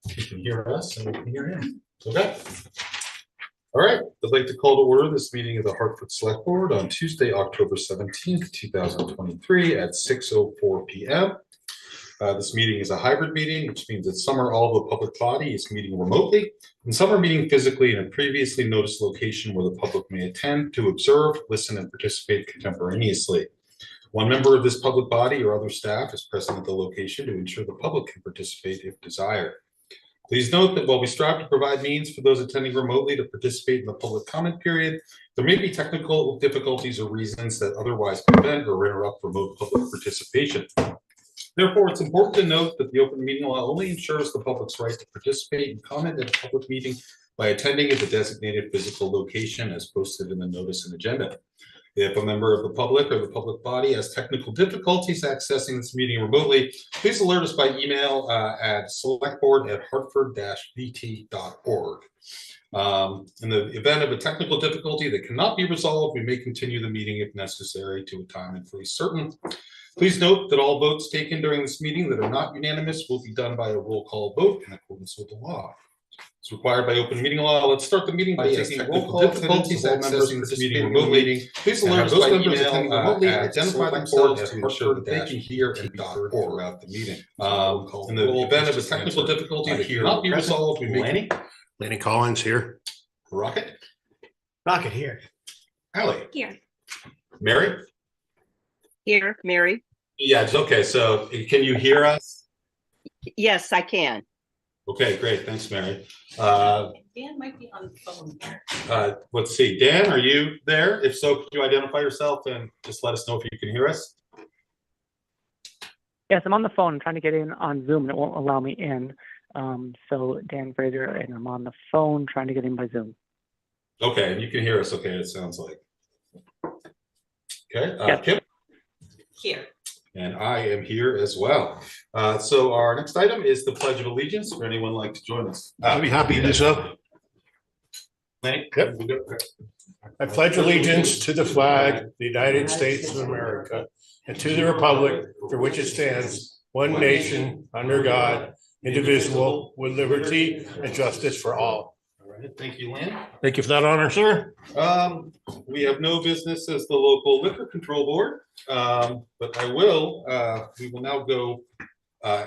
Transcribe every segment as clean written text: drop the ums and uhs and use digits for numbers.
You can hear us and we can hear him. Okay. All right. I'd like to call to order this meeting of the Hartford Selectboard on Tuesday, October 17th, 2023 at 6:04 p.m. This meeting is a hybrid meeting, which means that some or all of the public body is meeting remotely, and some are meeting physically in a previously noticed location where the public may attend to observe, listen, and participate contemporaneously. One member of this public body or other staff is present at the location to ensure the public can participate if desired. Please note that while we strive to provide means for those attending remotely to participate in the public comment period, there may be technical difficulties or reasons that otherwise prevent or interrupt remote public participation. Therefore, it's important to note that the open meeting law only ensures the public's right to participate and comment at a public meeting by attending at the designated physical location as posted in the notice and agenda. If a member of the public or the public body has technical difficulties accessing this meeting remotely, please alert us by email at selectboard@hartford-vt.org. In the event of a technical difficulty that cannot be resolved, we may continue the meeting if necessary to a time and place certain. Please note that all votes taken during this meeting that are not unanimous will be done by a roll call vote in accordance with the law. It's required by open meeting law. Let's start the meeting by taking roll call. Difficulties accessing this meeting remotely. Please alert those members attending remotely identify themselves to ensure that they can hear and be heard throughout the meeting. In the event of a technical difficulty that cannot be resolved, we may. Lanny Collins here. Rocket here. Allie Here. Mary. Here, Mary. Yeah, it's okay. So can you hear us? Yes, I can. Okay, great. Thanks, Mary. Dan might be on the phone. Let's see. Dan, are you there? If so, could you identify yourself and just let us know if you can hear us? Yes, I'm on the phone trying to get in on Zoom and it won't allow me in. So Dan Fraser, and I'm on the phone trying to get in by Zoom. Okay, and you can hear us. Okay, it sounds like. Okay, Yes. Kim? Here. And I am here as well. So our next item is the Pledge of Allegiance. Would anyone like to join us? I'll be happy to do so. Lanny? Yep. I pledge allegiance to the flag of the United States of America and to the republic for which it stands, one nation, under God, indivisible, with liberty and justice for all. All right, thank you, Lanny. Thank you for that honor, sir. We have no business as the local liquor control board, but we will now go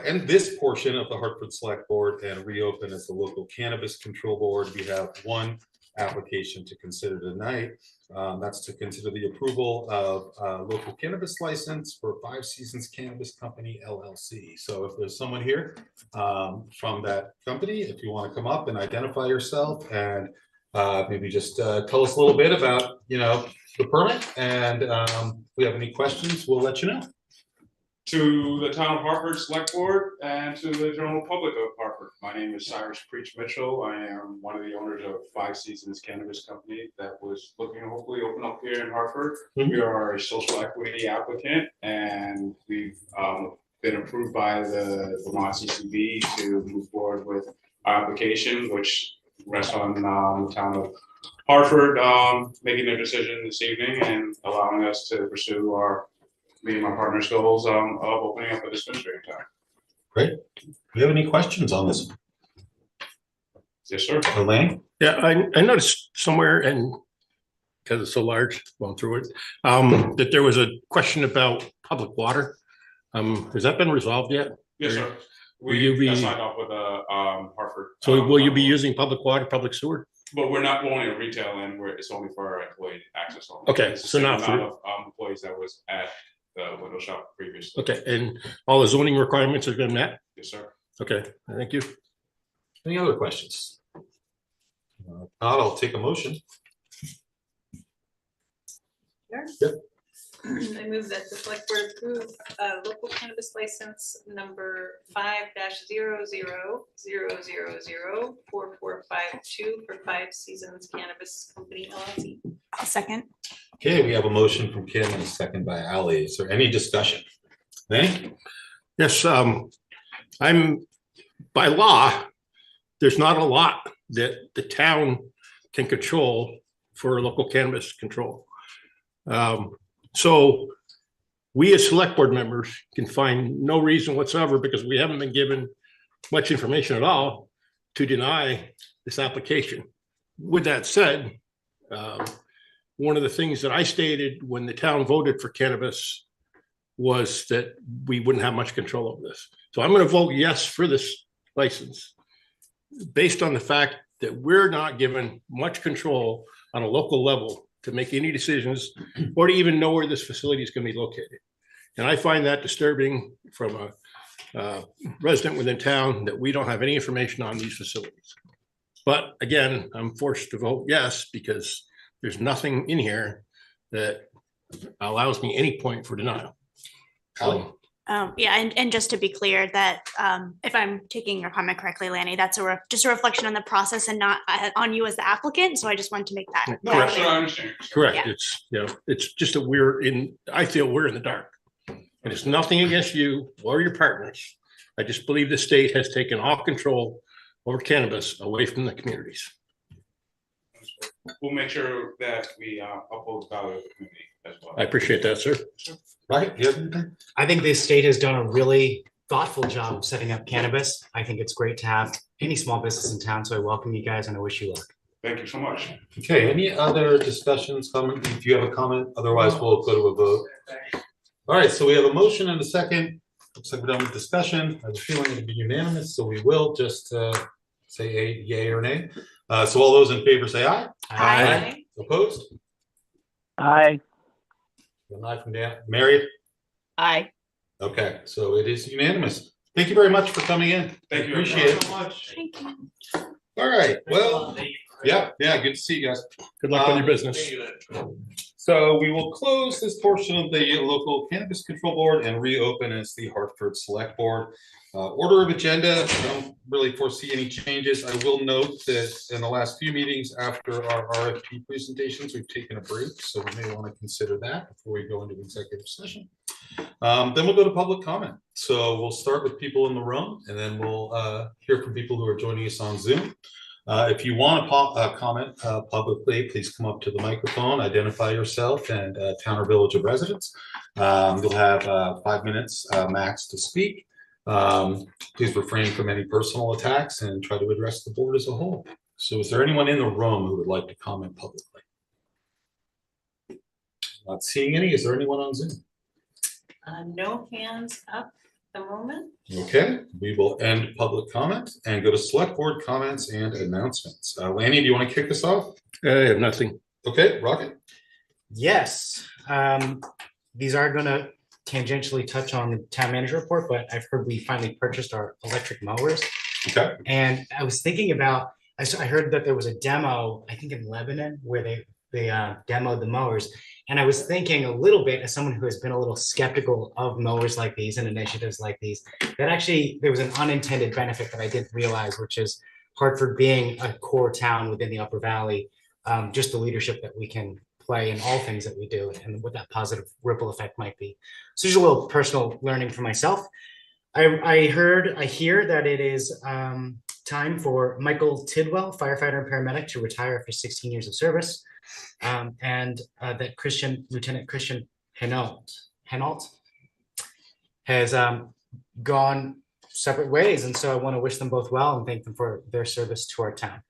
end this portion of the Hartford Select Board and reopen as the local cannabis control board. We have one application to consider tonight. That's to consider the approval of local cannabis license for 5 Seasons Cannabis Company, LLC. So if there's someone here from that company, if you want to come up and identify yourself and maybe just tell us a little bit about, the permit, and if we have any questions, we'll let you know. To the town of Hartford Select Board and to the general public of Hartford. My name is Cyrus Preach Mitchell. I am one of the owners of 5 Seasons Cannabis Company that was looking to hopefully open up here in Hartford. Mm-hmm. We are a social equity applicant, and we've been approved by the Vermont CCB to move forward with our application, which rests on the town of Hartford making their decision this evening and allowing us to pursue me and my partner's goals of opening up a dispensary in town. Great. Do you have any questions on this? Yes, sir. Elaine? Yeah, I noticed somewhere, and because it's so large, going through it, that there was a question about public water. Has that been resolved yet? Yes, sir. Will you be signed off with Hartford. So will you be using public water, public sewer? But we're not going to retail end where it's only for our employee access only. Okay, It's the so same not amount for- of employees that was at the window shop previously. Okay, and all the zoning requirements have been met? Yes, sir. Okay, thank you. Any other questions? Not, I'll take a motion. Sure. Yep. I move that the select board approve local cannabis license number 5-000004452 for 5 Seasons Cannabis Company, LLC. I'll second. Okay, we have a motion from Kim and a second by Ally. Is there any discussion? Lanny? Yes, I'm, by law, there's not a lot that the town can control for local cannabis control. So we as select board members can find no reason whatsoever, because we haven't been given much information at all, to deny this application. With that said, one of the things that I stated when the town voted for cannabis was that we wouldn't have much control over this. So I'm going to vote yes for this license based on the fact that we're not given much control on a local level to make any decisions or to even know where this facility is going to be located. And I find that disturbing from a resident within town that we don't have any information on these facilities. But again, I'm forced to vote yes because there's nothing in here that allows me any point for denial. Yeah, and just to be clear that if I'm taking your comment correctly, Lanny, that's just a reflection on the process and not on you as the applicant. So I just wanted to make that. Correct. That's what I understand. Correct. Yeah. It's just that I feel we're in the dark. And it's nothing against you or your partners. I just believe the state has taken all control over cannabis away from the communities. We'll make sure that we uphold the value of the community as well. I appreciate that, sir. Right, you have anything? I think the state has done a really thoughtful job of setting up cannabis. I think it's great to have any small business in town, so I welcome you guys and I wish you luck. Thank you so much. Okay, any other discussions, comment? If you have a comment, otherwise we'll go to a vote. All right, so we have a motion and a second. Looks like we're done with discussion. I have a feeling it'll be unanimous, so we will just say a yay or nay. So all those in favor say aye. Aye. Opposed? Aye. An aye from Dan. Mary? Aye. Okay, so it is unanimous. Thank you very much for coming in. Thank you. Appreciate it. so much. Thank you. All right, well, yeah, good to see you guys. Good luck with your business. So we will close this portion of the local cannabis control board and reopen as the Hartford Select Board. Order of agenda, I don't really foresee any changes. I will note that in the last few meetings after our RFP presentations, we've taken a break, so we may want to consider that before we go into executive session. Then we'll go to public comment. So we'll start with people in the room, and then we'll hear from people who are joining us on Zoom. If you want to comment publicly, please come up to the microphone, identify yourself and town or village of residence. You'll have 5 minutes max to speak. Please refrain from any personal attacks and try to address the board as a whole. So is there anyone in the room who would like to comment publicly? Not seeing any. Is there anyone on Zoom? No hands up at the moment. Okay, we will end public comment and go to select board comments and announcements. Lanny, do you want to kick us off? I have nothing. Okay, Rocket. Yes, these are gonna tangentially touch on the town manager report, but I've heard we finally purchased our electric mowers. Okay. And I was thinking about, I heard that there was a demo, I think in Lebanon, where they demoed the mowers. And I was thinking a little bit, as someone who has been a little skeptical of mowers like these and initiatives like these, that actually there was an unintended benefit that I didn't realize, which is Hartford being a core town within the Upper Valley, just the leadership that we can play in all things that we do and what that positive ripple effect might be. So just a little personal learning for myself. I hear that it is time for Michael Tidwell, firefighter and paramedic, to retire after 16 years of service. And that Lieutenant Christian Henault has gone separate ways. And so I want to wish them both well and thank them for their service to our town.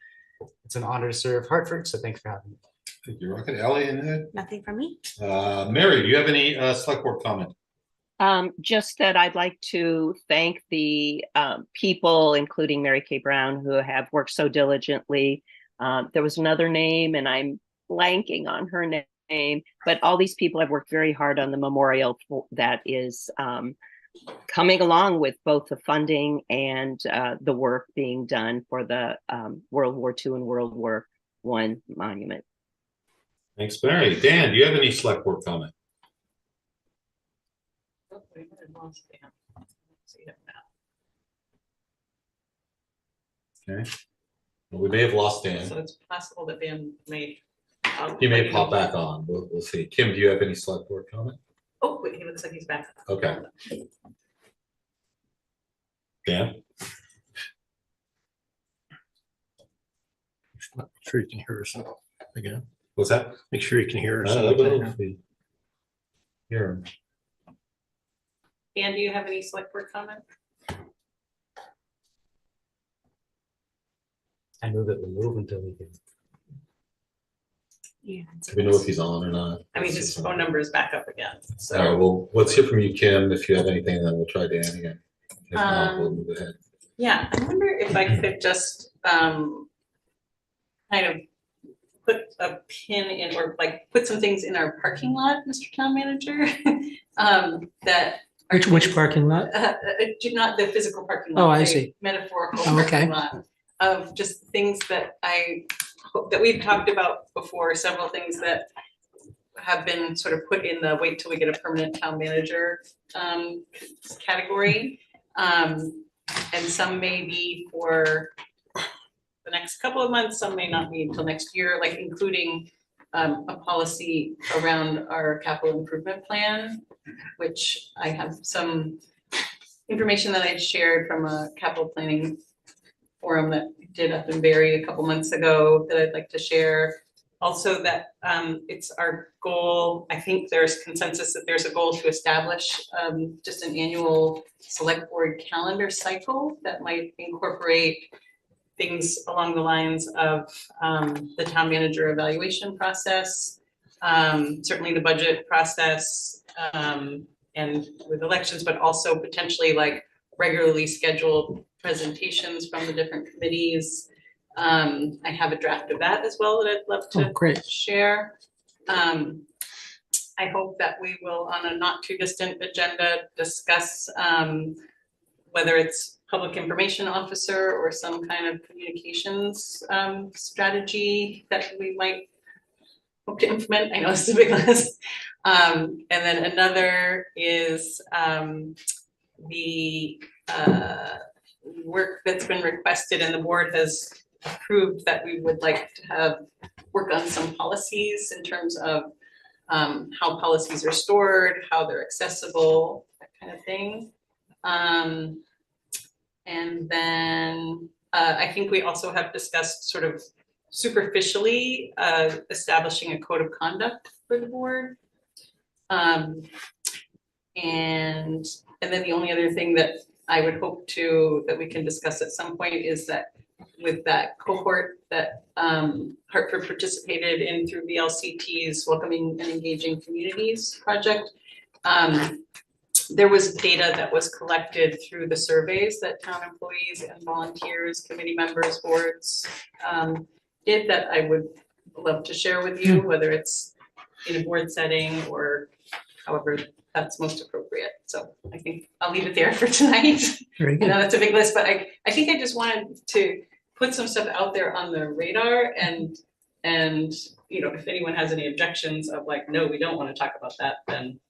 It's an honor to serve Hartford, so thanks for having me. Thank you, Rocket. Ally, and Nothing from me. Mary, do you have any select board comment? Just that I'd like to thank the people, including Mary Kay Brown, who have worked so diligently. There was another name, and I'm blanking on her name, but all these people have worked very hard on the memorial that is coming along with both the funding and the work being done for the World War II and World War I monument. Thanks, Mary. Dan, do you have any select board comment? Okay. Well, we may have lost Dan. So it's possible that Dan may. He may pop back on. We'll see. Kim, do you have any select board comment? Oh, wait, he looks like he's back. Okay. Dan? Make sure you can hear us again. What's that? Make sure you can hear us. Here. Dan, do you have any select board comment? I move it, we move until we can. Yeah. Do we know if he's on or not? I mean, his phone number is back up again, All right, so. well, let's hear from you, Kim. If you have anything, then we'll try Dan again. If not, we'll move ahead. Yeah, I wonder if I could just kind of put a pin in, or like put some things in our parking lot, Mr. Town Manager. That. Which parking lot? Do not the physical parking lot. Oh, I the see. Metaphorical Oh, okay. parking lot of just things that I hope that we've talked about before, several things that have been sort of put in the wait till we get a permanent town manager category. And some may be for the next couple of months, some may not be until next year, like including a policy around our capital improvement plan, which I have some information that I shared from a capital planning forum that we did up in Barrie a couple months ago that I'd like to share. Also that it's our goal, I think there's consensus that there's a goal to establish just an annual select board calendar cycle that might incorporate things along the lines of the town manager evaluation process, certainly the budget process, and with elections, but also potentially like regularly scheduled presentations from the different committees. I have a draft of that as well that I'd love to share. I hope that we will, on a not too distant agenda, discuss whether it's public information officer or some kind of communications strategy that we might hope to implement. I know it's a big list. And then another is the work that's been requested and the board has approved that we would like to have work on some policies in terms of how policies are stored, how they're accessible, that kind of thing. And then I think we also have discussed sort of superficially establishing a code of conduct for the board. And then the only other thing that I would hope that we can discuss at some point is that with that cohort that Hartford participated in through VLCT's Welcoming and Engaging Communities project, there was data that was collected through the surveys that town employees and volunteers, committee members, boards did that I would love to share with you, whether it's in a board setting or however that's most appropriate. So I think I'll leave it there for tonight. Very I good. know that's a big list, but I think I just wanted to put some stuff out there on the radar and you know, if anyone has any objections of like, no, we don't want to talk about that, then.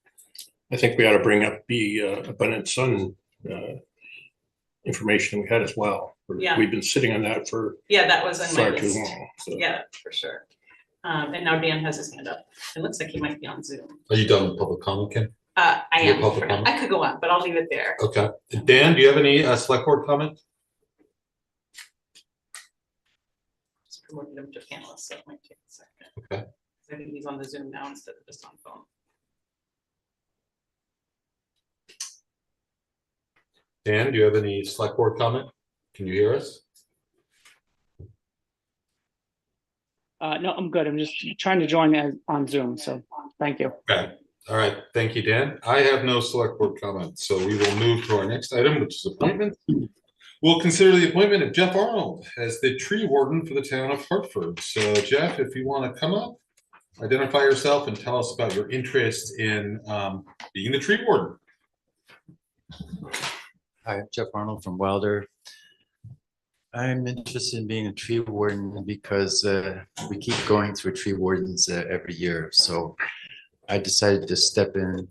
I think we ought to bring up the abundant sun information we had as well. Yeah. We've been sitting on that for Yeah, that was on my far too list. long. So. Yeah, for sure. And now Dan has his hand up. It looks like he might be on Zoom. Are you done with public comment, Kim? I Your am. public for now. comment? I could go on, but I'll leave it there. Okay. Dan, do you have any select board comment? Just promoted him to panelist, so it might take a second. Okay. I think he's on the Zoom now instead of just on phone. Dan, do you have any select board comment? Can you hear us? No, I'm good. I'm just trying to join on Zoom, so thank you. Okay. All right. Thank you, Dan. I have no select board comments, so we will move to our next item, which is appointment. We'll consider the appointment of Jeff Arnold as the tree warden for the town of Hartford. So Jeff, if you want to come up, identify yourself and tell us about your interest in being the tree warden. Hi, I'm Jeff Arnold from Wilder. I'm interested in being a tree warden because we keep going through tree wardens every year. So I decided to step in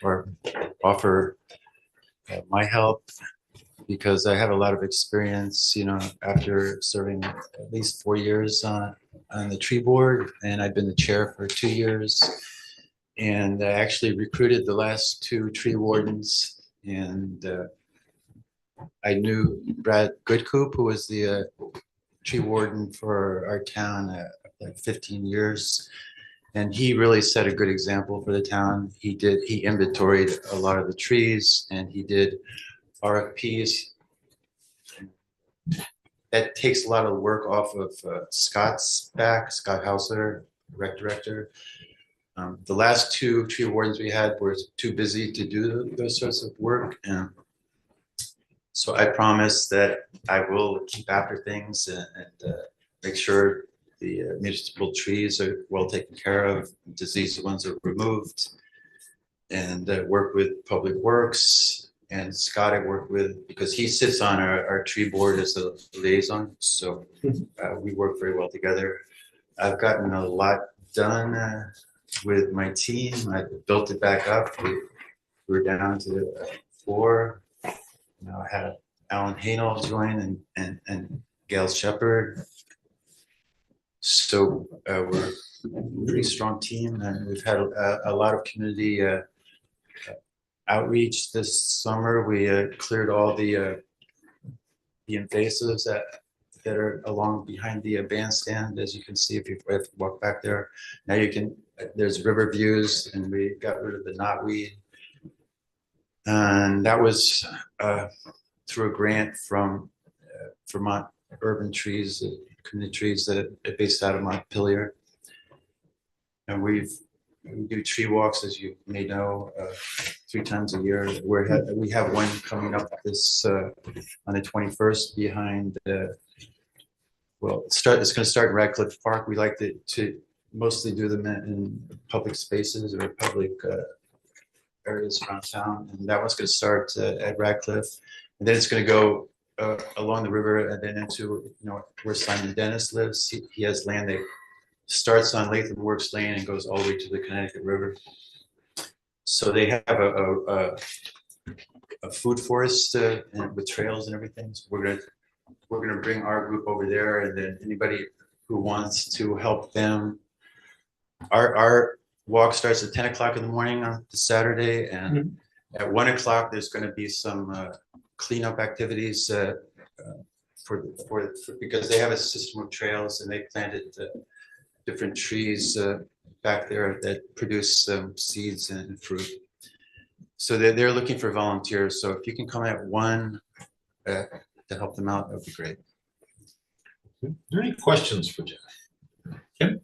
or offer my help because I have a lot of experience, you know, after serving at least 4 years on the tree board, and I've been the chair for 2 years. And I actually recruited the last 2 tree wardens, and I knew Brad Goodcoop, who was the tree warden for our town like 15 years. And he really set a good example for the town. He inventoried a lot of the trees, and he did RFPs. that takes a lot of work off of Scott's back, Scott Hausler, rec director. The last two tree wardens we had were too busy to do those sorts of work, and so I promise that I will keep after things and make sure the municipal trees are well taken care of, diseased ones are removed, and work with Public Works. And Scott I work with because he sits on our tree board as a liaison, so we work very well together. I've gotten a lot done with my team. I built it back up. We're down to 4. Now I had Alan Hainel join and Gail Shepard. So we're a pretty strong team, and we've had a lot of community outreach this summer. We cleared all the invasives that are along behind the bandstand, as you can see if you walk back there. Now you can, there's river views, and we got rid of the knotweed. And that was through a grant from Vermont Urban Trees, community trees that are based out of Montpelier. And we do tree walks, as you may know, 3 times a year. We have one coming up this on the 21st behind. Well, it's going to start in Radcliffe Park. We like to mostly do them in public spaces or public areas around town. And that one's going to start at Radcliffe, and then it's going to go along the river and then into where Simon Dennis lives. He has land that starts on Latham Works Lane and goes all the way to the Connecticut River. So they have a food forest with trails and everything. So we're gonna bring our group over there, and then anybody who wants to help them. Our walk starts at 10 o'clock in the morning on the Saturday, and at 1 o'clock there's going to be some cleanup activities because they have a system of trails, and they planted different trees back there that produce seeds and fruit. So they're looking for volunteers. So if you can come at 1 to help them out, that would be great. Are there any questions for Jeff? Kim?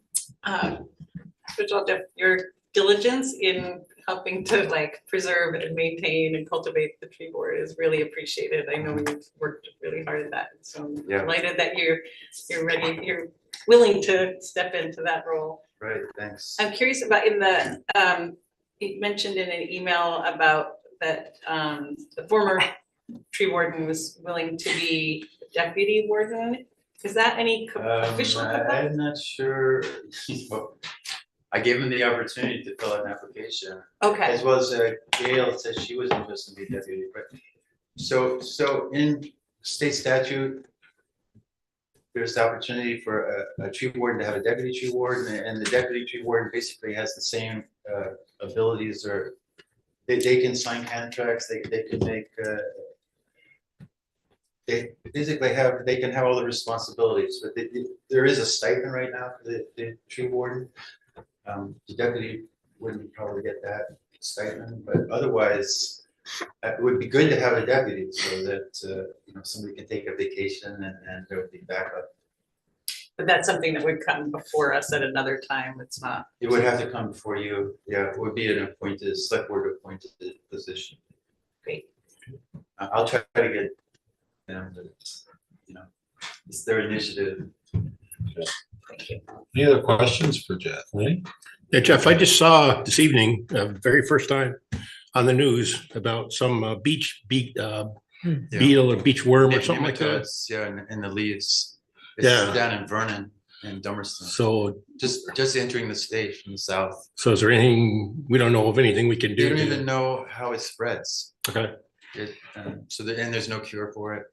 First of all, Jeff, your diligence in helping to preserve and maintain and cultivate the tree board is really appreciated. I know you've worked really hard at that. So I'm delighted that you're ready, you're willing to step into that role. Right, thanks. I'm curious about you mentioned in an email about that the former tree warden was willing to be deputy warden. Is that any official? I'm not sure. I gave him the opportunity to fill out an application. Okay. As well as Gail said she was interested in being deputy. But so in state statute, there's the opportunity for a tree warden to have a deputy tree warden, and the deputy tree warden basically has the same abilities, or they can sign contracts. They can make. They basically they can have all the responsibilities, but there is a stipend right now for the tree warden. The deputy wouldn't probably get that stipend, but otherwise it would be good to have a deputy so that somebody can take a vacation and there would be backup. But that's something that would come before us at another time. It's not. It would have to come before you. Yeah, it would be an appointed select board appointed position. Great. I'll try to get them, but it's their initiative. Thank you. Any other questions for Jeff? Lenny? Yeah, Jeff, I just saw this evening, very first time on the news about some beetle or beach worm or something like that. Yeah, in the leaves. It's down in Vernon and Dummerston. So just entering the state from the south. So is there anything, we don't know of anything we can do? They don't even know how it spreads. Okay. And there's no cure for it.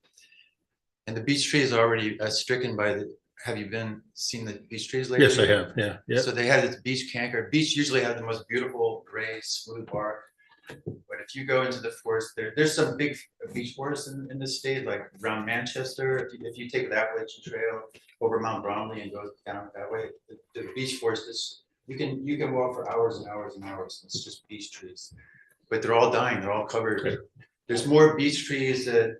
And the beech tree is already stricken by have you seen the beech trees lately? Yes, I have. Yeah. Yeah. So they have this beech canker. Beech usually have the most beautiful gray, smooth bark. But if you go into the forest, there's some big beech forests in the state, like around Manchester. If you take the Appalachian Trail over Mount Bromley and go down that way, the beech forest is you can walk for hours and hours and hours. It's just beech trees, but they're all dying. They're all covered. Okay. There's more beech trees that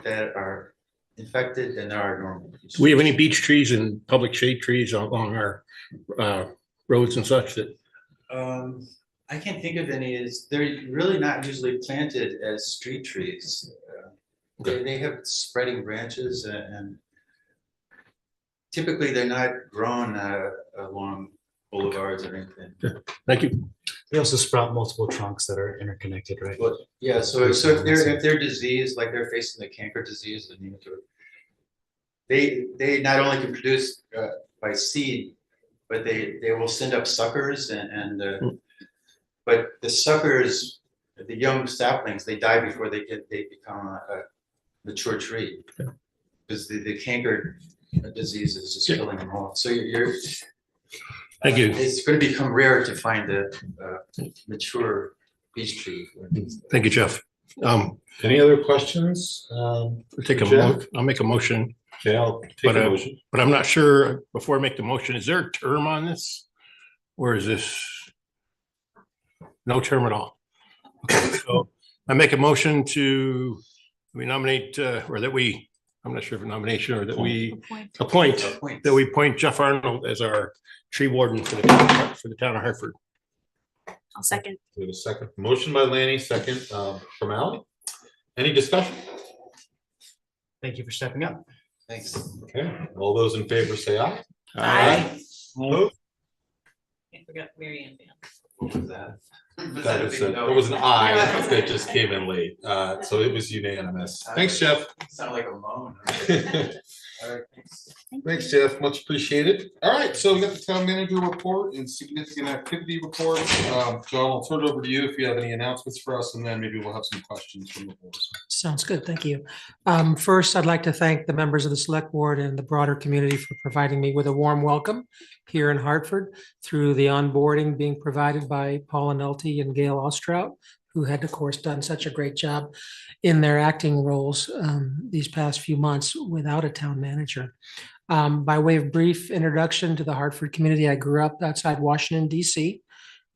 are infected than there are normal. Do we have any beech trees and public shade trees along our roads and such that, I can't think of any. They're really not usually planted as street trees. They have spreading branches and typically they're not grown along boulevards or anything. thank you. They also sprout multiple trunks that are interconnected, right? But yeah, so if they're diseased, like they're facing the canker disease, the nematode, they not only can produce by seed, but they will send up suckers but the suckers, the young saplings, they die before they become a mature tree because the canker disease is just killing them all. So you're Thank you. It's going to become rare to find a mature beech tree. Thank you, Jeff. Any other questions? I'll make a motion, Okay, I'll take But, a motion. but I'm not sure, before I make the motion, is there a term on this? Or is this no term at all? Okay, so I make a motion to, we nominate, or that we, I'm not sure if a nomination or that we appoint, that we appoint Jeff Arnold as our tree warden for the town of Hartford. I'll second. We have a second. Motion by Lanny, second from Ally. Any discussion? Thank you for stepping up. Thanks. Okay, all those in favor say aye. Aye. Opposed? I forgot Mary Ann Dan. What was that? It was an aye that just came in late, so it was unanimous. Thanks, Jeff. Sound like a moan. All right, thanks. Thanks, Jeff. Much appreciated. All right, so we got the town manager report and significant activity report. John, I'll turn it over to you if you have any announcements for us, and then maybe we'll have some questions from the board. Sounds good. Thank you. First, I'd like to thank the members of the Select Board and the broader community for providing me with a warm welcome here in Hartford through the onboarding being provided by Paula Nolte and Gail Ostrout, who had, of course, done such a great job in their acting roles these past few months without a town manager. By way of brief introduction to the Hartford community, I grew up outside Washington, D.C.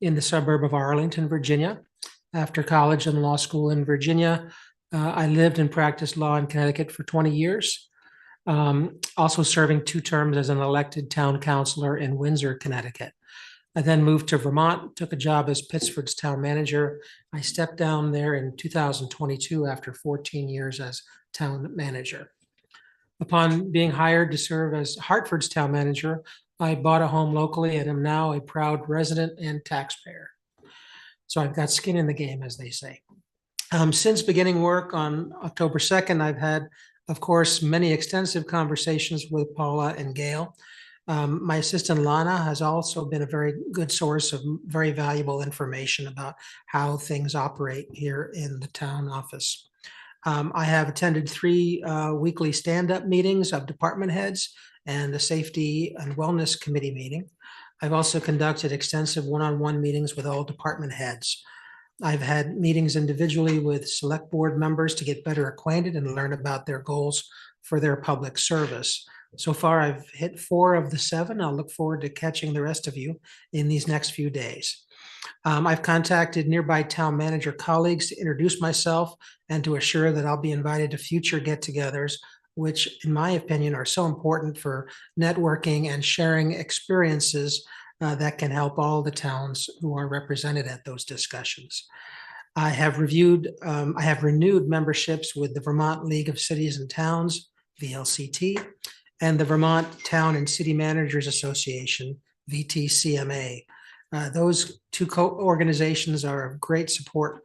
in the suburb of Arlington, Virginia. After college and law school in Virginia, I lived and practiced law in Connecticut for 20 years, also serving 2 terms as an elected town councilor in Windsor, Connecticut. I then moved to Vermont, took a job as Pittsford's town manager. I stepped down there in 2022 after 14 years as town manager. Upon being hired to serve as Hartford's town manager, I bought a home locally and am now a proud resident and taxpayer. So I've got skin in the game, as they say. Since beginning work on October 2nd, I've had, of course, many extensive conversations with Paula and Gail. My assistant Lana has also been a very good source of very valuable information about how things operate here in the town office. I have attended 3 weekly stand-up meetings of department heads and the Safety and Wellness Committee meeting. I've also conducted extensive one-on-one meetings with all department heads. I've had meetings individually with select board members to get better acquainted and learn about their goals for their public service. So far, I've hit 4 of the 7. I'll look forward to catching the rest of you in these next few days. I've contacted nearby town manager colleagues to introduce myself and to assure that I'll be invited to future get-togethers, which in my opinion are so important for networking and sharing experiences that can help all the towns who are represented at those discussions. I have renewed memberships with the Vermont League of Cities and Towns, VLCT, and the Vermont Town and City Managers Association, VTCMA. Those 2 organizations are of great support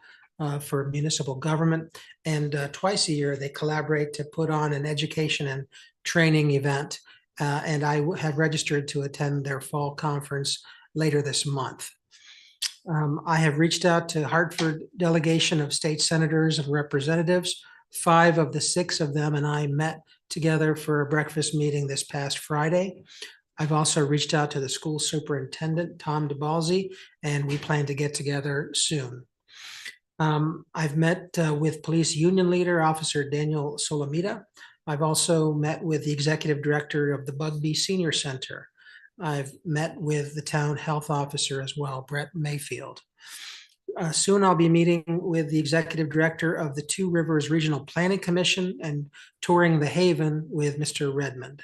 for municipal government, and twice a year they collaborate to put on an education and training event, and I have registered to attend their fall conference later this month. I have reached out to Hartford delegation of state senators and representatives. 5 of the 6 of them and I met together for a breakfast meeting this past Friday. I've also reached out to the school superintendent, Tom DeBalzi, and we plan to get together soon. I've met with police union leader, Officer Daniel Solomita. I've also met with the executive director of the Bugbee Senior Center. I've met with the town health officer as well, Brett Mayfield. Soon I'll be meeting with the executive director of the Two Rivers Regional Planning Commission and touring the Haven with Mr. Redmond.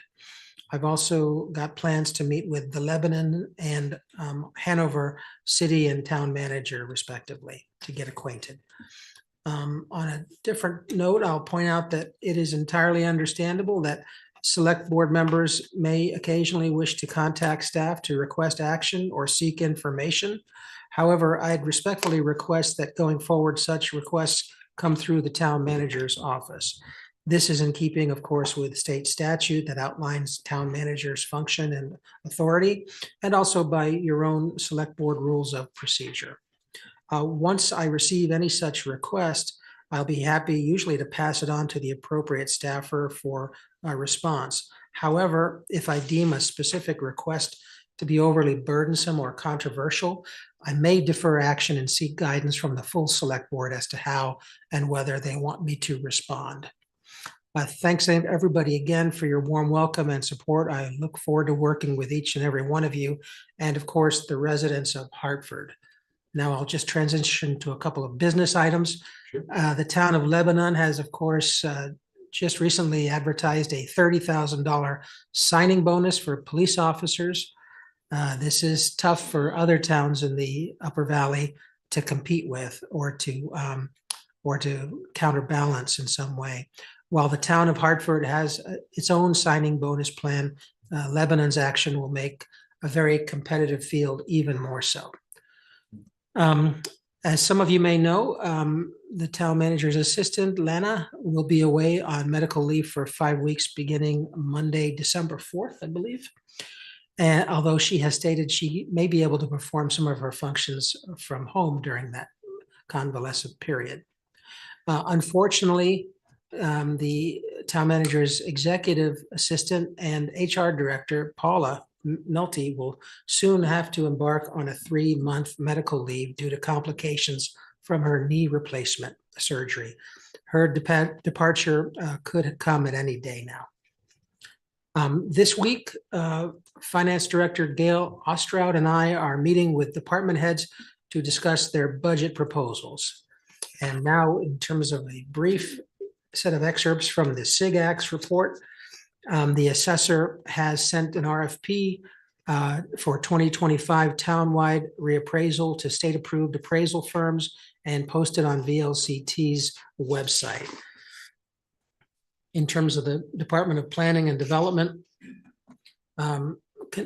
I've also got plans to meet with the Lebanon and Hanover city and town manager respectively to get acquainted. On a different note, I'll point out that it is entirely understandable that select board members may occasionally wish to contact staff to request action or seek information. However, I'd respectfully request that going forward, such requests come through the town manager's office. This is in keeping, of course, with state statute that outlines town manager's function and authority, and also by your own select board rules of procedure. Once I receive any such request, I'll be happy usually to pass it on to the appropriate staffer for a response. However, if I deem a specific request to be overly burdensome or controversial, I may defer action and seek guidance from the full select board as to how and whether they want me to respond. Thanks everybody again for your warm welcome and support. I look forward to working with each and every one of you, and of course, the residents of Hartford. Now I'll just transition to a couple of business items. Sure. The town of Lebanon has, of course, just recently advertised a $30,000 signing bonus for police officers. This is tough for other towns in the Upper Valley to compete with or to counterbalance in some way. While the town of Hartford has its own signing bonus plan, Lebanon's action will make a very competitive field even more so. As some of you may know, the town manager's assistant, Lana, will be away on medical leave for 5 weeks beginning Monday, December 4th, I believe. And although she has stated she may be able to perform some of her functions from home during that convalescent period. Unfortunately, the town manager's executive assistant and HR director, Paula Nolte, will soon have to embark on a 3-month medical leave due to complications from her knee replacement surgery. Her departure could come at any day now. This week, Finance Director Gail Ostroud and I are meeting with department heads to discuss their budget proposals. And now, in terms of a brief set of excerpts from the SIGAX report, the assessor has sent an RFP for 2025 townwide reappraisal to state-approved appraisal firms and posted on VLCT's website. In terms of the Department of Planning and Development,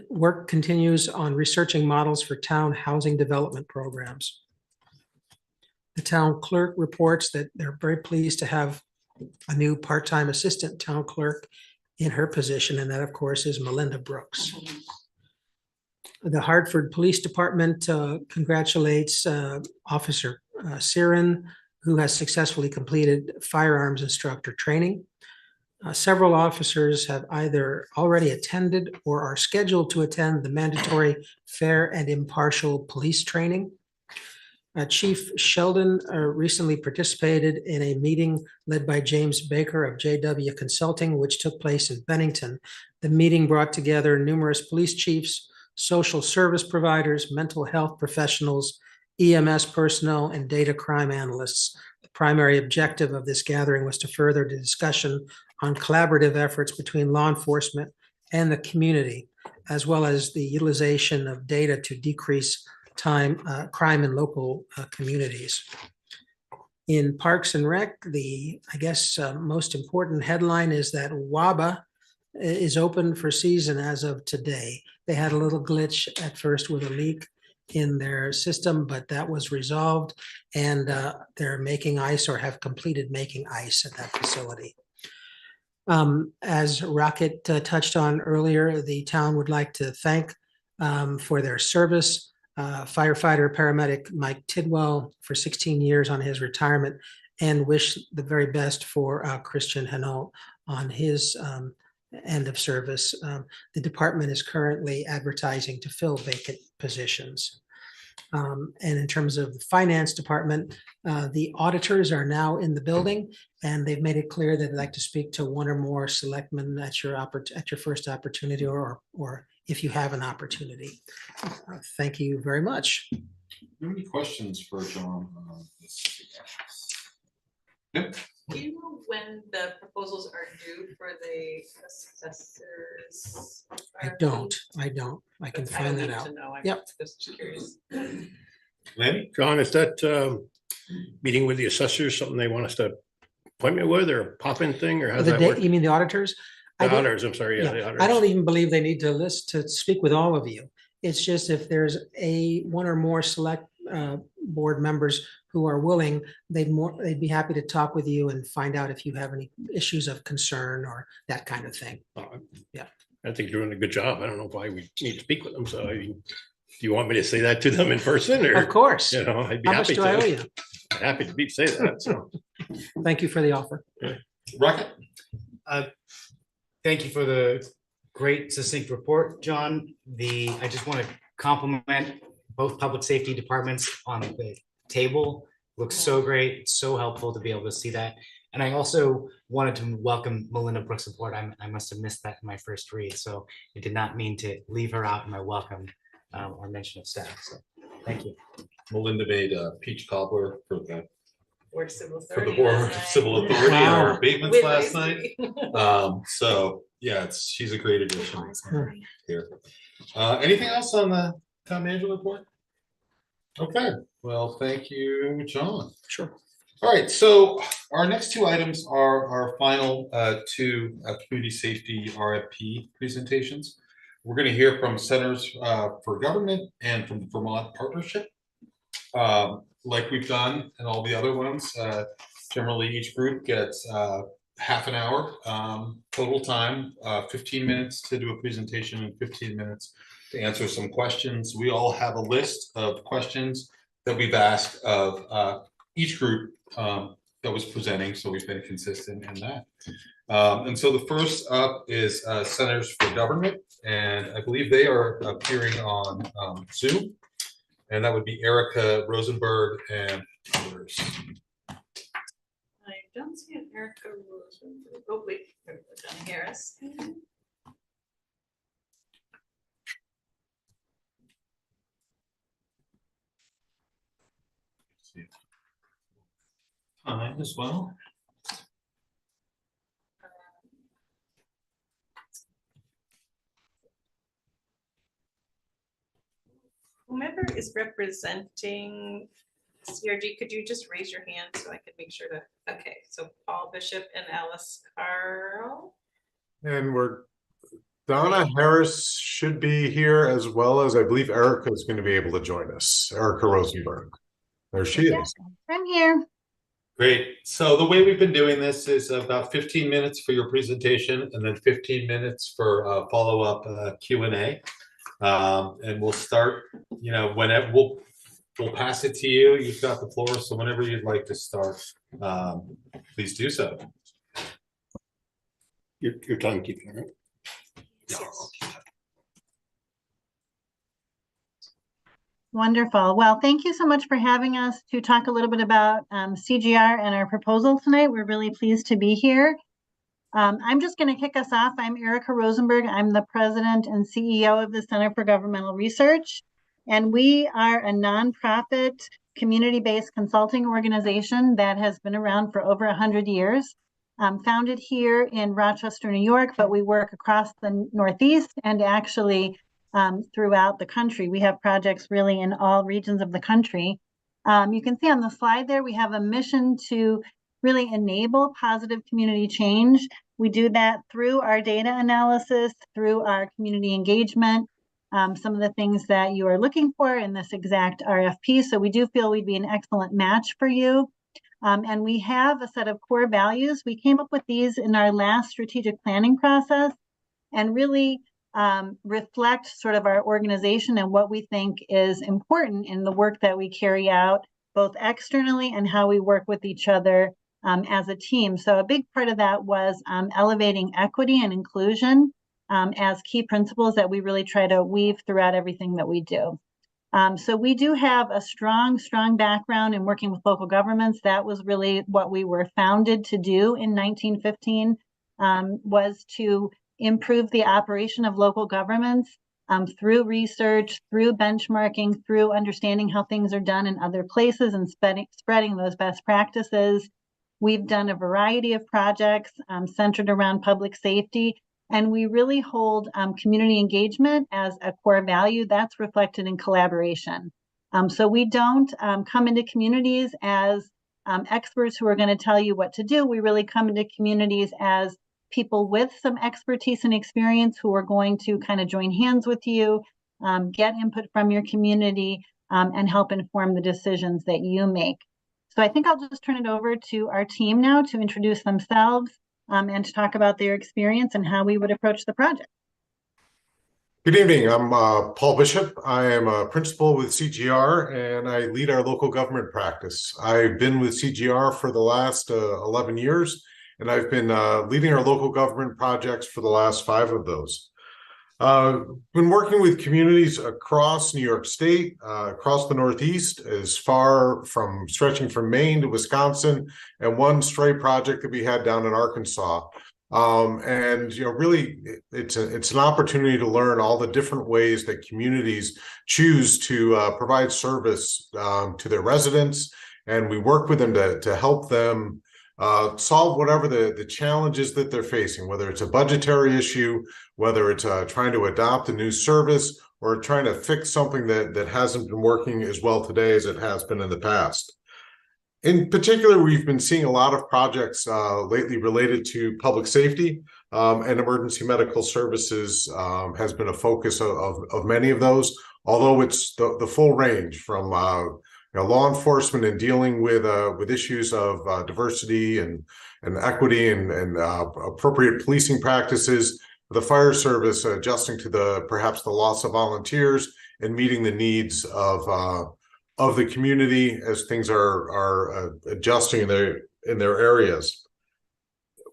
work continues on researching models for town housing development programs. The town clerk reports that they're very pleased to have a new part-time assistant town clerk in her position, and that, of course, is Melinda Brooks. The Hartford Police Department congratulates Officer Siren, who has successfully completed firearms instructor training. Several officers have either already attended or are scheduled to attend the mandatory fair and impartial police training. Chief Sheldon recently participated in a meeting led by James Baker of JW Consulting, which took place in Bennington. The meeting brought together numerous police chiefs, social service providers, mental health professionals, EMS personnel, and data crime analysts. The primary objective of this gathering was to further the discussion on collaborative efforts between law enforcement and the community, as well as the utilization of data to decrease crime in local communities. In Parks and Rec, I guess most important headline is that WABA is open for season as of today. They had a little glitch at first with a leak in their system, but that was resolved, and they're making ice or have completed making ice at that facility. As Rocket touched on earlier, the town would like to thank for their service firefighter paramedic Mike Tidwell for 16 years on his retirement, and wish the very best for Christian Hanault on his end of service. The department is currently advertising to fill vacant positions. And in terms of the finance department, the auditors are now in the building, and they've made it clear that they'd like to speak to one or more selectmen at your first opportunity, or if you have an opportunity. Thank you very much. Any questions for John? Yep. Do you know when the proposals are due for the assessors? I don't. I can find that out. I'm Yep. just curious. Lanny? John, is that meeting with the assessors something they want us to appointment with or a pop-in thing, or how's The that day, work? you mean the auditors? I The don't- auditors, I'm sorry, yeah, the Yeah, auditors. I don't even believe they need to list to speak with all of you. It's just if there's one or more select board members who are willing, they'd be happy to talk with you and find out if you have any issues of concern or that kind of thing. Yeah. I think you're doing a good job. I don't know why we need to speak with them, so I mean, do you want me to say that to them in person, or? Of course. You know, I'd be How much happy do I owe to. you? Happy to say that, so. Thank you for the offer. Rocket? Thank you for the great succinct report, John. I just want to compliment both public safety departments on the table. Looks so great. It's so helpful to be able to see that. And I also wanted to welcome Melinda Brooks aboard. I must have missed that in my first read, so I did not mean to leave her out in my welcome or mention of staff. So thank you. Melinda made a peach cobbler for the Or civil for the authority. board last of night. civil authority in Wow. our abatements With last ice night. cream. So yeah, she's a great addition Sure. here. Anything else on the town manager report? Okay, well, thank you, John. Sure. All right, so our next two items are our final two community safety RFP presentations. We're going to hear from Centers for Government and from the Vermont Partnership. Like we've done and all the other ones, generally each group gets half an hour total time, 15 minutes to do a presentation and 15 minutes to answer some questions. We all have a list of questions that we've asked of each group that was presenting, so we've been consistent in that. And so the first up is Centers for Government, and I believe they are appearing on Zoom. And that would be Erica Rosenberg and others. I don't see an Erica Rosenberg. Oh, wait, John Harris. Time as well. Whomever is representing CRG, could you just raise your hand so I can make sure to, okay, so Paul Bishop and Alice Carl. And Donna Harris should be here, as well as I believe Erica is going to be able to join us. Erica Rosenberg. There she is. I'm here. Great. So the way we've been doing this is about 15 minutes for your presentation and then 15 minutes for follow-up Q&A. And we'll start, whenever we'll pass it to you. You've got the floor. So whenever you'd like to start, please do so. Your timekeeping, right? Yes. Wonderful. Well, thank you so much for having us to talk a little bit about CGR and our proposal tonight. We're really pleased to be here. I'm just going to kick us off. I'm Erica Rosenberg. I'm the president and CEO of the Center for Governmental Research. And we are a nonprofit, community-based consulting organization that has been around for over 100 years. Founded here in Rochester, New York, but we work across the Northeast and actually throughout the country. We have projects really in all regions of the country. You can see on the slide there, we have a mission to really enable positive community change. We do that through our data analysis, through our community engagement, some of the things that you are looking for in this exact RFP. So we do feel we'd be an excellent match for you. And we have a set of core values. We came up with these in our last strategic planning process and really reflect sort of our organization and what we think is important in the work that we carry out, both externally and how we work with each other as a team. So a big part of that was elevating equity and inclusion as key principles that we really try to weave throughout everything that we do. So we do have a strong background in working with local governments. That was really what we were founded to do in 1915, was to improve the operation of local governments through research, through benchmarking, through understanding how things are done in other places and spreading those best practices. We've done a variety of projects centered around public safety, and we really hold community engagement as a core value that's reflected in collaboration. So we don't come into communities as experts who are going to tell you what to do. We really come into communities as people with some expertise and experience who are going to kind of join hands with you, get input from your community, and help inform the decisions that you make. So I think I'll just turn it over to our team now to introduce themselves and to talk about their experience and how we would approach the project. Good evening. I'm Paul Bishop. I am a principal with CGR and I lead our local government practice. I've been with CGR for the last 11 years. And I've been leading our local government projects for the last 5 of those. Been working with communities across New York State, across the Northeast, as far from stretching from Maine to Wisconsin, and one stray project that we had down in Arkansas. And really, it's an opportunity to learn all the different ways that communities choose to provide service to their residents, and we work with them to help them solve whatever the challenges that they're facing, whether it's a budgetary issue, whether it's trying to adopt a new service, or trying to fix something that hasn't been working as well today as it has been in the past. In particular, we've been seeing a lot of projects lately related to public safety, and emergency medical services has been a focus of many of those, although it's the full range from law enforcement and dealing with issues of diversity and equity and appropriate policing practices, the fire service adjusting to perhaps the loss of volunteers and meeting the needs of the community as things are adjusting in their areas.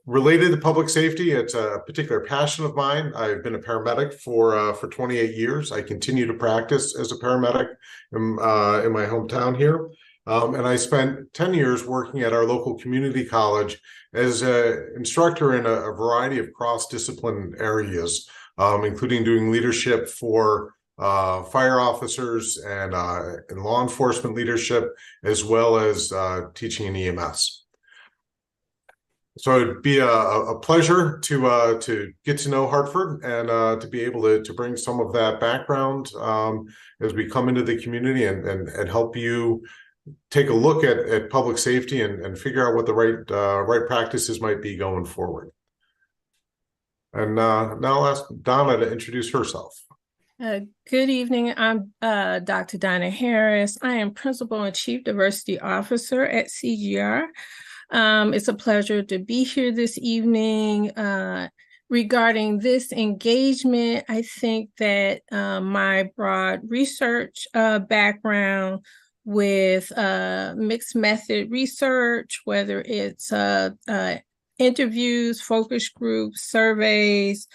Related to public safety, it's a particular passion of mine. I've been a paramedic for 28 years. I continue to practice as a paramedic in my hometown here. And I spent 10 years working at our local community college as an instructor in a variety of cross-discipline areas, including doing leadership for fire officers and law enforcement leadership, as well as teaching in EMS. So it'd be a pleasure to get to know Hartford and to be able to bring some of that background as we come into the community and help you take a look at public safety and figure out what the right practices might be going forward. And now I'll ask Donna to introduce herself. Good evening. I'm Dr. Donna Harris. I am Principal and Chief Diversity Officer at CGR. It's a pleasure to be here this evening. Regarding this engagement, I think that my broad research background with mixed method research, whether it's interviews, focus groups, surveys,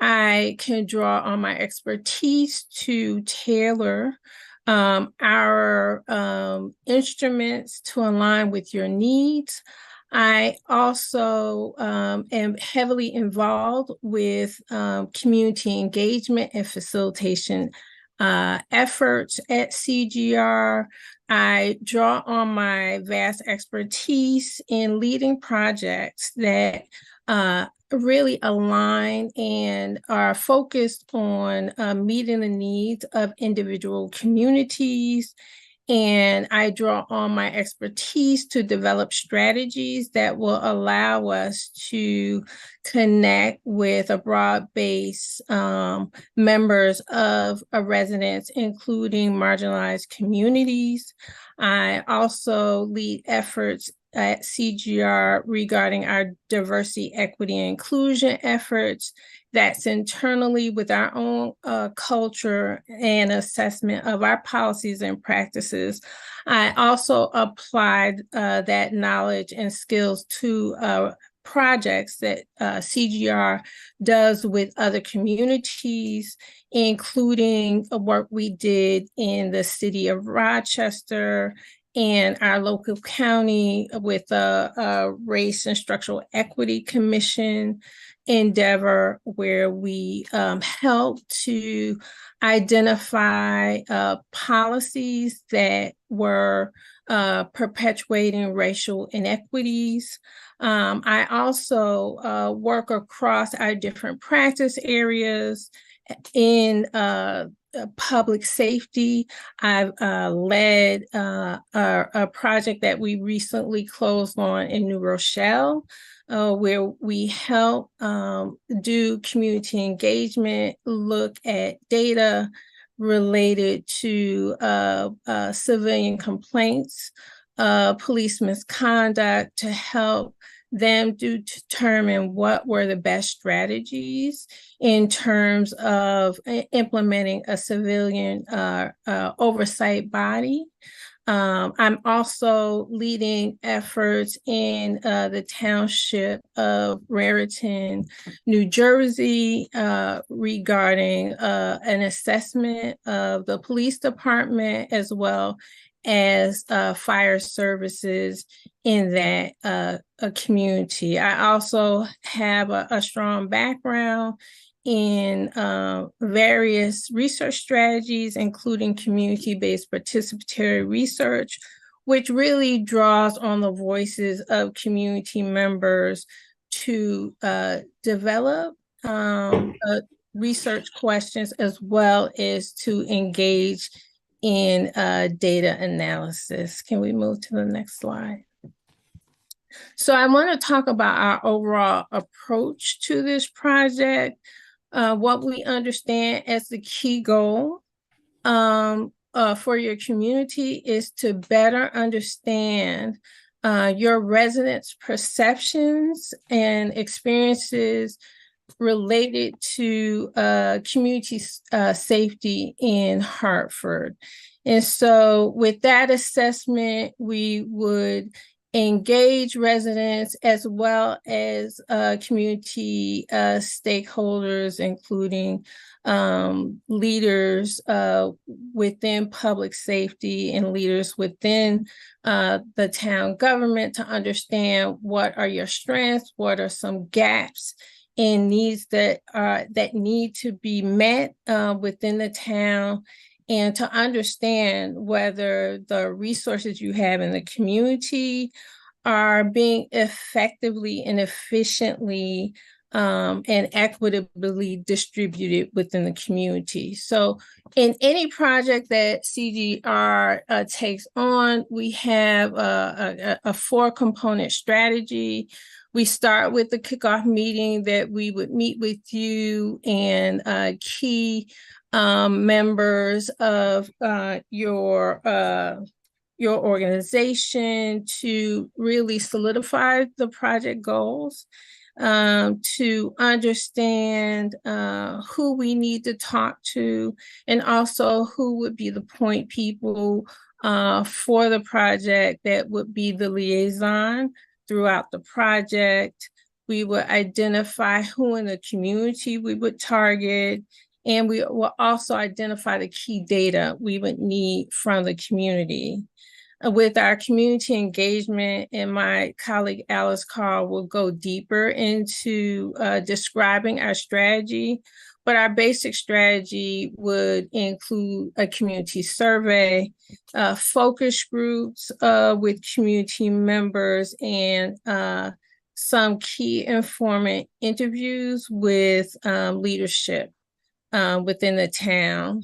I can draw on my expertise to tailor our instruments to align with your needs. I also am heavily involved with community engagement and facilitation efforts at CGR. I draw on my vast expertise in leading projects that really align and are focused on meeting the needs of individual communities. And I draw on my expertise to develop strategies that will allow us to connect with a broad base members of residents, including marginalized communities. I also lead efforts at CGR regarding our diversity, equity, and inclusion efforts. That's internally with our own culture and assessment of our policies and practices. I also applied that knowledge and skills to projects that CGR does with other communities, including work we did in the city of Rochester and our local county with the Race and Structural Equity Commission, endeavor where we help to identify policies that were perpetuating racial inequities. I also work across our different practice areas in public safety. I've led a project that we recently closed on in New Rochelle, where we help do community engagement, look at data related to civilian complaints, police misconduct, to help them to determine what were the best strategies in terms of implementing a civilian oversight body. I'm also leading efforts in the township of Raritan, New Jersey, regarding an assessment of the police department as well as fire services in that community. I also have a strong background in various research strategies, including community-based participatory research, which really draws on the voices of community members to develop research questions as well as to engage in data analysis. Can we move to the next slide? So I want to talk about our overall approach to this project. What we understand as the key goal for your community is to better understand your residents' perceptions and experiences related to community safety in Hartford. And so with that assessment, we would engage residents as well as community stakeholders, including leaders within public safety and leaders within the town government, to understand what are your strengths, what are some gaps and needs that need to be met within the town, and to understand whether the resources you have in the community are being effectively and efficiently and equitably distributed within the community. So in any project that CGR takes on, we have a 4-component strategy. We start with the kickoff meeting that we would meet with you and key members of your organization to really solidify the project goals, to understand who we need to talk to, and also who would be the point people for the project that would be the liaison throughout the project. We would identify who in the community we would target, and we will also identify the key data we would need from the community. With our community engagement, and my colleague Alice Carl will go deeper into describing our strategy, but our basic strategy would include a community survey, focus groups with community members, and some key informant interviews with leadership within the town.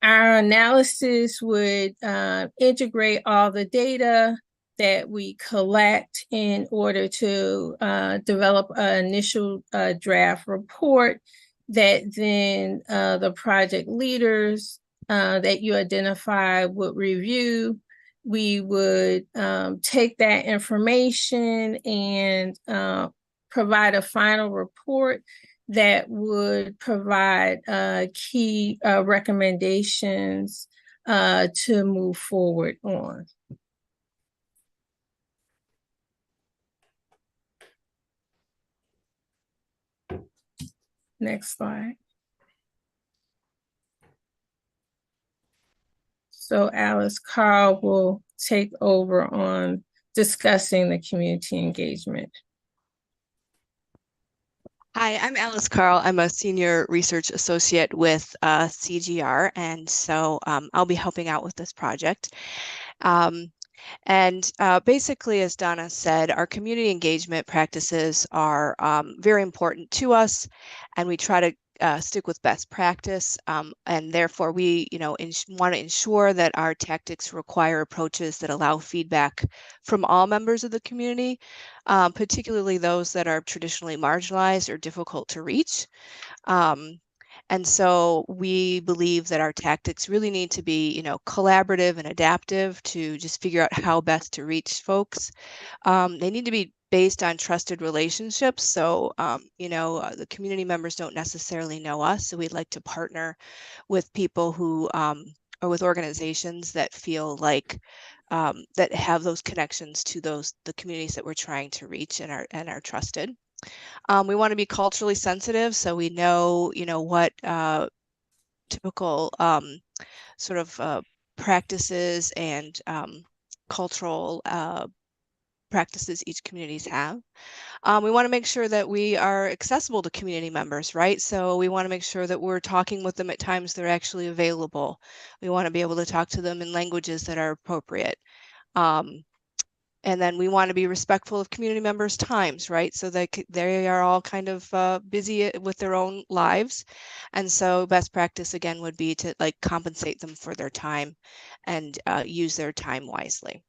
Our analysis would integrate all the data that we collect in order to develop an initial draft report that then the project leaders that you identify would review. We would take that information and provide a final report that would provide key recommendations to move forward on. Next slide. So Alice Carl will take over on discussing the community engagement. Hi, I'm Alice Carl. I'm a senior research associate with CGR, and so I'll be helping out with this project. Basically, as Donna said, our community engagement practices are very important to us, and we try to stick with best practice. And therefore, we, want to ensure that our tactics require approaches that allow feedback from all members of the community, particularly those that are traditionally marginalized or difficult to reach. And so we believe that our tactics really need to be, collaborative and adaptive to just figure out how best to reach folks. They need to be based on trusted relationships. So, the community members don't necessarily know us. So we'd like to partner with people who, or with organizations that feel like that have those connections to the communities that we're trying to reach and are trusted. We want to be culturally sensitive, so we know, what typical sort of practices and cultural practices each communities have. We want to make sure that we are accessible to community members, right? So we want to make sure that we're talking with them at times they're actually available. We want to be able to talk to them in languages that are appropriate. And then we want to be respectful of community members' times, right? So they are all kind of busy with their own lives. And so best practice, again, would be to compensate them for their time and use their time wisely.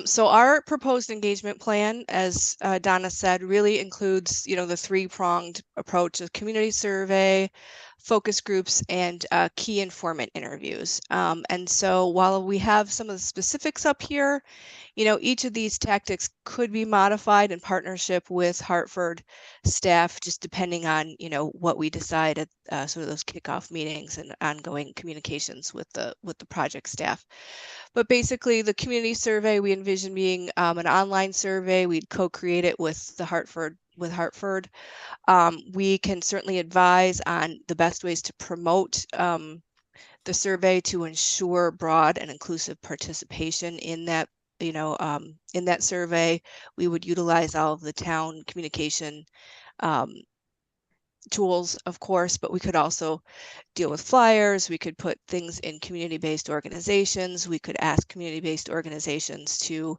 So our proposed engagement plan, as Donna said, really includes, the three-pronged approach of community survey, focus groups, and key informant interviews. And so while we have some of the specifics up here, each of these tactics could be modified in partnership with Hartford staff, just depending on, what we decide at sort of those kickoff meetings and ongoing communications with the project staff. But basically, the community survey we envision being an online survey. We'd co-create it with Hartford. We can certainly advise on the best ways to promote the survey to ensure broad and inclusive participation in that. In that survey, we would utilize all of the town communication tools, of course, but we could also deal with flyers. We could put things in community-based organizations. We could ask community-based organizations to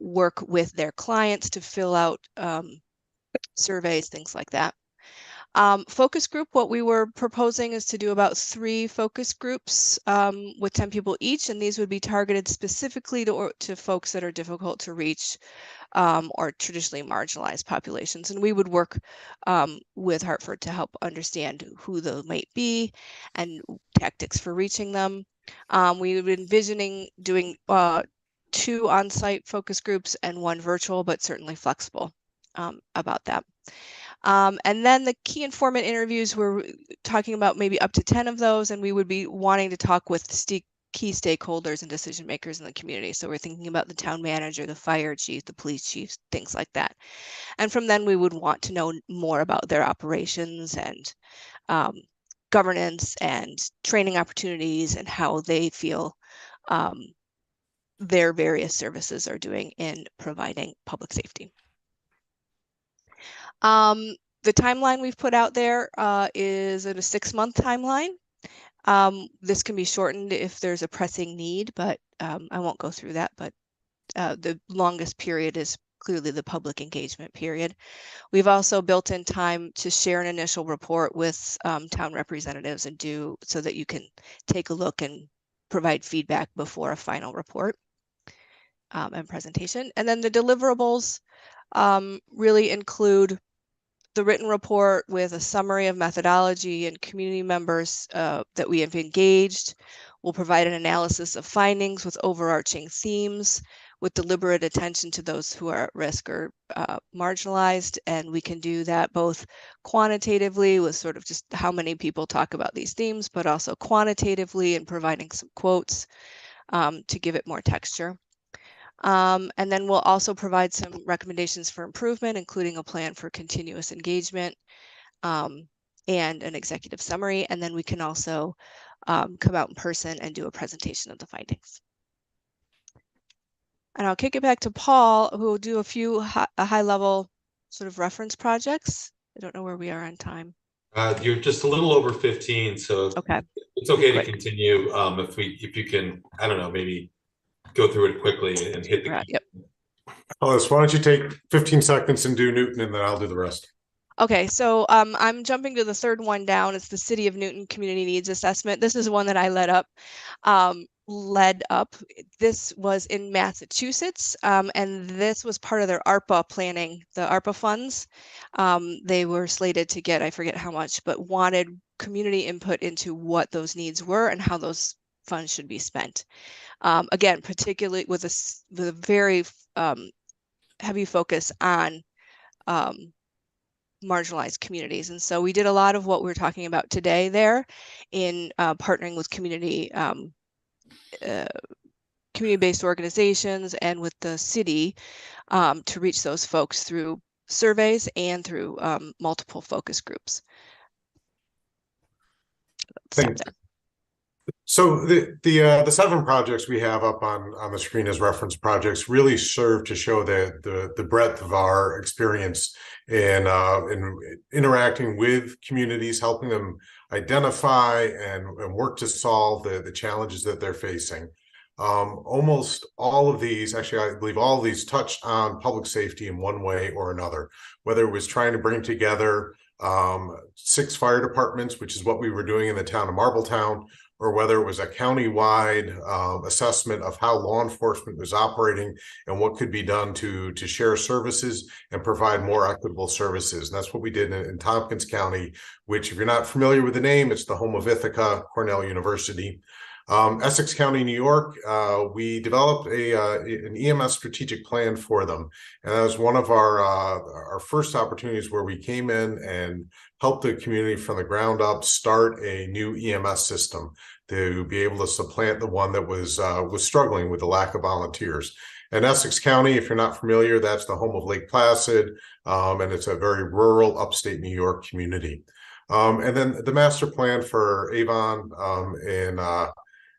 work with their clients to fill out surveys, things like that. Focus group, what we were proposing is to do about 3 focus groups with 10 people each, and these would be targeted specifically to folks that are difficult to reach or traditionally marginalized populations. And we would work with Hartford to help understand who those might be and tactics for reaching them. We would be envisioning doing 2 on-site focus groups and 1 virtual, but certainly flexible about that. And then the key informant interviews, we're talking about maybe up to 10 of those, and we would be wanting to talk with key stakeholders and decision makers in the community. So we're thinking about the town manager, the fire chief, the police chief, things like that. And from then we would want to know more about their operations and governance and training opportunities and how they feel their various services are doing in providing public safety. The timeline we've put out there is at a 6-month timeline. This can be shortened if there's a pressing need, but I won't go through that. But the longest period is clearly the public engagement period. We've also built in time to share an initial report with town representatives and do so that you can take a look and provide feedback before a final report and presentation. And then the deliverables really include the written report with a summary of methodology and community members that we have engaged. We'll provide an analysis of findings with overarching themes with deliberate attention to those who are at risk or marginalized. And we can do that both quantitatively with sort of just how many people talk about these themes, but also quantitatively and providing some quotes to give it more texture. And then we'll also provide some recommendations for improvement, including a plan for continuous engagement and an executive summary. And then we can also come out in person and do a presentation of the findings. And I'll kick it back to Paul, who will do a few high-level sort of reference projects. I don't know where we are on time. You're just a little over 15, so Okay. it's okay to Quick. continue. If you can, I don't know, maybe go through it quickly and hit the. Right, yep. Alice, why don't you take 15 seconds and do Newton, and then I'll do the rest. Okay, so I'm jumping to the third one down. It's the City of Newton Community Needs Assessment. This is one that I led up. This was in Massachusetts, and this was part of their ARPA planning, the ARPA funds. They were slated to get, I forget how much, but wanted community input into what those needs were and how those funds should be spent. Again, particularly with a very heavy focus on marginalized communities. And so we did a lot of what we're talking about today there in partnering with community-based organizations and with the city to reach those folks through surveys and through multiple focus groups. So the 7 projects we have up on the screen as reference projects really serve to show the breadth of our experience in interacting with communities, helping them identify and work to solve the challenges that they're facing. Almost all of these, actually, I believe all of these touched on public safety in one way or another, whether it was trying to bring together 6 fire departments, which is what we were doing in the town of Marbletown, or whether it was a county-wide assessment of how law enforcement was operating and what could be done to share services and provide more equitable services. And that's what we did in Tompkins County, which, if you're not familiar with the name, it's the home of Ithaca, Cornell University. Essex County, New York, we developed an EMS strategic plan for them. And that was one of our first opportunities where we came in and helped the community from the ground up start a new EMS system to be able to supplant the one that was struggling with the lack of volunteers. And Essex County, if you're not familiar, that's the home of Lake Placid, and it's a very rural upstate New York community. And then the master plan for Avon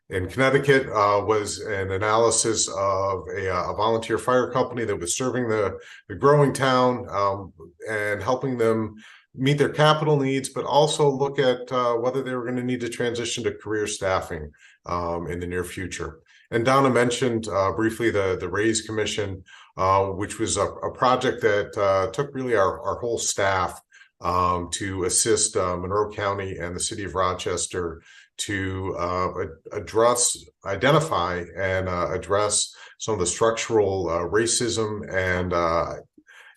in Connecticut was an analysis of a volunteer fire company that was serving the growing town and helping them meet their capital needs, but also look at whether they were going to need to transition to career staffing in the near future. And Donna mentioned briefly the Raise Commission, which was a project that took really our whole staff to assist Monroe County and the city of Rochester to identify and address some of the structural racism and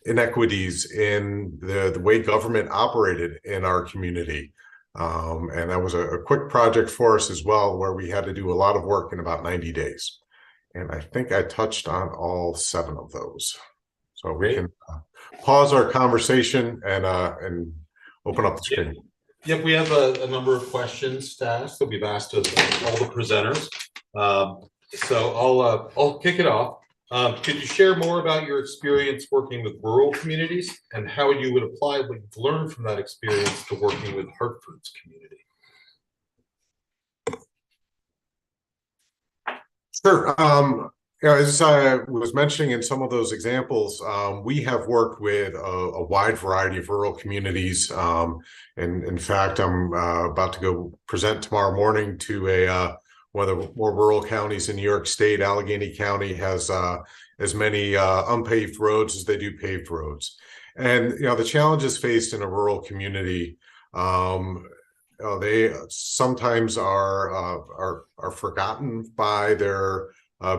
inequities in the way government operated in our community. And that was a quick project for us as well, where we had to do a lot of work in about 90 days. And I think I touched on all 7 of those. So we can pause our conversation and open up the screen. Yep, we have a number of questions to ask that we've asked of all the presenters. So I'll kick it off. Could you share more about your experience working with rural communities and how you would apply what you've learned from that experience to working with Hartford's community? Sure. As I was mentioning in some of those examples, we have worked with a wide variety of rural communities. And in fact, I'm about to go present tomorrow morning to one of the more rural counties in New York State. Allegheny County has as many unpaved roads as they do paved roads. And the challenges faced in a rural community, they sometimes are forgotten by their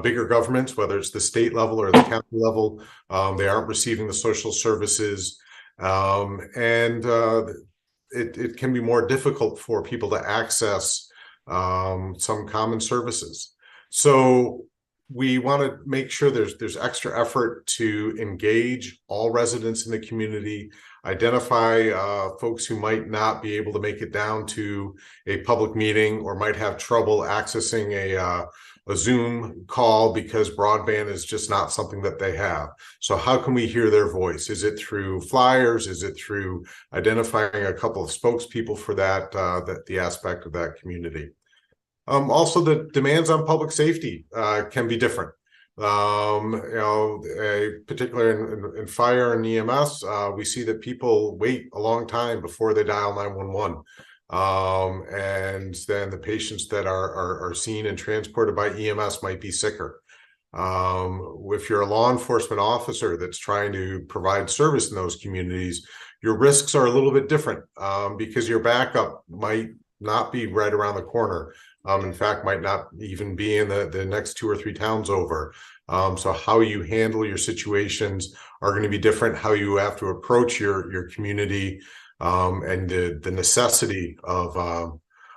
bigger governments, whether it's the state level or the county level. They aren't receiving the social services, and it can be more difficult for people to access some common services. So we want to make sure there's extra effort to engage all residents in the community, identify folks who might not be able to make it down to a public meeting or might have trouble accessing a Zoom call because broadband is just not something that they have. So how can we hear their voice? Is it through flyers? Is it through identifying a couple of spokespeople for the aspect of that community? Also, the demands on public safety can be different. Particularly in fire and EMS, we see that people wait a long time before they dial 911. And then the patients that are seen and transported by EMS might be sicker. If you're a law enforcement officer that's trying to provide service in those communities, your risks are a little bit different, because your backup might not be right around the corner. In fact, might not even be in the next 2 or 3 towns over. So how you handle your situations are going to be different. How you have to approach your community, and the necessity of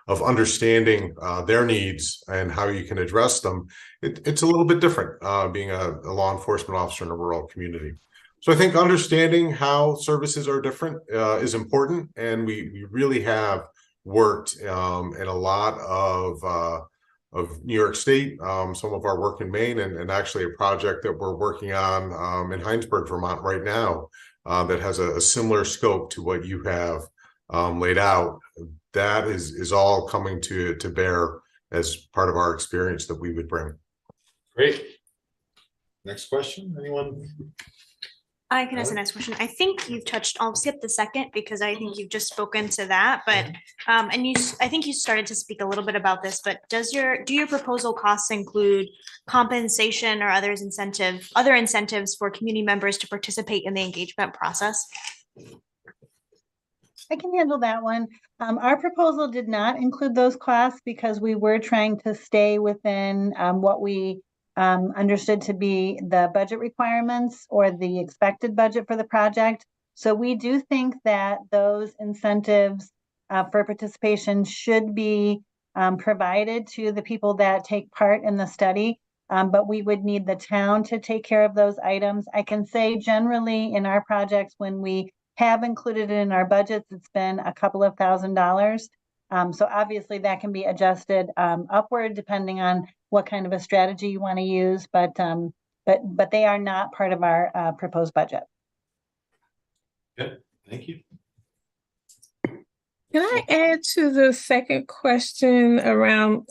understanding their needs and how you can address them. It's a little bit different, being a law enforcement officer in a rural community. So I think understanding how services are different is important, and we really have worked in a lot of New York State, some of our work in Maine, and actually a project that we're working on in Heinsberg, Vermont right now, that has a similar scope to what you have laid out. That is all coming to bear as part of our experience that we would bring. Great. Next question, anyone? I can ask the next question. I think you've touched, I'll skip the second because I think you've just spoken to that, but, I think you started to speak a little bit about this, but do your proposal costs include compensation or other incentives for community members to participate in the engagement process? I can handle that one. Our proposal did not include those costs because we were trying to stay within what we understood to be the budget requirements or the expected budget for the project. So we do think that those incentives for participation should be provided to the people that take part in the study, but we would need the town to take care of those items. I can say generally in our projects, when we have included it in our budgets, it's been a couple of $1,000s. So obviously that can be adjusted upward depending on what kind of a strategy you want to use, but they are not part of our proposed budget. Good, thank you. Can I add to the second question around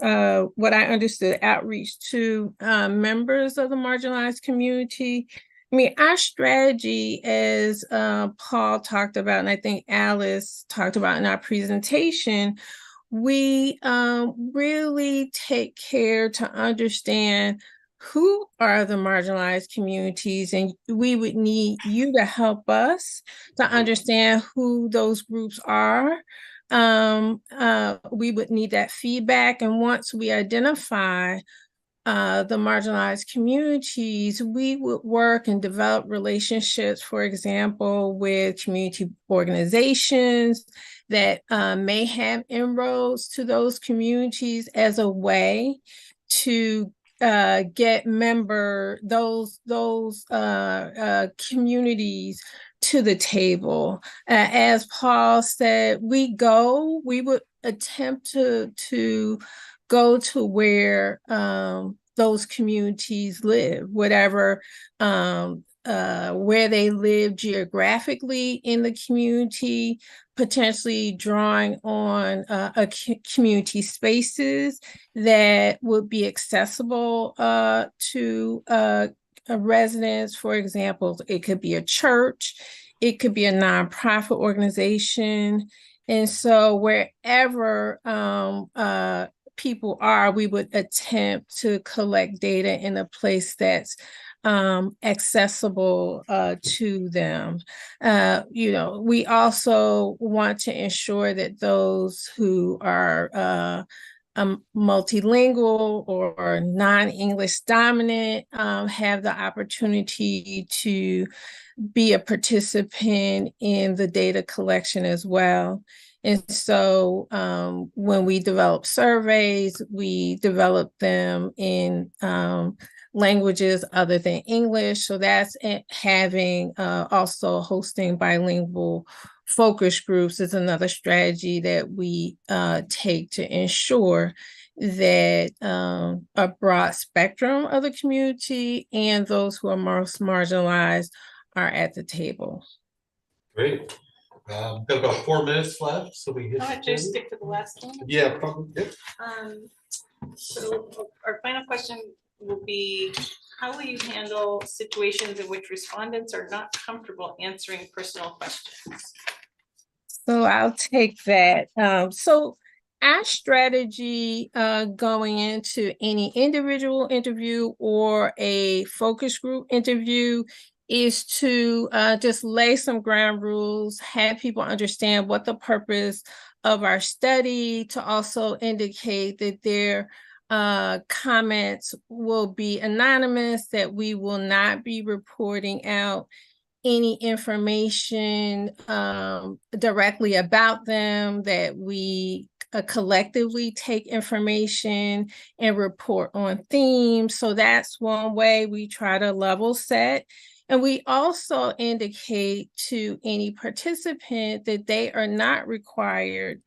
what I understood outreach to members of the marginalized community? I mean, our strategy, as Paul talked about, and I think Alice talked about in our presentation, we really take care to understand who are the marginalized communities, and we would need you to help us to understand who those groups are. We would need that feedback, and once we identify the marginalized communities, we would work and develop relationships, for example, with community organizations that may have inroads to those communities as a way to get those communities to the table. As Paul said, we would attempt to go to where those communities live, whatever, where they live geographically in the community, potentially drawing on community spaces that would be accessible to residents. For example, it could be a church, it could be a nonprofit organization. And so wherever people are, we would attempt to collect data in a place that's accessible to them. We also want to ensure that those who are multilingual or non-English dominant have the opportunity to be a participant in the data collection as well. And so when we develop surveys, we develop them in languages other than English. So that's having also hosting bilingual focus groups is another strategy that we take to ensure that a broad spectrum of the community and those who are most marginalized are at the table. Great. Got about 4 minutes left, so we hit. Just stick to the last one. Yeah, probably. Yep. So our final question will be, how will you handle situations in which respondents are not comfortable answering personal questions? So I'll take that. So our strategy going into any individual interview or a focus group interview is to just lay some ground rules, have people understand what the purpose of our study, to also indicate that their comments will be anonymous, that we will not be reporting out any information directly about them, that we collectively take information and report on themes. So that's one way we try to level set. And we also indicate to any participant that they are not required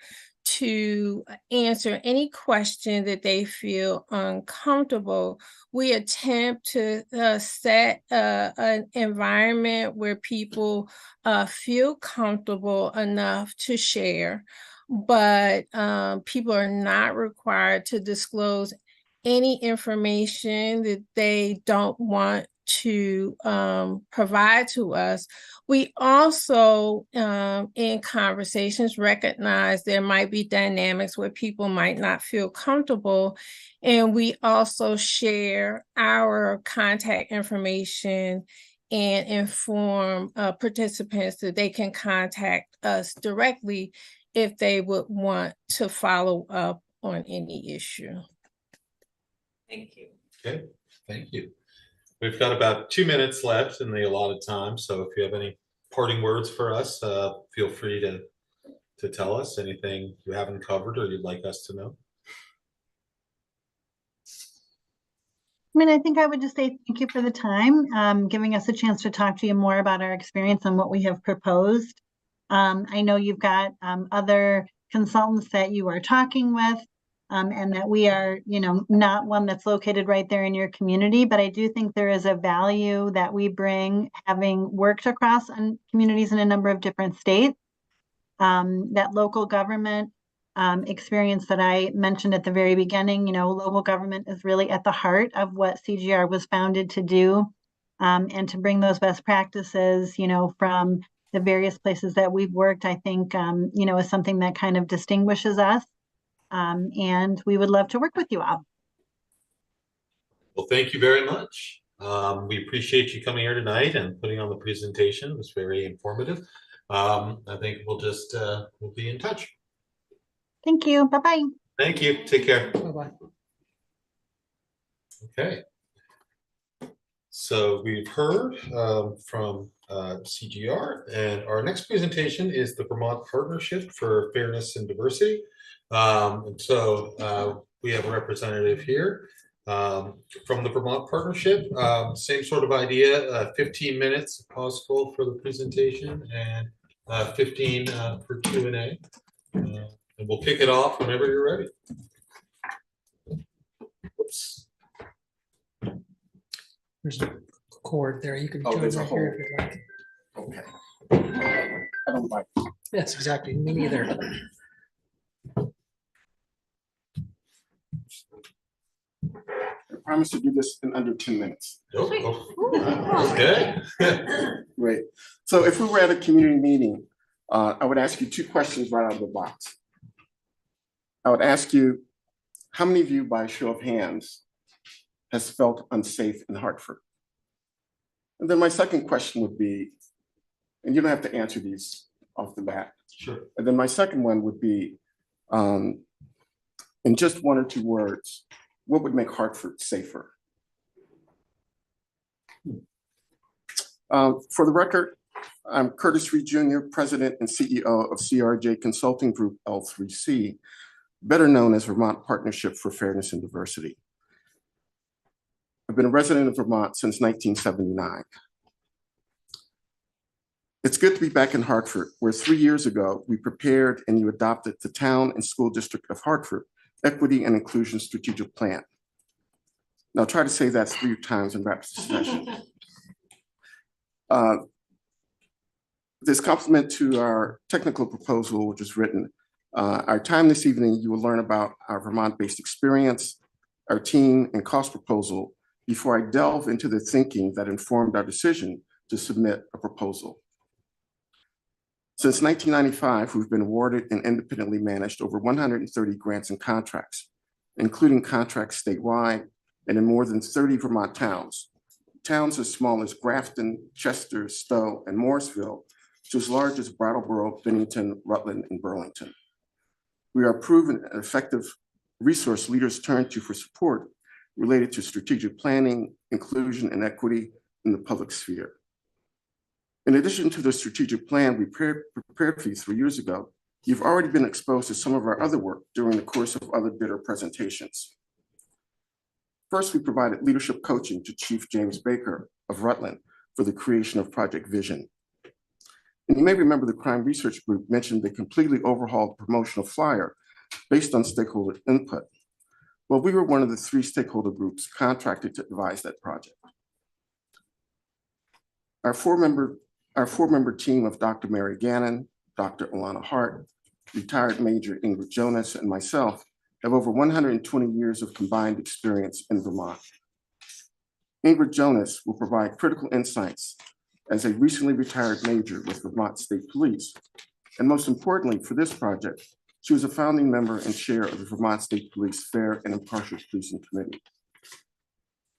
to answer any question that they feel uncomfortable. We attempt to set an environment where people feel comfortable enough to share, but people are not required to disclose any information that they don't want to provide to us. We also, in conversations, recognize there might be dynamics where people might not feel comfortable, and we also share our contact information and inform participants that they can contact us directly if they would want to follow up on any issue. Thank you. Okay, thank you. We've got about 2 minutes left in the allotted time, so if you have any parting words for us, feel free to tell us anything you haven't covered or you'd like us to know. I mean, I think I would just say thank you for the time, giving us a chance to talk to you more about our experience and what we have proposed. I know you've got other consultants that you are talking with, and that we are, not one that's located right there in your community, but I do think there is a value that we bring, having worked across communities in a number of different states. That local government experience that I mentioned at the very beginning, local government is really at the heart of what CGR was founded to do, and to bring those best practices, from the various places that we've worked, I think, is something that kind of distinguishes us. And we would love to work with you all. Well, thank you very much. We appreciate you coming here tonight and putting on the presentation. It was very informative. I think we'll just we'll be in touch. Thank you. Bye-bye. Thank you. Take care. Bye-bye. Okay. So we've heard from CGR, and our next presentation is the Vermont Partnership for Fairness and Diversity. And so we have a representative here from the Vermont Partnership. Same sort of idea, 15 minutes if possible for the presentation, and 15 for Q&A. And we'll kick it off whenever you're ready. Whoops. There's a cord there. You can Oh, join there's a right here hole. if you'd like. Okay. I don't like. Yes, exactly. Me neither. I promise to do this in under 2 minutes. Okay. Great. So if we were at a community meeting, I would ask you 2 questions right out of the box. I would ask you, how many of you, by show of hands, has felt unsafe in Hartford? And then my second question would be, and you don't have to answer these off the bat. Sure. And then my second one would be, in just 1 or 2 words, what would make Hartford safer? For the record, I'm Curtis Reed Jr., President and CEO of CRJ Consulting Group L3C, better known as Vermont Partnership for Fairness and Diversity. I've been a resident of Vermont since 1979. It's good to be back in Hartford, where 3 years ago, we prepared and you adopted the Town and School District of Hartford Equity and Inclusion Strategic Plan. Now try to say that 3 times in rapid succession. This complement to our technical proposal, which is written. Our time this evening, you will learn about our Vermont-based experience, our team and cost proposal, before I delve into the thinking that informed our decision to submit a proposal. Since 1995, we've been awarded and independently managed over 130 grants and contracts, including contracts statewide and in more than 30 Vermont towns. Towns as small as Grafton, Chester, Stowe, and Morrisville, to as large as Brattleboro, Bennington, Rutland, and Burlington. We are proven and effective resource leaders turn to for support related to strategic planning, inclusion, and equity in the public sphere. In addition to the strategic plan we prepared for you 3 years ago, you've already been exposed to some of our other work during the course of other bidder presentations. First, we provided leadership coaching to Chief James Baker of Rutland for the creation of Project Vision. And you may remember the crime research group mentioned they completely overhauled the promotional flyer based on stakeholder input. Well, we were one of the 3 stakeholder groups contracted to advise that project. Our four-member team of Dr. Mary Gannon, Dr. Alana Hart, retired Major Ingrid Jonas, and myself have over 120 years of combined experience in Vermont. Ingrid Jonas will provide critical insights as a recently retired major with Vermont State Police. And most importantly, for this project, she was a founding member and chair of the Vermont State Police Fair and Impartial Policing Committee.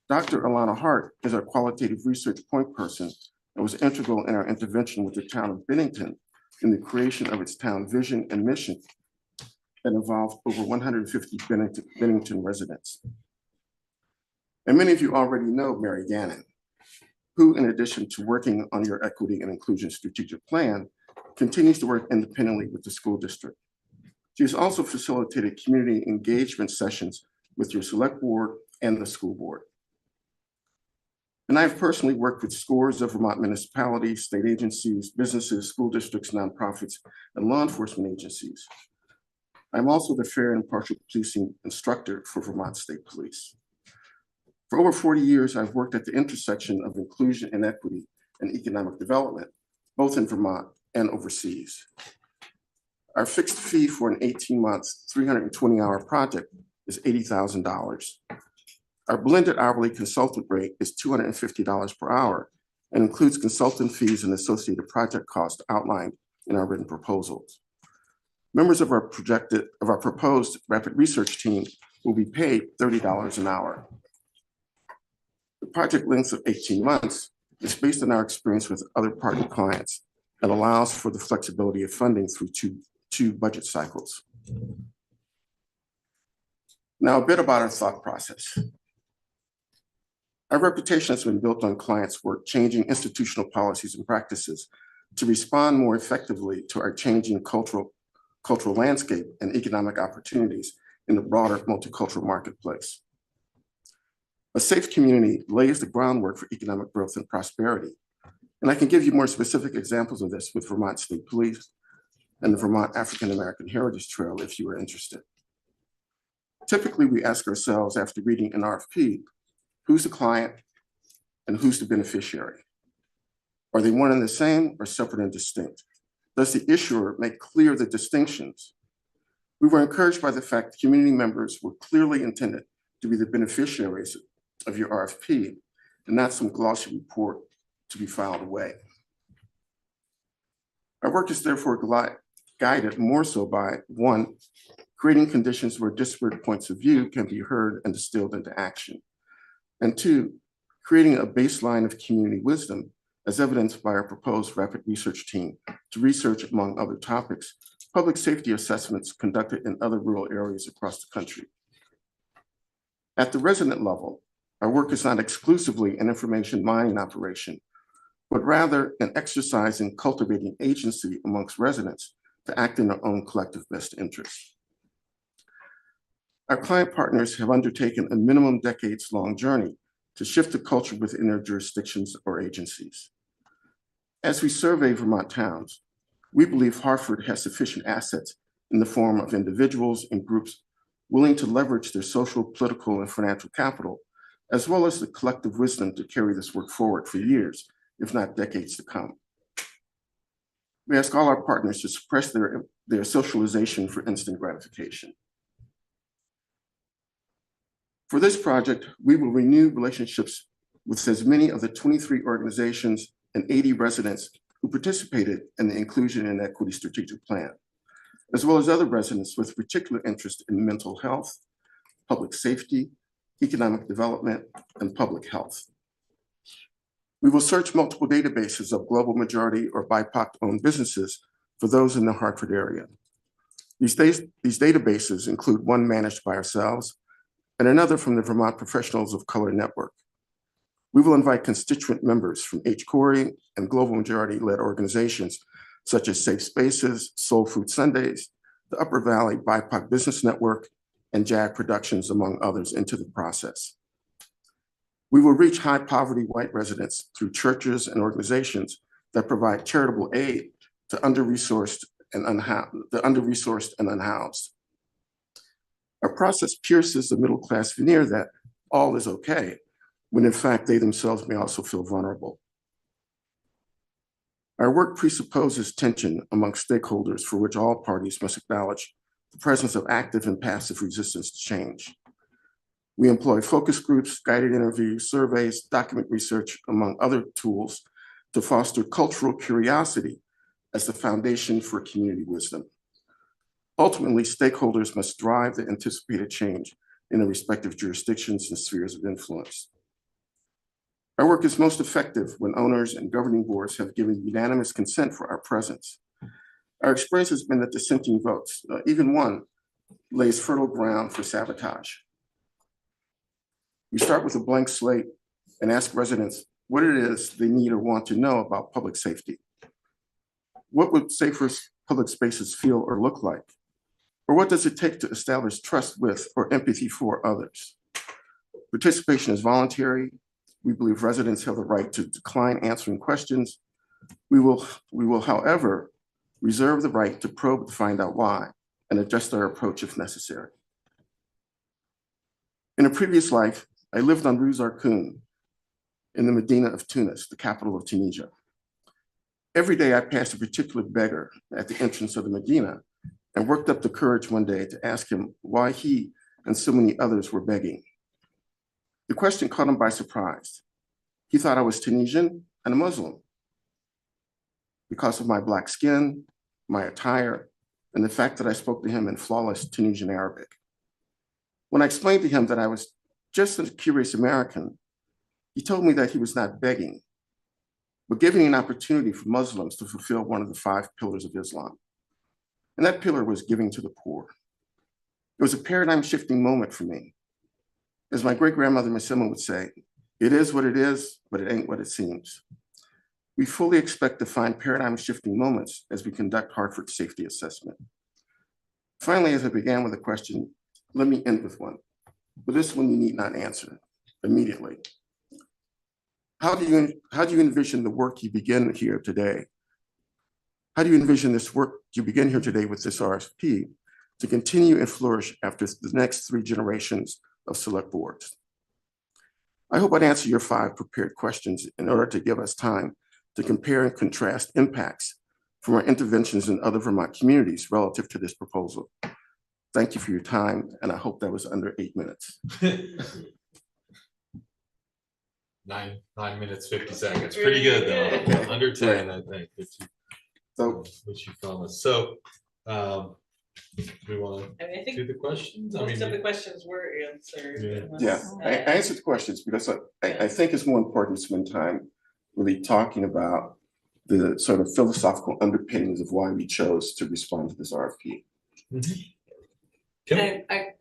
Dr. Alana Hart is our qualitative research point person and was integral in our intervention with the town of Bennington in the creation of its town vision and mission that involved over 150 Bennington residents. And many of you already know Mary Gannon, who, in addition to working on your equity and inclusion strategic plan, continues to work independently with the school district. She has also facilitated community engagement sessions with your select board and the school board. And I have personally worked with scores of Vermont municipalities, state agencies, businesses, school districts, nonprofits, and law enforcement agencies. I'm also the fair and impartial policing instructor for Vermont State Police. For over 40 years, I've worked at the intersection of inclusion and equity and economic development, both in Vermont and overseas. Our fixed fee for an 18-month, 320-hour project is $80,000. Our blended hourly consultant rate is $250 per hour and includes consultant fees and associated project costs outlined in our written proposals. Members of our proposed rapid research team will be paid $30 an hour. The project length of 18 months is based on our experience with other partner clients and allows for the flexibility of funding through two budget cycles. Now, a bit about our thought process. Our reputation has been built on clients' work changing institutional policies and practices to respond more effectively to our changing cultural landscape and economic opportunities in the broader multicultural marketplace. A safe community lays the groundwork for economic growth and prosperity. And I can give you more specific examples of this with Vermont State Police and the Vermont African American Heritage Trail if you are interested. Typically, we ask ourselves after reading an RFP, who's the client and who's the beneficiary? Are they one and the same or separate and distinct? Does the issuer make clear the distinctions? We were encouraged by the fact that community members were clearly intended to be the beneficiaries of your RFP and not some glossy report to be filed away. Our work is therefore guided more so by, 1, creating conditions where disparate points of view can be heard and distilled into action. And 2, creating a baseline of community wisdom as evidenced by our proposed rapid research team to research, among other topics, public safety assessments conducted in other rural areas across the country. At the resident level, our work is not exclusively an information mining operation, but rather an exercise in cultivating agency amongst residents to act in their own collective best interests. Our client partners have undertaken a minimum decades-long journey to shift the culture within their jurisdictions or agencies. As we survey Vermont towns, we believe Hartford has sufficient assets in the form of individuals and groups willing to leverage their social, political, and financial capital, as well as the collective wisdom to carry this work forward for years, if not decades to come. We ask all our partners to suppress their socialization for instant gratification. For this project, we will renew relationships with as many of the 23 organizations and 80 residents who participated in the Inclusion and Equity Strategic Plan, as well as other residents with particular interest in mental health, public safety, economic development, and public health. We will search multiple databases of global majority or BIPOC-owned businesses for those in the Hartford area. These databases include one managed by ourselves and another from the Vermont Professionals of Color Network. We will invite constituent members from H. Corey and global majority-led organizations such as Safe Spaces, Soul Food Sundays, the Upper Valley BIPOC Business Network, and JAG Productions, among others, into the process. We will reach high poverty white residents through churches and organizations that provide charitable aid to the under-resourced and unhoused. Our process pierces the middle-class veneer that all is okay, when in fact they themselves may also feel vulnerable. Our work presupposes tension among stakeholders for which all parties must acknowledge the presence of active and passive resistance to change. We employ focus groups, guided interviews, surveys, document research, among other tools, to foster cultural curiosity as the foundation for community wisdom. Ultimately, stakeholders must drive the anticipated change in their respective jurisdictions and spheres of influence. Our work is most effective when owners and governing boards have given unanimous consent for our presence. Our experience has been that dissenting votes, even one, lays fertile ground for sabotage. We start with a blank slate and ask residents what it is they need or want to know about public safety. What would safer public spaces feel or look like? Or what does it take to establish trust with or empathy for others? Participation is voluntary. We believe residents have the right to decline answering questions. We will, however, reserve the right to probe to find out why and adjust our approach if necessary. In a previous life, I lived on Rue Zarqoun in the Medina of Tunis, the capital of Tunisia. Every day I passed a particular beggar at the entrance of the Medina and worked up the courage one day to ask him why he and so many others were begging. The question caught him by surprise. He thought I was Tunisian and a Muslim because of my Black skin, my attire, and the fact that I spoke to him in flawless Tunisian Arabic. When I explained to him that I was just a curious American, he told me that he was not begging, but giving an opportunity for Muslims to fulfill one of the 5 pillars of Islam. And that pillar was giving to the poor. It was a paradigm shifting moment for me. As my great-grandmother Massima would say, it is what it is, but it ain't what it seems. We fully expect to find paradigm shifting moments as we conduct Hartford safety assessment. Finally, as I began with a question, let me end with one. But this one you need not answer immediately. How do you envision the work you begin here today? How do you envision this work you begin here today with this RFP to continue and flourish after the next 3 generations of select boards? I hope I'd answer your 5 prepared questions in order to give us time to compare and contrast impacts from our interventions in other Vermont communities relative to this proposal. Thank you for your time, and I hope that was under 8 minutes. 9 minutes, 50 seconds. Pretty good though. Under 10, I think. Which you promised. So, we want I mean, I think to do the questions. most of the questions were answered. Yeah, I answered the questions because I think it's more important to spend time really talking about the sort of philosophical underpinnings of why we chose to respond to this RFP. And I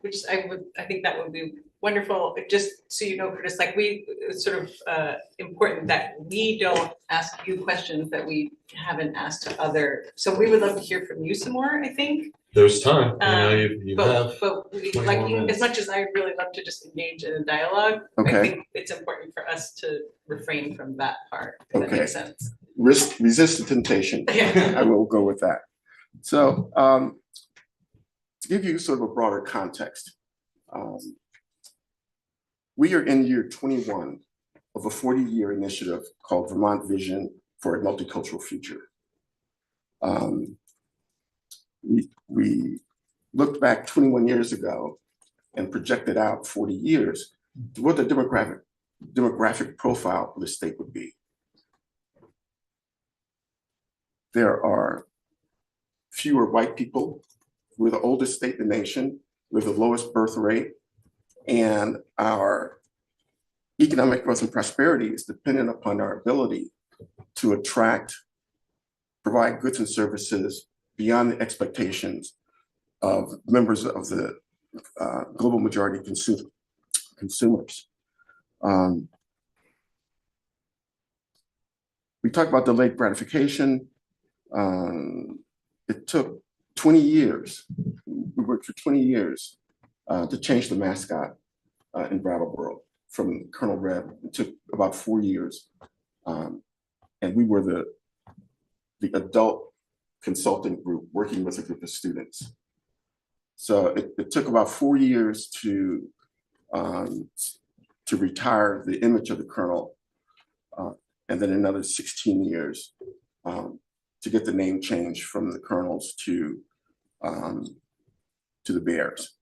think that would be wonderful, just so you know, Curtis, like it's sort of important that we don't ask you questions that we haven't asked to other, so we would love to hear from you some more, I think. There's time, you have. But we, like, as much as I really love to just engage in a dialogue, Okay. I think it's important for us to refrain from that part, if that makes sense. Resist the temptation. Yeah. I will go with that. So to give you sort of a broader context, we are in year 21 of a 40-year initiative called Vermont Vision for a Multicultural Future. We looked back 21 years ago and projected out 40 years, what the demographic profile of the state would be. There are fewer white people. We're the oldest state in the nation. We're the lowest birth rate. And our economic growth and prosperity is dependent upon our ability to attract, provide goods and services beyond the expectations of members of the global majority of consumers. We talked about delayed gratification. It took 20 years. We worked for 20 years to change the mascot in Brattleboro from Colonel Red. It took about 4 years. And we were the adult consulting group working with a group of students. So it took about 4 years to retire the image of the Colonel, and then another 16 years to get the name changed from the Colonels to the Bears.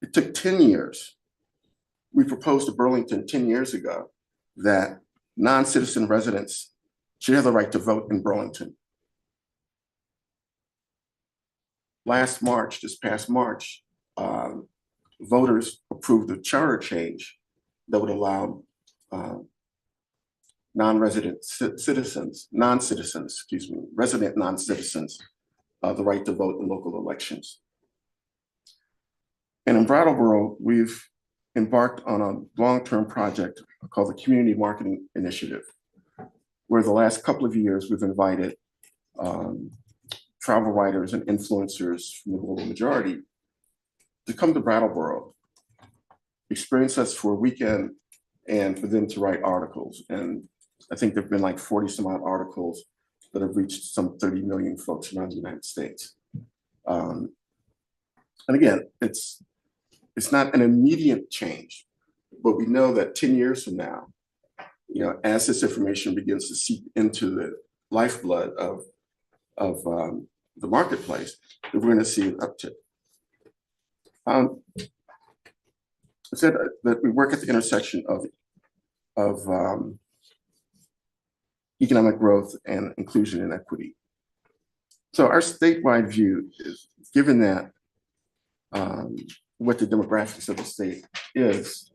It took 10 years. We proposed to Burlington 10 years ago that non-citizen residents should have the right to vote in Burlington. This past March, voters approved a charter change that would allow resident non-citizens, the right to vote in local elections. And in Brattleboro, we've embarked on a long-term project called the Community Marketing Initiative, where the last couple of years we've invited travel writers and influencers from the global majority to come to Brattleboro, experience us for a weekend, and for them to write articles. And I think there've been like 40 some odd articles that have reached some 30 million folks around the United States. And again, it's not an immediate change, but we know that 10 years from now, as this information begins to seep into the lifeblood of the marketplace, we're going to see an uptick. I said that we work at the intersection of economic growth and inclusion and equity. So our statewide view is, given that what the demographics of the state is,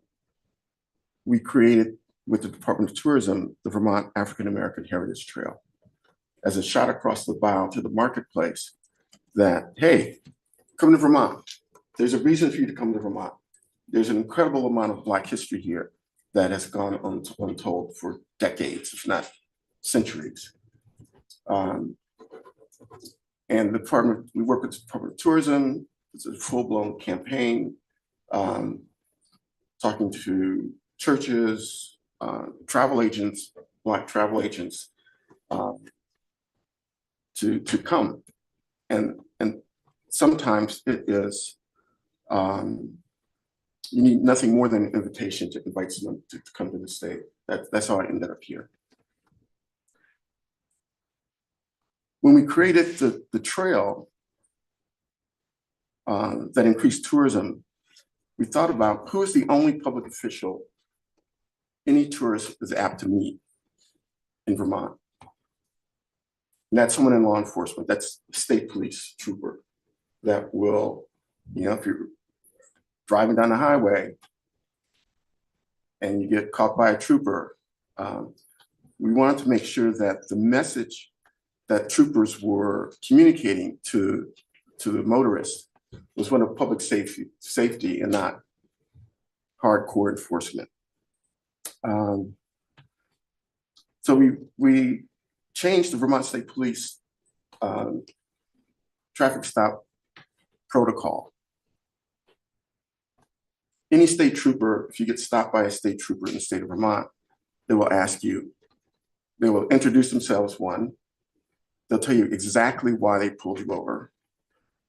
we created with the Department of Tourism, the Vermont African American Heritage Trail, as a shot across the bow to the marketplace that, hey, come to Vermont. There's a reason for you to come to Vermont. There's an incredible amount of Black history here that has gone untold for decades, if not centuries. And the department, we work with the Department of Tourism. It's a full-blown campaign, talking to churches, travel agents, Black travel agents, to come. And sometimes it is, you need nothing more than an invitation to invite someone to come to the state. That's how I ended up here. When we created the trail that increased tourism, we thought about who is the only public official any tourist is apt to meet in Vermont. And that's someone in law enforcement. That's a state police trooper that will, if you're driving down the highway and you get caught by a trooper, we wanted to make sure that the message that troopers were communicating to the motorist was one of public safety and not hardcore enforcement. So we changed the Vermont State Police traffic stop protocol. Any state trooper, if you get stopped by a state trooper in the state of Vermont, they will ask you, they will introduce themselves, one, they'll tell you exactly why they pulled you over.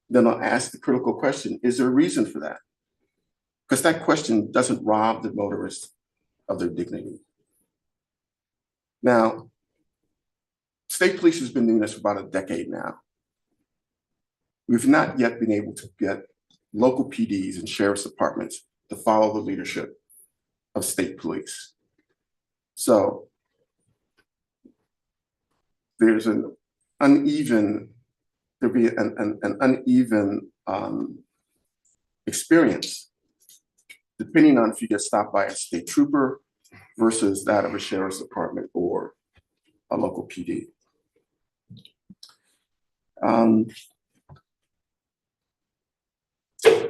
Then they'll ask the critical question, is there a reason for that? Because that question doesn't rob the motorist of their dignity. Now, state police has been doing this for about a decade now. We've not yet been able to get local PDs and sheriff's departments to follow the leadership of state police. So there's an uneven, there'll be an uneven experience depending on if you get stopped by a state trooper versus that of a sheriff's department or a local PD.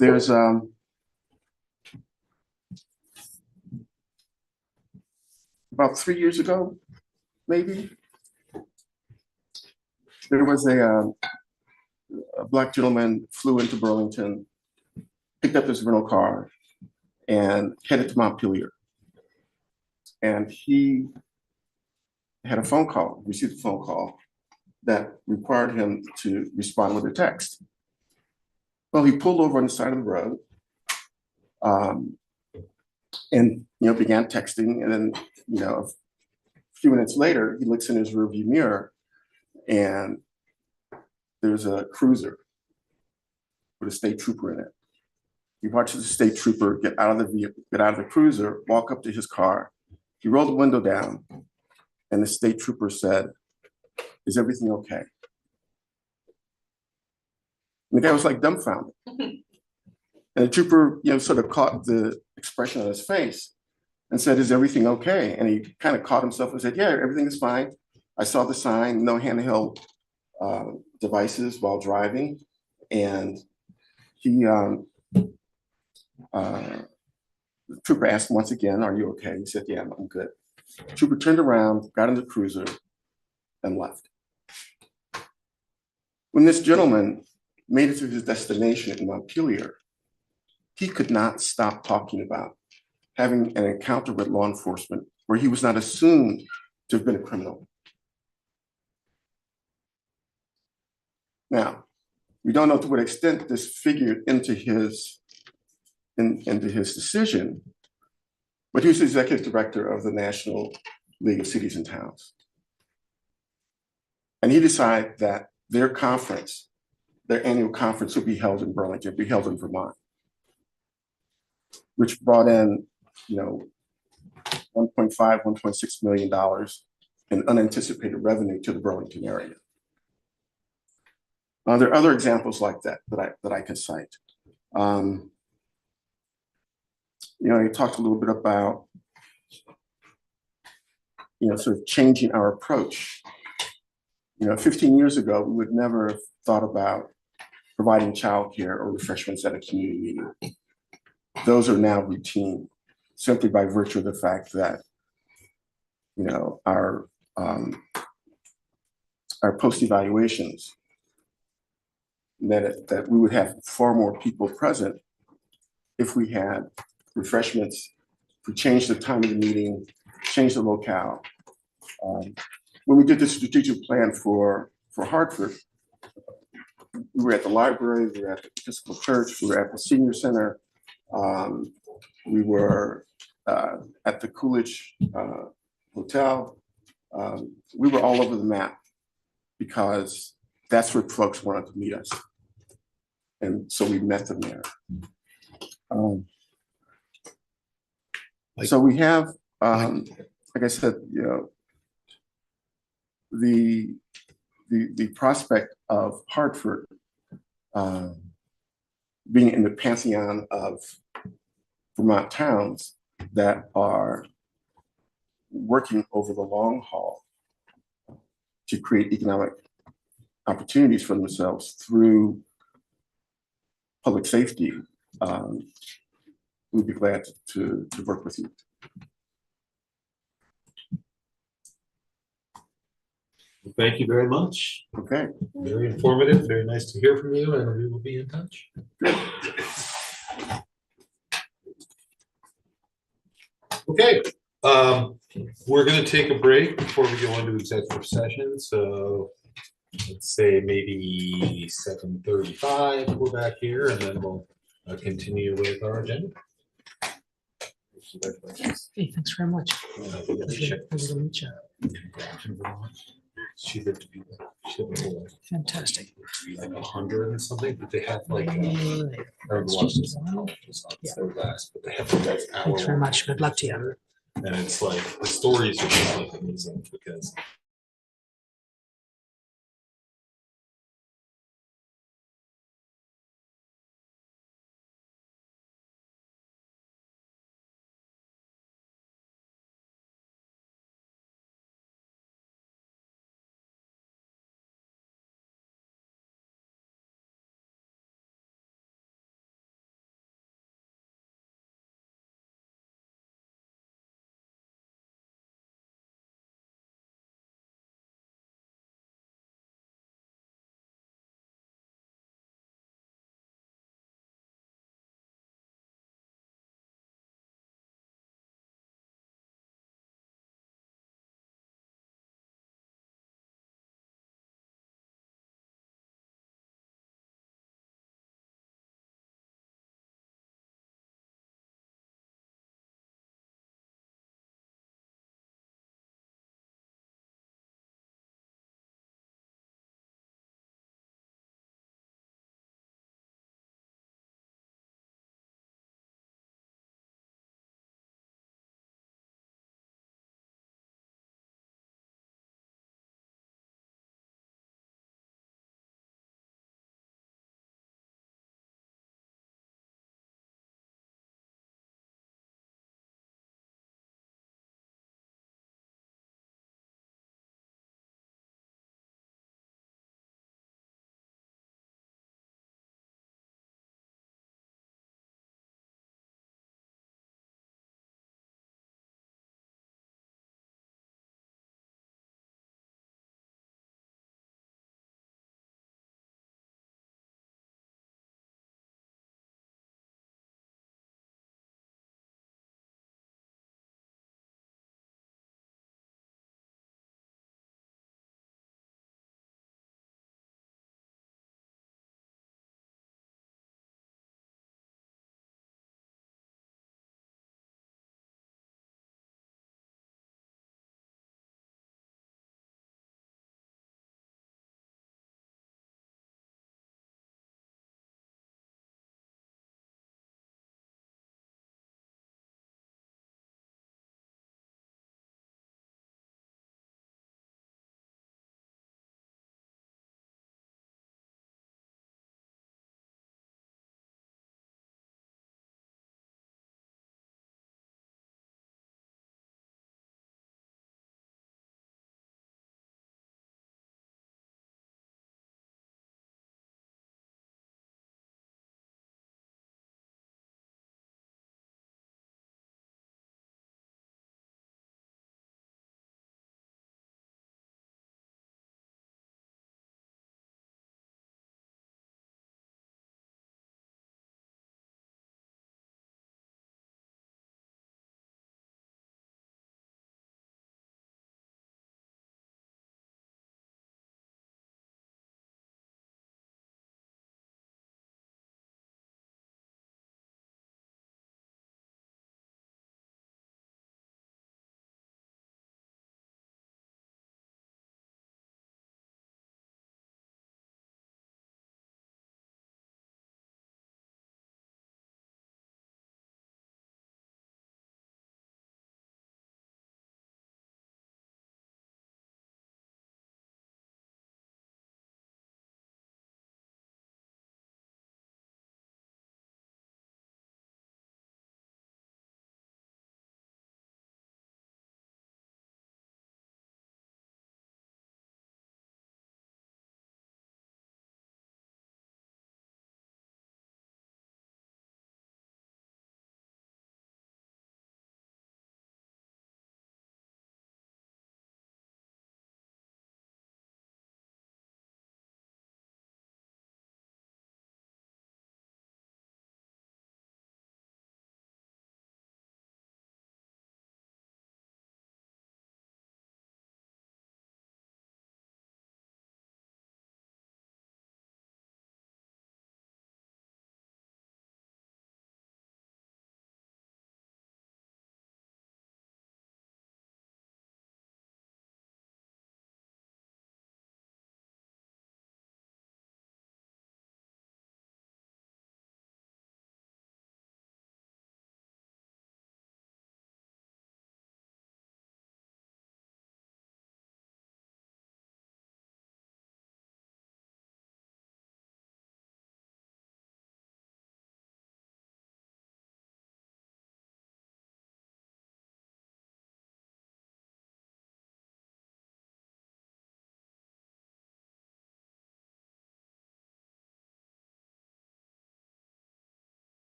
There's about 3 years ago, maybe, there was a Black gentleman flew into Burlington, picked up his rental car, and headed to Montpelier. And he had a phone call, received a phone call that required him to respond with a text. Well, he pulled over on the side of the road, and began texting. And then, a few minutes later, he looks in his rearview mirror, and there's a cruiser with a state trooper in it. He watches the state trooper get out of the cruiser, walk up to his car. He rolled the window down, and the state trooper said, "Is everything okay?" And the guy was like dumbfounded. And the trooper, sort of caught the expression on his face and said, "Is everything okay?" And he kind of caught himself and said, "Yeah, everything is fine. I saw the sign, no handheld devices while driving." And the trooper asked him once again, "Are you okay?" He said, "Yeah, I'm good." The trooper turned around, got in the cruiser, and left. When this gentleman made it to his destination in Montpelier, he could not stop talking about having an encounter with law enforcement where he was not assumed to have been a criminal. Now, we don't know to what extent this figured into his decision, but he was the executive director of the National League of Cities and Towns. And he decided that their annual conference would be held in Burlington, be held in Vermont, which brought in, $1.5, $1.6 million in unanticipated revenue to the Burlington area. There are other examples like that I can cite. You talked a little bit about, sort of changing our approach. 15 years ago, we would never have thought about providing childcare or refreshments at a community meeting. Those are now routine, simply by virtue of the fact that, our post-evaluations, that we would have far more people present if we had refreshments, if we changed the time of the meeting, changed the locale. When we did the strategic plan for Hartford, we were at the library, we were at the Episcopal Church, we were at the Senior Center, we were at the Coolidge Hotel. We were all over the map because that's where folks wanted to meet us. And so we met them there. So we have, like I said, the prospect of Hartford being in the pantheon of Vermont towns that are working over the long haul to create economic opportunities for themselves through public safety. We'd be glad to work with you. Thank you very much. Okay. Very informative, very nice to hear from you, and we will be in touch. Okay, we're going to take a break before we go into executive session. So let's say maybe 7:35, we're back here, and then we'll continue with our agenda. Hey, thanks very much. Pleasure to meet you. She lived to be there. She lived her whole life. Fantastic. Like 100 and something, but they have like, I remember watching this on so last, but they have like an hour. Thanks very much. Good luck to you. And it's like, the stories are just like amazing because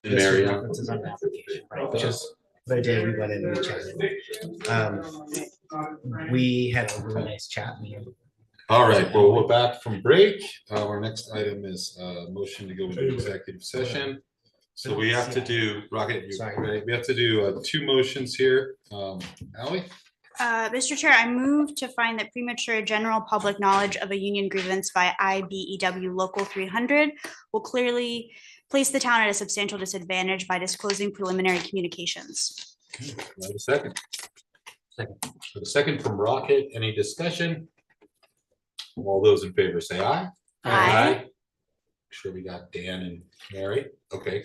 And Mary, References on the application, right, which is the day we went in and we chatted. We had a really nice chat meeting. all right, well, we're back from break. Our next item is motion to go into executive session. So we have to do, Rocket, you ready? We have to do 2 motions here. Ally? Mr. Chair, I move to find that premature general public knowledge of a union grievance by IBEW Local 300 will clearly place the town at a substantial disadvantage by disclosing preliminary communications. Okay, do I have a second? Second. For the second from Rocket, any discussion? All those in favor say aye. Aye. Sure we got Dan and Mary. Okay.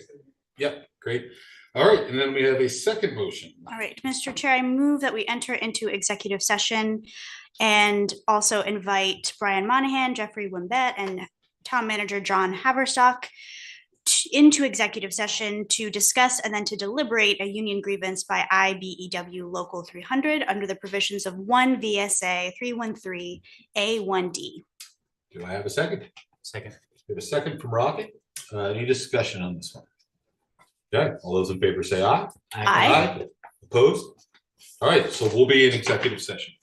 Yep, great. All right, and then we have a second motion. All right, Mr. Chair, I move that we enter into executive session and also invite Brian Monahan, Jeffrey Wimbett, and Town Manager John Haverstock into executive session to discuss and then to deliberate a union grievance by IBEW Local 300 under the provisions of 1 VSA 313 A1D. Do I have a second? Second. We have a second from Rocket. Any discussion on this one? Okay, all those in favor say aye. Aye. Opposed? All right, so we'll be in executive session.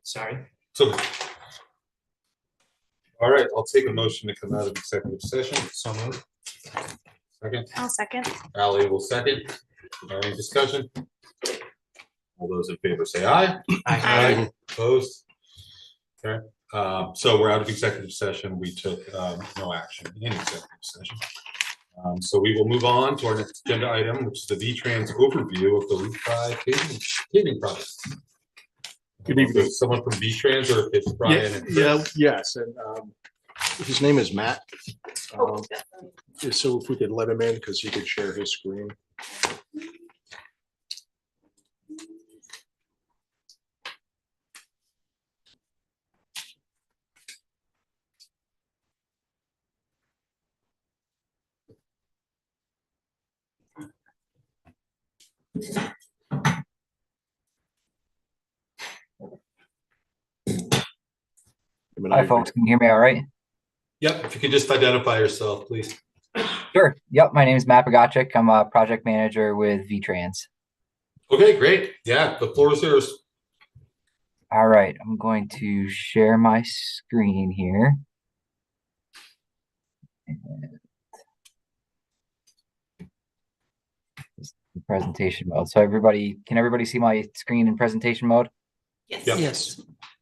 Sorry. So, all right, I'll take a motion to come out of executive session. So moved. Second, I'll second. Ally will second. Any discussion? All those in favor say aye. Aye. Opposed? Okay, so we're out of executive session. We took no action in executive session. So we will move on to our next agenda item, which is the VTrans overview of the Route 5 paving project. Good evening. So someone from VTrans, or if it's Brian and Chris? Yes, and his name is Matt. So if we could let him in, because he could share his screen. Hi, folks. Can you hear me all right? Yep, if you could just identify yourself, please. Sure. Yep. My name is Matt Pagachik. I'm a project manager with VTrans. Okay, great. Yeah, the floor is yours. All right. I'm going to share my screen here. Presentation mode. So can everybody see my screen in presentation mode? Yes. Yep. Yes.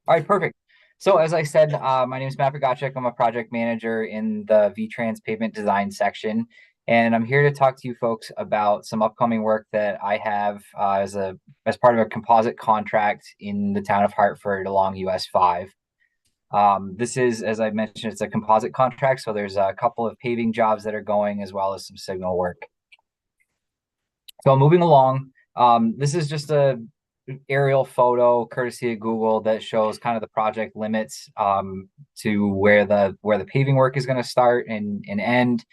All right, perfect. So as I said, my name is Matt Pagachik. I'm a project manager in the VTrans pavement design section. And I'm here to talk to you folks about some upcoming work that I have as part of a composite contract in the town of Hartford along US 5. This is, as I mentioned, it's a composite contract. So there's a couple of paving jobs that are going, as well as some signal work. So moving along, this is just a aerial photo courtesy of Google that shows kind of the project limits to where the paving work is going to start and end.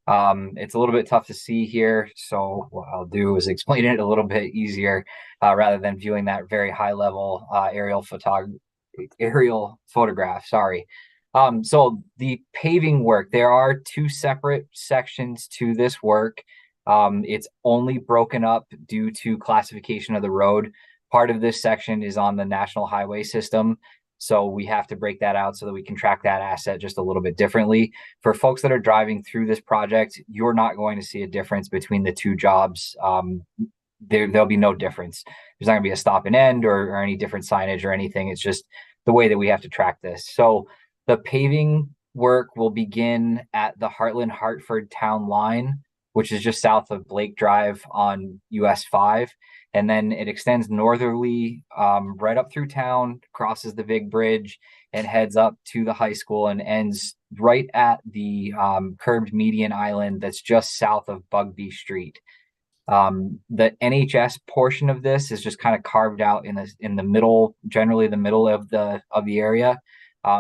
It's a little bit tough to see here, so what I'll do is explain it a little bit easier rather than viewing that very high level aerial photograph. Sorry. So the paving work, there are two separate sections to this work. It's only broken up due to classification of the road. Part of this section is on the national highway system. So we have to break that out so that we can track that asset just a little bit differently. For folks that are driving through this project, you're not going to see a difference between the two jobs. There'll be no difference. There's not gonna be a stop and end or any different signage or anything. It's just the way that we have to track this. So the paving work will begin at the Hartland Hartford town line, which is just south of Blake Drive on US 5. And then it extends northerly right up through town, crosses the big bridge, and heads up to the high school and ends right at the curbed median island that's just south of Bugbee Street. The NHS portion of this is just kind of carved out in the middle, generally the middle of the area.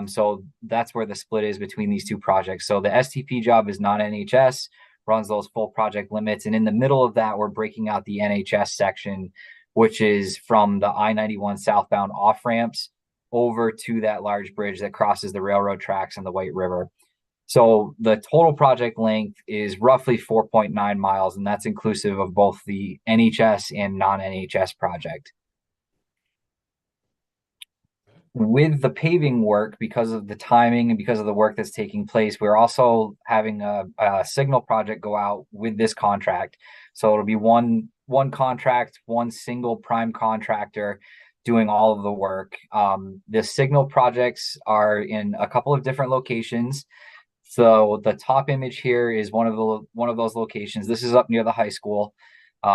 So that's where the split is between these two projects. So the STP job is non-NHS, runs those full project limits. And in the middle of that, we're breaking out the NHS section, which is from the I-91 southbound off ramps over to that large bridge that crosses the railroad tracks and the White River. So the total project length is roughly 4.9 miles, and that's inclusive of both the NHS and non-NHS project. With the paving work, because of the timing and because of the work that's taking place, we're also having a signal project go out with this contract. So it'll be one contract, one single prime contractor doing all of the work. The signal projects are in a couple of different locations. So the top image here is one of those locations. This is up near the high school.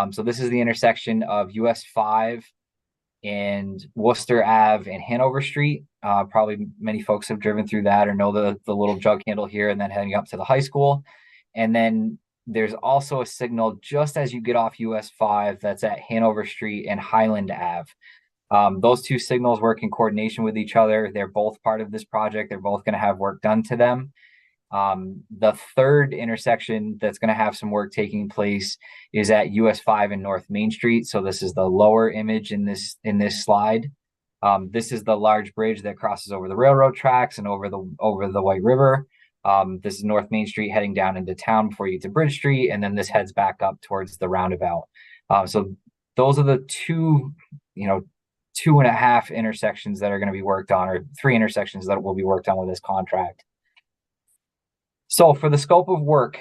So this is the intersection of US 5 and Worcester Ave and Hanover Street. Probably many folks have driven through that or know the little jug handle here and then heading up to the high school. And then There's also a signal just as you get off US 5 that's at Hanover Street and Highland Ave. Those two signals work in coordination with each other. They're both part of this project. They're both going to have work done to them. The third intersection that's going to have some work taking place is at US 5 and North Main Street. So this is the lower image in this slide. This is the large bridge that crosses over the railroad tracks and over the White River. This is North Main Street heading down into town before you get to Bridge Street, and then this heads back up towards the roundabout. So those are the two, 2.5 intersections that are going to be worked on, or 3 intersections that will be worked on with this contract. So for the scope of work,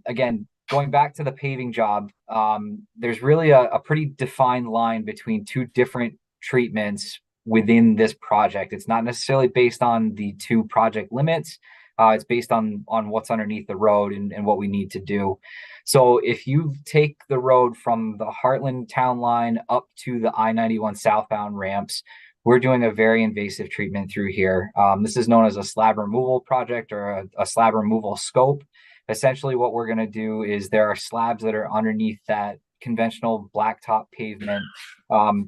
again, going back to the paving job, there's really a pretty defined line between two different treatments within this project. It's not necessarily based on the 2 project limits. It's based on what's underneath the road and what we need to do. So if you take the road from the Hartland town line up to the I-91 southbound ramps, we're doing a very invasive treatment through here. This is known as a slab removal project or a slab removal scope. Essentially what we're going to do is there are slabs that are underneath that conventional blacktop pavement.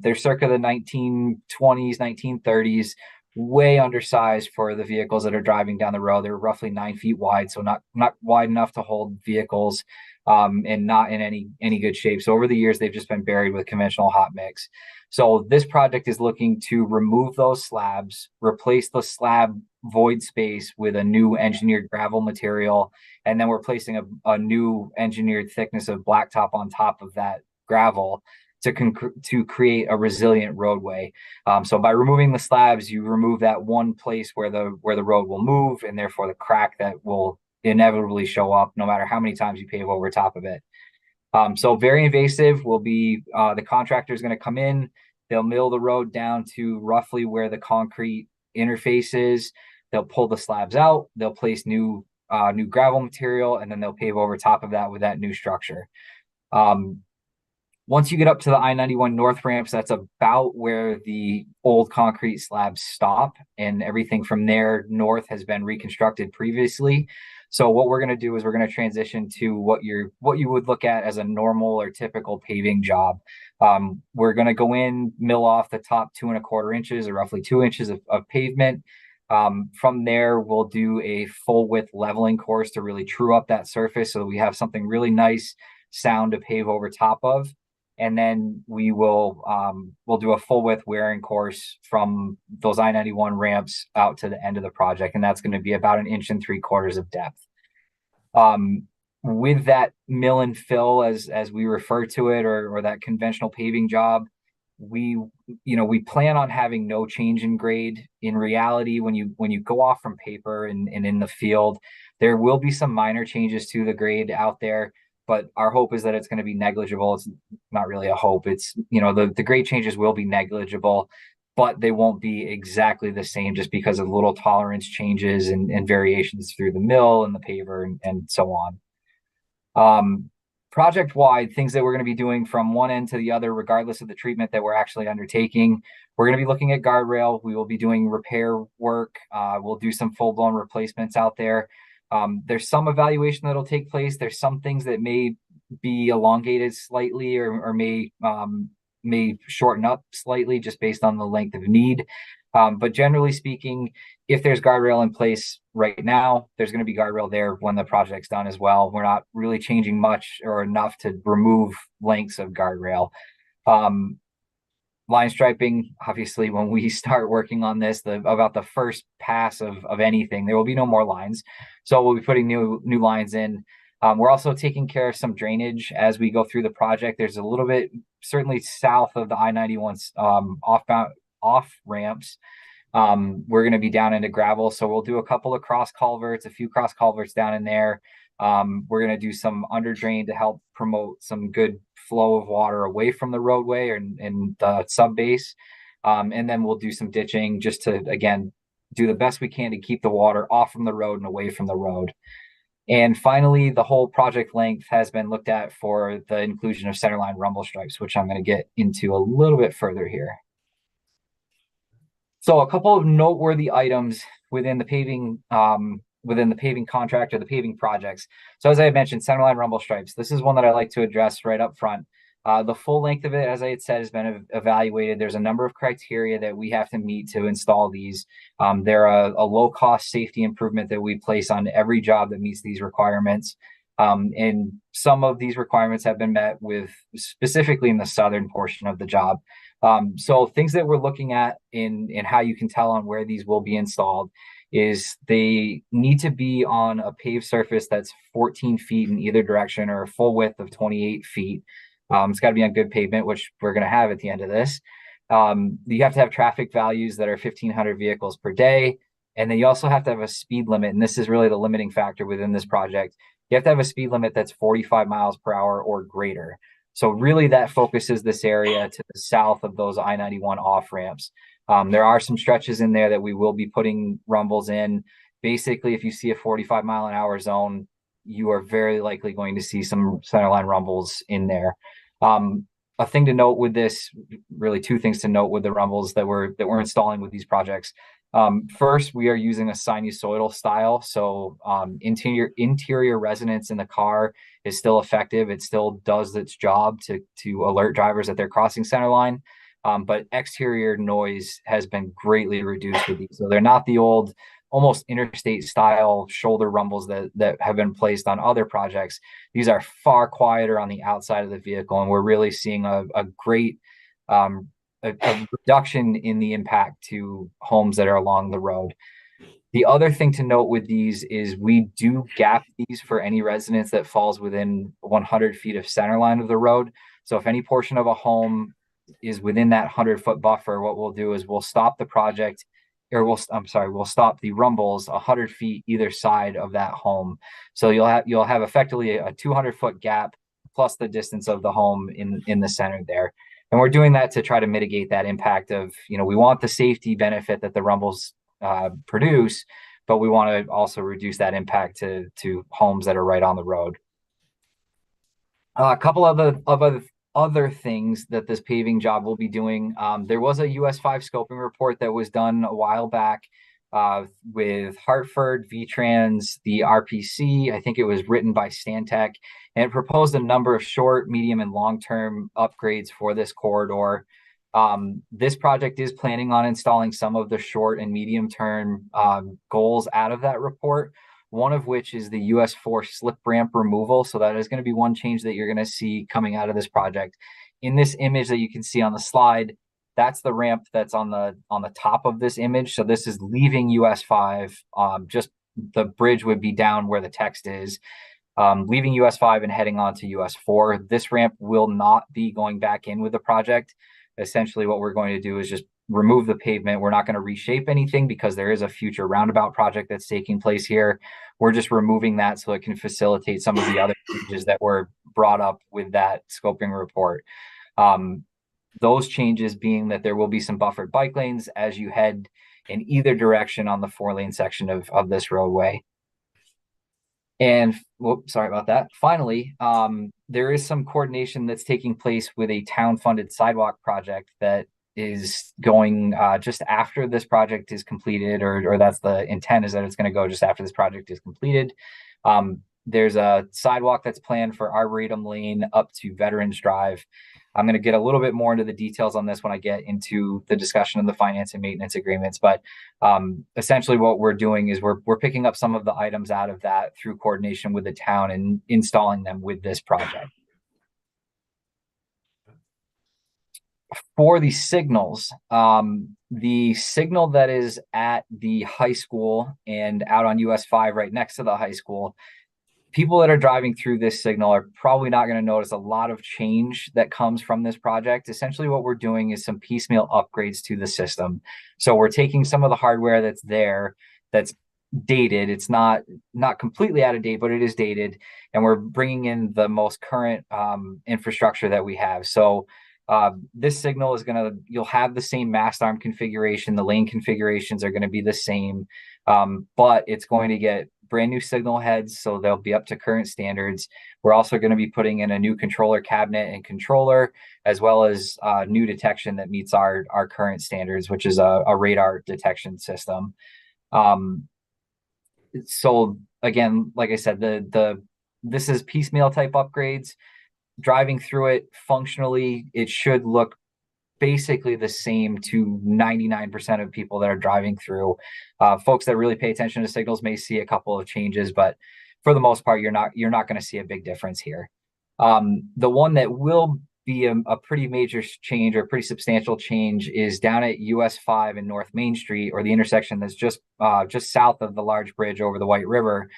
They're circa the 1920s, 1930s, way undersized for the vehicles that are driving down the road. They're roughly 9 feet wide, so not wide enough to hold vehicles, and not in any good shape. So over the years, they've just been buried with conventional hot mix. So this project is looking to remove those slabs, replace the slab void space with a new engineered gravel material, and then we're placing a new engineered thickness of blacktop on top of that gravel to create a resilient roadway. So by removing the slabs, you remove that one place where the road will move, and therefore the crack that will inevitably show up no matter how many times you pave over top of it. So very invasive will be, the contractor is going to come in, they'll mill the road down to roughly where the concrete interface is. They'll pull the slabs out, they'll place new gravel material, and then they'll pave over top of that with that new structure. Once you get up to the I-91 north ramps, that's about where the old concrete slabs stop, and everything from there north has been reconstructed previously. So what we're going to do is we're going to transition to what you would look at as a normal or typical paving job. We're going to go in, mill off the top 2¼ inches or roughly 2 inches of pavement. From there, we'll do a full width leveling course to really true up that surface so that we have something really nice, sound to pave over top of. And then we will we'll do a full width wearing course from those I-91 ramps out to the end of the project, and that's going to be about 1 3/4 inches of depth. With that mill and fill, as we refer to it, or that conventional paving job, we plan on having no change in grade. In reality, when you go off from paper and in the field, there will be some minor changes to the grade out there. But our hope is that it's going to be negligible. It's not really a hope. It's, the grade changes will be negligible, but they won't be exactly the same just because of little tolerance changes and variations through the mill and the paver and so on. Project-wide, things that we're going to be doing from one end to the other, regardless of the treatment that we're actually undertaking. We're going to be looking at guardrail. We will be doing repair work. We'll do some full-blown replacements out there. There's some evaluation that'll take place. There's some things that may be elongated slightly or may shorten up slightly just based on the length of need. But generally speaking, if there's guardrail in place right now, there's going to be guardrail there when the project's done as well. We're not really changing much or enough to remove lengths of guardrail. Line striping, obviously, when we start working on this, about the first pass of anything, there will be no more lines. So we'll be putting new lines in. We're also taking care of some drainage as we go through the project. There's a little bit, certainly south of the I-91 off ramps. We're going to be down into gravel. So we'll do a couple of cross culverts, a few cross culverts down in there. We're going to do some under drain to help promote some good flow of water away from the roadway and the sub base. And then we'll do some ditching just to, again, do the best we can to keep the water off from the road and away from the road. And finally, the whole project length has been looked at for the inclusion of centerline rumble stripes, which I'm going to get into a little bit further here. So a couple of noteworthy items within the paving within the paving contract or the paving projects. So as I had mentioned, centerline rumble stripes. This is one that I like to address right up front. The full length of it, as I had said, has been evaluated. There's a number of criteria that we have to meet to install these. They're a low-cost safety improvement that we place on every job that meets these requirements. And some of these requirements have been met with specifically in the southern portion of the job. So things that we're looking at in how you can tell on where these will be installed is they need to be on a paved surface that's 14 feet in either direction or a full width of 28 feet. It's got to be on good pavement, which we're going to have at the end of this. You have to have traffic values that are 1,500 vehicles per day. And then you also have to have a speed limit. And this is really the limiting factor within this project. You have to have a speed limit that's 45 miles per hour or greater. So really that focuses this area to the south of those I-91 off ramps. There are some stretches in there that we will be putting rumbles in. Basically, if you see a 45 mile an hour zone, you are very likely going to see some centerline rumbles in there. A thing to note with this, really two things to note with the rumbles that we're installing with these projects. First, we are using a sinusoidal style. So interior resonance in the car is still effective. It still does its job to alert drivers that they're crossing center line. But exterior noise has been greatly reduced with these. So they're not the old, almost interstate style shoulder rumbles that have been placed on other projects. These are far quieter on the outside of the vehicle, and we're really seeing a great a reduction in the impact to homes that are along the road. The other thing to note with these is we do gap these for any residence that falls within 100 feet of center line of the road. So if any portion of a home is within that 100-foot buffer, what we'll do is we'll stop the project, or we'll stop the rumbles 100 feet either side of that home. So you'll have effectively a 200-foot gap plus the distance of the home in the center there. And we're doing that to try to mitigate that impact of, we want the safety benefit that the rumbles produce, but we want to also reduce that impact to homes that are right on the road. A couple of other things that this paving job will be doing. There was a US 5 scoping report that was done a while back with Hartford, VTrans, the RPC. I think it was written by Stantec, and it proposed a number of short, medium, and long-term upgrades for this corridor. This project is planning on installing some of the short and medium-term goals out of that report, one of which is the US 4 slip ramp removal. So that is going to be one change that you're going to see coming out of this project. In this image that you can see on the slide, that's the ramp that's on the top of this image. So this is leaving US 5. Just the bridge would be down where the text is. Leaving US 5 and heading on to US 4. This ramp will not be going back in with the project. Essentially, what we're going to do is just remove the pavement. We're not going to reshape anything because there is a future roundabout project that's taking place here. We're just removing that so it can facilitate some of the other changes that were brought up with that scoping report. Those changes being that there will be some buffered bike lanes as you head in either direction on the 4-lane section of this roadway. And whoops, sorry about that. Finally, there is some coordination that's taking place with a town-funded sidewalk project that is going just after this project is completed, or that's the intent, is that it's going to go just after this project is completed. There's a sidewalk that's planned for Arboretum Lane up to Veterans Drive. I'm going to get a little bit more into the details on this when I get into the discussion of the finance and maintenance agreements. But essentially what we're doing is we're picking up some of the items out of that through coordination with the town and installing them with this project. For the signals, the signal that is at the high school and out on US 5 right next to the high school, people that are driving through this signal are probably not going to notice a lot of change that comes from this project. Essentially, what we're doing is some piecemeal upgrades to the system. So we're taking some of the hardware that's there, that's dated. It's not completely out of date, but it is dated. And we're bringing in the most current infrastructure that we have. So this signal is you'll have the same mast arm configuration. The lane configurations are going to be the same, but it's going to get brand new signal heads, so they'll be up to current standards. We're also going to be putting in a new controller cabinet and controller, as well as new detection that meets our current standards, which is a radar detection system. So again, like I said, this is piecemeal type upgrades. Driving through it functionally, it should look basically the same to 99% of people that are driving through. Folks that really pay attention to signals may see a couple of changes, but for the most part, you're not going to see a big difference here. The one that will be a pretty major change or pretty substantial change is down at US 5 and North Main Street, or the intersection that's just south of the large bridge over the White River.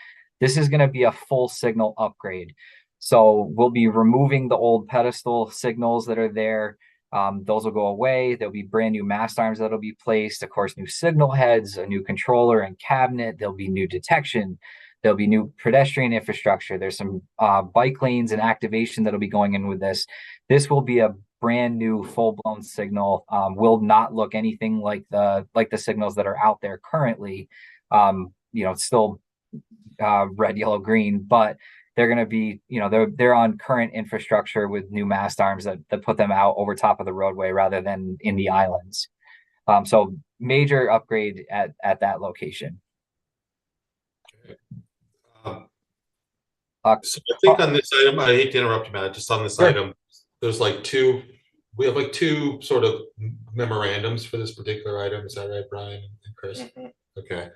This is going to be a full signal upgrade. So we'll be removing the old pedestal signals that are there. Those will go away. There'll be brand new mast arms that'll be placed. Of course, new signal heads, a new controller and cabinet. There'll be new detection. There'll be new pedestrian infrastructure. There's some bike lanes and activation that'll be going in with this. This will be a brand new full-blown signal. Will not look anything like the signals that are out there currently. It's still red, yellow, green, but they're going to be, they're on current infrastructure with new mast arms that put them out over top of the roadway rather than in the islands. So major upgrade at that location. So I think on this item, I hate to interrupt you, Matt, just on this item, there's we have like two sort of memorandums for this particular item. Is that right, Brian and Chris? Okay.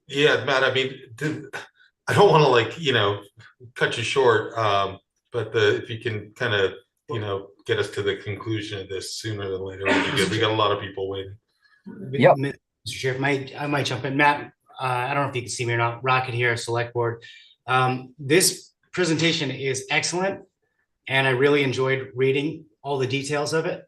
Yeah, Matt, I mean, I don't want to cut you short, but if you can kind of, get us to the conclusion of this sooner than later, would be good. We got a lot of people waiting. Yep. Mr. Chair, I might jump in. Matt, I don't know if you can see me or not. Rocket here, Select Board. This presentation is excellent, and I really enjoyed reading all the details of it.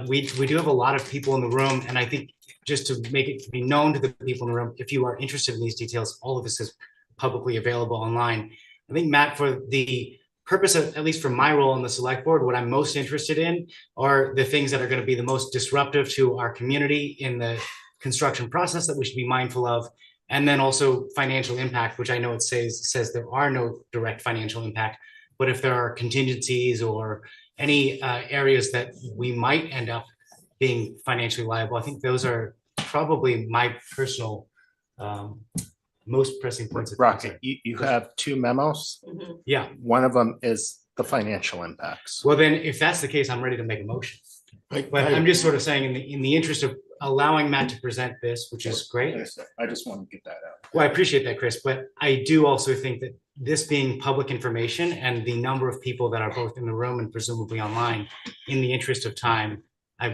We do have a lot of people in the room, and I think just to make it be known to the people in the room, if you are interested in these details, all of this is publicly available online. I think, Matt, for the purpose of, at least for my role on the Select Board, what I'm most interested in are the things that are going to be the most disruptive to our community in the construction process that we should be mindful of. And then also financial impact, which I know it says there are no direct financial impact, but if there are contingencies or any areas that we might end up being financially liable, I think those are probably my personal most pressing points. Rocket, you have two memos. Yeah. One of them is the financial impacts. Well, then if that's the case, I'm ready to make a motion. But I'm just sort of saying in the interest of allowing Matt to present this, which is great. I just want to get that out. Well, I appreciate that, Chris, but I do also think that this being public information and the number of people that are both in the room and presumably online, in the interest of time, I'd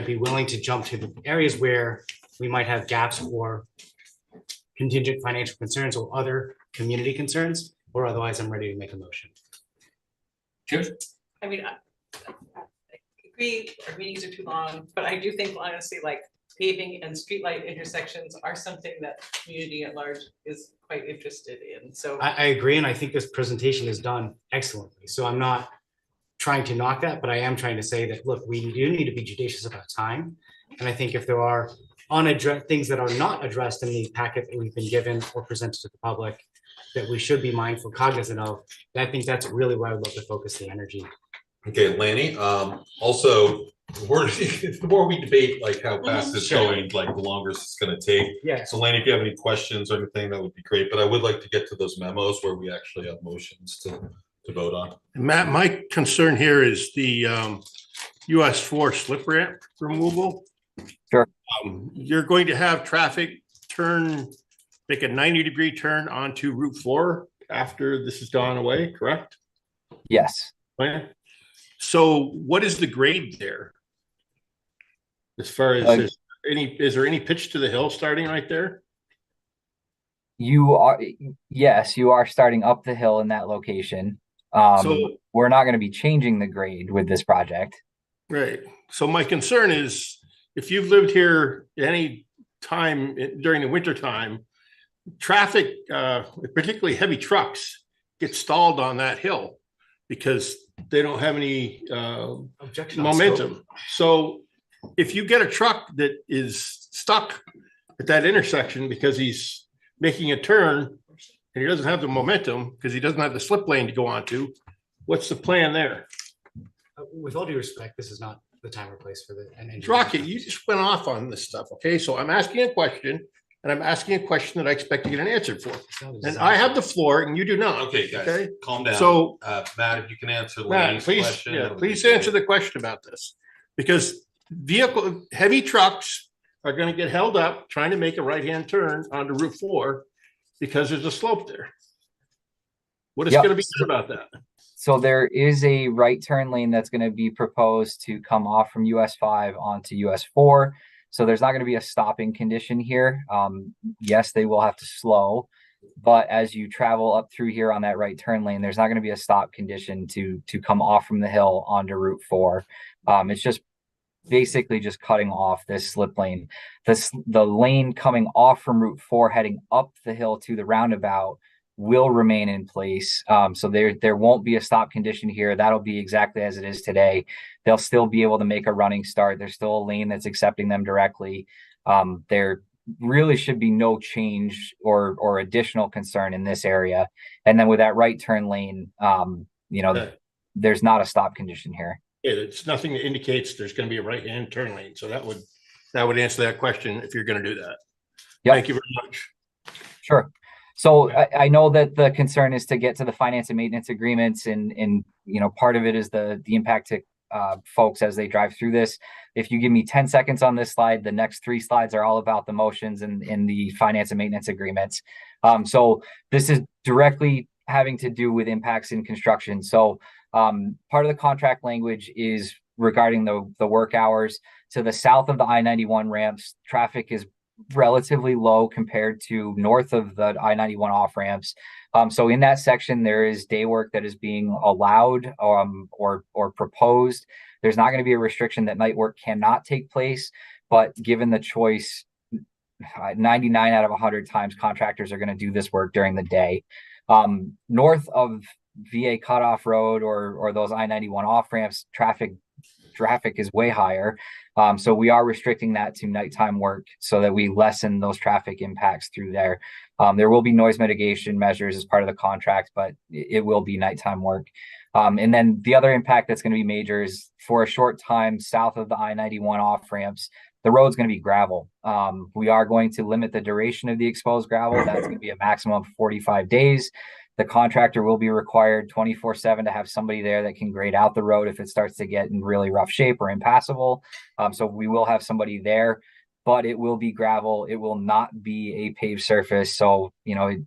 be willing to jump to the areas where we might have gaps or contingent financial concerns or other community concerns, or otherwise I'm ready to make a motion. Sure. I mean, I agree, our meetings are too long, but I do think honestly, paving and streetlight intersections are something that the community at large is quite interested in. So I agree, and I think this presentation is done excellently. So I'm not trying to knock that, but I am trying to say that, look, we do need to be judicious about time. And I think if there are things that are not addressed in the packet that we've been given or presented to the public that we should be mindful, cognizant of, I think that's really where I would love to focus the energy. Okay, Lanny, also, the more we debate how fast it's going, the longer it's gonna take. Yeah. So Lanny, if you have any questions or anything, that would be great, but I would like to get to those memos where we actually have motions to vote on. Matt, my concern here is the US 4 slip ramp removal. Sure. You're going to have traffic make a 90-degree turn onto Route 4 after this is gone away, correct? Yes. So what is the grade there? As far as is there any pitch to the hill starting right there? Yes, you are starting up the hill in that location. So we're not going to be changing the grade with this project. Right. So my concern is, if you've lived here any time during the winter time, traffic, particularly heavy trucks, get stalled on that hill because they don't have any momentum. So if you get a truck that is stuck at that intersection because he's making a turn and he doesn't have the momentum because he doesn't have the slip lane to go onto, what's the plan there? With all due respect, this is not the time or place for the Rocket, you just went off on this stuff. Okay, so I'm asking a question. and I'm asking a question that I expect to get an answer for. And I have the floor and you do not. Okay, guys, calm down. So, Matt, if you can answer Matt, Lane's please, question. yeah, that'll be please great. answer the question about this. Because heavy trucks are gonna get held up trying to make a right-hand turn onto Route 4 because there's a slope there. What is Yep. gonna be good about that? So there is a right turn lane that's going to be proposed to come off from US 5 onto US 4. So there's not going to be a stopping condition here. Yes, they will have to slow, but as you travel up through here on that right turn lane, there's not going to be a stop condition to come off from the hill onto Route 4. It's just basically just cutting off this slip lane. The lane coming off from Route 4 heading up the hill to the roundabout will remain in place. So there won't be a stop condition here. That'll be exactly as it is today. They'll still be able to make a running start. There's still a lane that's accepting them directly. There really should be no change or additional concern in this area. And then with that right turn lane, there's not a stop condition here. It's nothing that indicates there's gonna be a right-hand turn lane. So that would answer that question if you're gonna do that. Yep. Thank you very much. Sure. So I know that the concern is to get to the finance and maintenance agreements, and part of it is the impact to folks as they drive through this. If you give me 10 seconds on this slide, the next 3 slides are all about the motions and the finance and maintenance agreements. So this is directly having to do with impacts in construction. So part of the contract language is regarding the work hours. To the south of the I-91 ramps, traffic is relatively low compared to north of the I-91 off ramps. So in that section, there is day work that is being allowed or proposed. There's not going to be a restriction that night work cannot take place, but given the choice, 99 out of 100 times contractors are going to do this work during the day. North of VA Cutoff Road or those I-91 off ramps, traffic is way higher. So we are restricting that to nighttime work so that we lessen those traffic impacts through there. There will be noise mitigation measures as part of the contract, but it will be nighttime work. And then the other impact that's going to be major is for a short time south of the I-91 off ramps, the road's going to be gravel. We are going to limit the duration of the exposed gravel. That's going to be a maximum of 45 days. The contractor will be required 24/7 to have somebody there that can grade out the road if it starts to get in really rough shape or impassable. So we will have somebody there, but it will be gravel. It will not be a paved surface. So,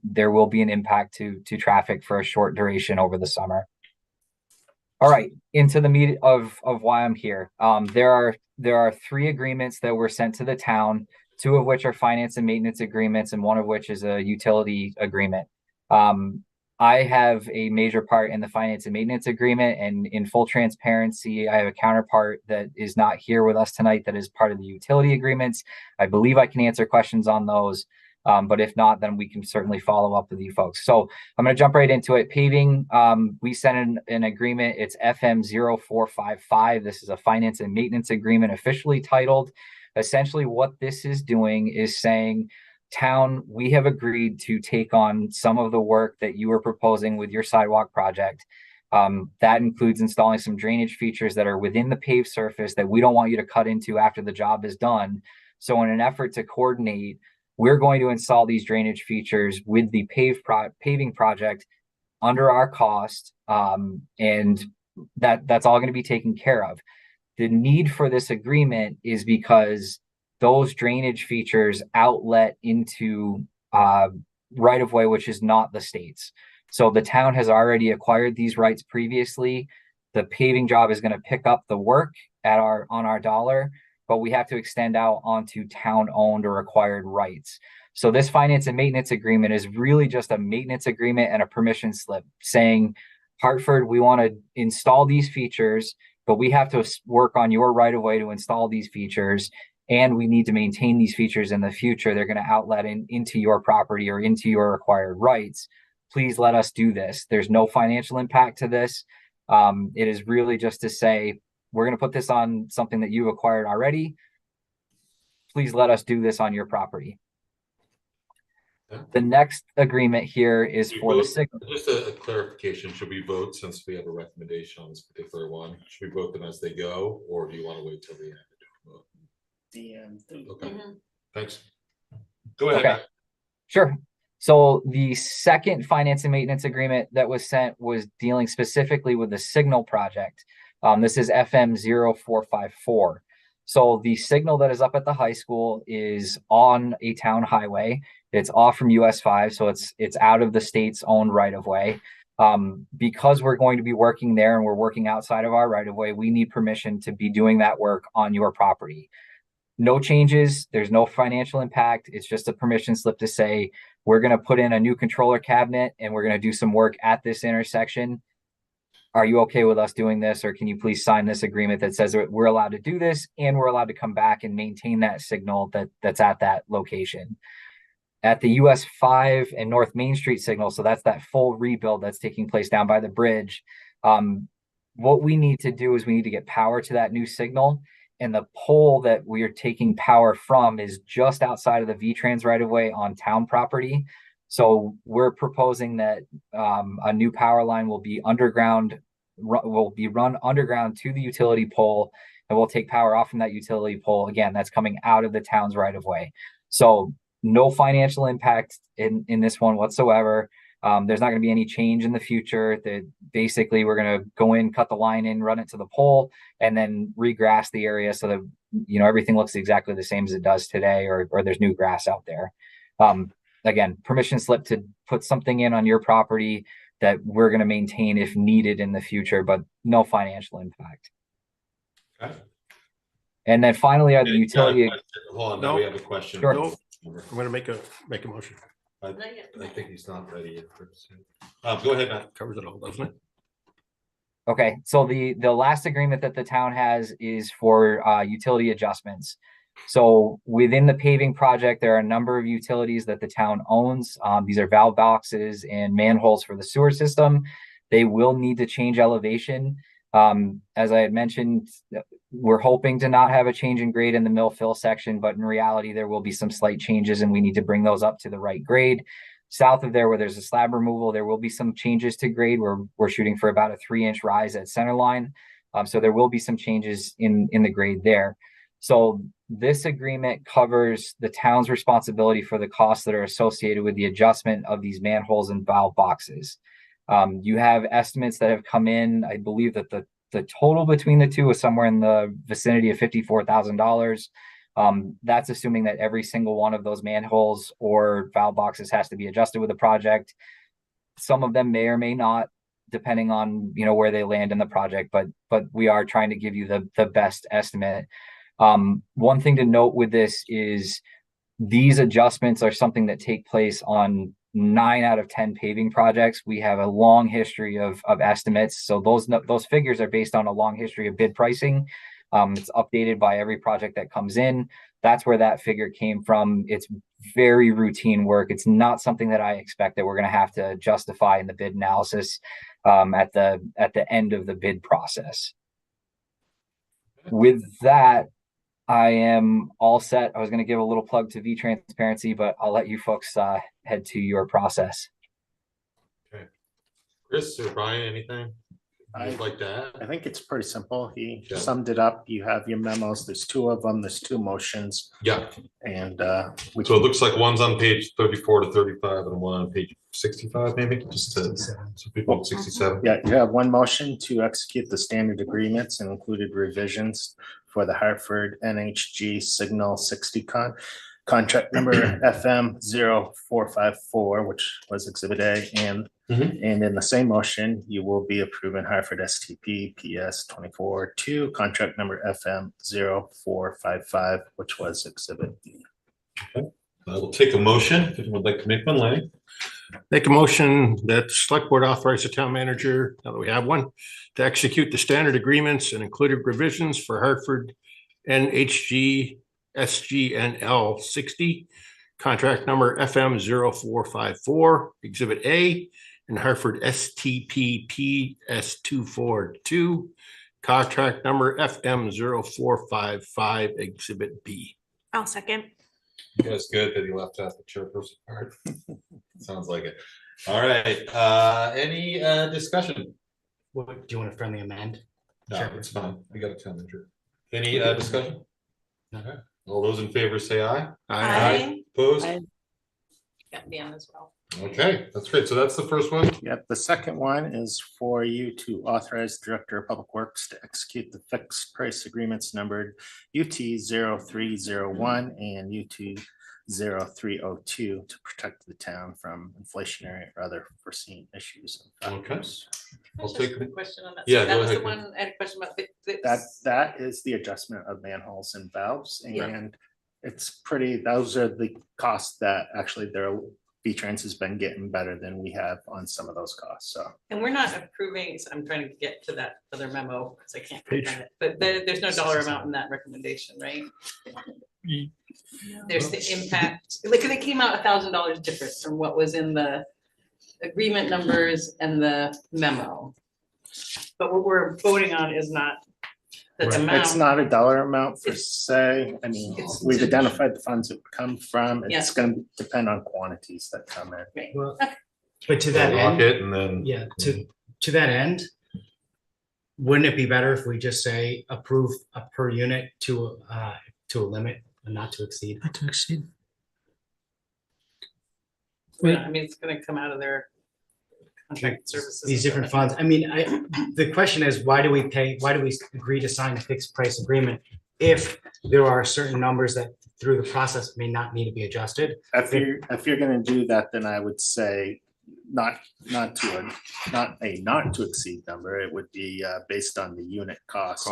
there will be an impact to traffic for a short duration over the summer. All right, into the meat of why I'm here. There are 3 agreements that were sent to the town, 2 of which are finance and maintenance agreements, and 1 of which is a utility agreement. I have a major part in the finance and maintenance agreement, and in full transparency, I have a counterpart that is not here with us tonight that is part of the utility agreements. I believe I can answer questions on those, but if not, then we can certainly follow up with you folks. So I'm going to jump right into it. Paving, we sent an agreement. It's FM 0455. This is a finance and maintenance agreement officially titled. Essentially what this is doing is saying, town, we have agreed to take on some of the work that you are proposing with your sidewalk project. That includes installing some drainage features that are within the paved surface that we don't want you to cut into after the job is done. So in an effort to coordinate, we're going to install these drainage features with the paving project under our cost, and that's all going to be taken care of. The need for this agreement is because those drainage features outlet into right-of-way, which is not the state's. So the town has already acquired these rights previously. The paving job is going to pick up the work on our dollar, but we have to extend out onto town-owned or acquired rights. So this finance and maintenance agreement is really just a maintenance agreement and a permission slip saying, Hartford, we want to install these features, but we have to work on your right-of-way to install these features. And we need to maintain these features in the future. They're going to outlet into your property or into your acquired rights. Please let us do this. There's no financial impact to this. It is really just to say, we're going to put this on something that you've acquired already. Please let us do this on your property. The next agreement here is for the signal. Just a clarification, should we vote since we have a recommendation on this particular one? Should we vote them as they go, or do you want to wait till the end? Okay, thanks. Go ahead. Okay. Matt. Sure. So the second finance and maintenance agreement that was sent was dealing specifically with the signal project. This is FM 0454. So the signal that is up at the high school is on a town highway. It's off from US 5, so it's out of the state's own right of way. Because we're going to be working there and we're working outside of our right of way, we need permission to be doing that work on your property. No changes. There's no financial impact. It's just a permission slip to say, we're going to put in a new controller cabinet and we're going to do some work at this intersection. Are you okay with us doing this? Or can you please sign this agreement that says that we're allowed to do this and we're allowed to come back and maintain that signal that's at that location? At the US 5 and North Main Street signal, so that's that full rebuild that's taking place down by the bridge. What we need to do is we need to get power to that new signal. And the pole that we are taking power from is just outside of the VTrans right of way on town property. So we're proposing that a new power line will be underground, will be run underground to the utility pole, and we'll take power off from that utility pole. Again, that's coming out of the town's right of way. So no financial impact in this one whatsoever. There's not going to be any change in the future. That basically we're going to go in, cut the line in, run it to the pole, and then regrass the area so that everything looks exactly the same as it does today, or there's new grass out there. Again, permission slip to put something in on your property that we're going to maintain if needed in the future, but no financial impact. Okay. And then finally, the utility. Hold on, now we have a question. Sure. No, I'm gonna make a motion. I think he's not ready yet. Go ahead, Matt. Covers it all, doesn't it? Okay, so the last agreement that the town has is for utility adjustments. So within the paving project, there are a number of utilities that the town owns. These are valve boxes and manholes for the sewer system. They will need to change elevation. As I had mentioned, we're hoping to not have a change in grade in the mill fill section, but in reality, there will be some slight changes and we need to bring those up to the right grade. South of there, where there's a slab removal, there will be some changes to grade. We're shooting for about a 3-inch rise at center line. So there will be some changes in the grade there. So this agreement covers the town's responsibility for the costs that are associated with the adjustment of these manholes and valve boxes. You have estimates that have come in. I believe that the total between the two is somewhere in the vicinity of $54,000. That's assuming that every single one of those manholes or valve boxes has to be adjusted with the project. Some of them may or may not, depending on where they land in the project, but we are trying to give you the best estimate. One thing to note with this is these adjustments are something that take place on 9 out of 10 paving projects. We have a long history of estimates. So those figures are based on a long history of bid pricing. It's updated by every project that comes in. That's where that figure came from. It's very routine work. It's not something that I expect that we're going to have to justify in the bid analysis at the end of the bid process. With that, I am all set. I was going to give a little plug to VTransparency, but I'll let you folks head to your process. Okay. Chris or Brian, anything you'd like to add? I think it's pretty simple. He Okay. summed it up. You have your memos. There's 2 of them. There's 2 motions. Yeah. And So it looks like one's on page 34 to 35 and one on page 65, maybe just to, so people 67. yeah, you have one motion to execute the standard agreements and included revisions for the Hartford NHG Signal 60 contract number FM 0454, which was Exhibit A, and in the same motion, you will be approving Hartford STP PS 24-2, contract number FM 0455, which was Exhibit B. Okay. I will take a motion if anyone would like to make one, Lenny. Make a motion that the select board authorize the town manager, now that we have one, to execute the standard agreements and included revisions for Hartford NHG SGNL 60, contract number FM 0454, Exhibit A, and Hartford STP PS 242, contract number FM 0455, Exhibit B. I'll second. You guys good that he left out the chairperson part? Sounds like it. All right. Any discussion? What, do you want to friendly amend? No, it's fine. We got a town manager. Any discussion? No. Okay. All those in favor say aye. Aye. Opposed? Got Dan as well. Okay, that's great. So that's the first one. Yep, the second one is for you to authorize the Director of Public Works to execute the fixed price agreements numbered UT 0301 and UT 0302 to protect the town from inflationary or other foreseen issues. and factors. I'll Just take a quick question on that. Yeah, So that go was the ahead. one, I had a question about That is the adjustment of manholes and valves, Yeah. and it's pretty, those are the costs that actually their VTrans has been getting better than we have on some of those costs, so. And we're not approving, so I'm trying to get to that other memo, because I can't click on it, but there's no dollar amount in that recommendation, right? There's the impact, like, they came out $1,000 different from what was in the agreement numbers and the memo. But what we're voting on is not the amount. It's not a dollar amount per se. I mean, It's- we've identified the funds it would come from. It's Yeah. gonna depend on quantities that come in. Right. Well, but to that Lock end, it and then. yeah, to that end, wouldn't it be better if we just say approve a per unit to a limit and not to exceed? Not to exceed. I mean, it's gonna come out of their contract services. These different funds. I mean, the question is, why do we agree to sign a fixed price agreement if there are certain numbers that through the process may not need to be adjusted? If you're gonna do that, then I would say not to exceed number. It would be based on the unit cost.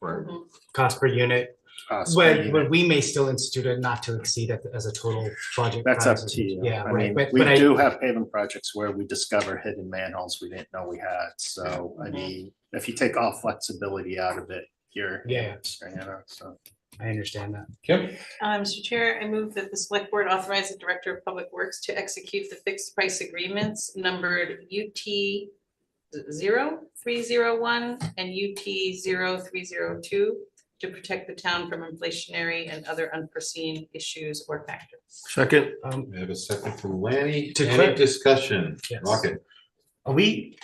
Right. Cost per unit. Cost per unit. But we may still institute a not to exceed as a total budget. That's up price. to you. Yeah, I right. mean, But we do have paving projects where we discover hidden manholes we didn't know we had. So, I mean, if you take all flexibility out of it, you're. Yeah. You know, so. I understand that. Kim? Mr. Chair, I move that the select board authorize the Director of Public Works to execute the fixed price agreements numbered UT 0301 and UT 0302 to protect the town from inflationary and other unforeseen issues or factors. Second. We have a second from Lanny. To Any clar- discussion? Yes. Rocket. Are we,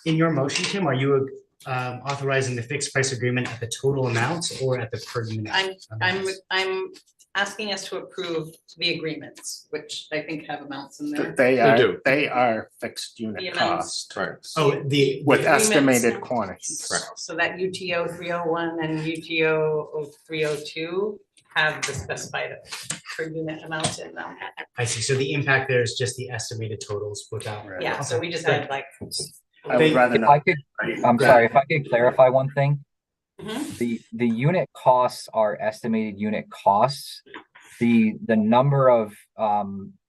in your motion, Tim, are you authorizing the fixed price agreement at the total amounts or at the per unit? I'm asking us to approve the agreements, which I think have amounts in there. They are fixed The unit amounts. cost. Right. Oh, With agreements. estimated quantities. So that UTO 301 and UTO 302 have the specified per unit amounts in them. I see. So the impact there is just the estimated totals without. Yeah, so we just had like. I would rather If not. I could, I'm sorry, if I could clarify one thing. Mhm. The unit costs are estimated unit costs. The number of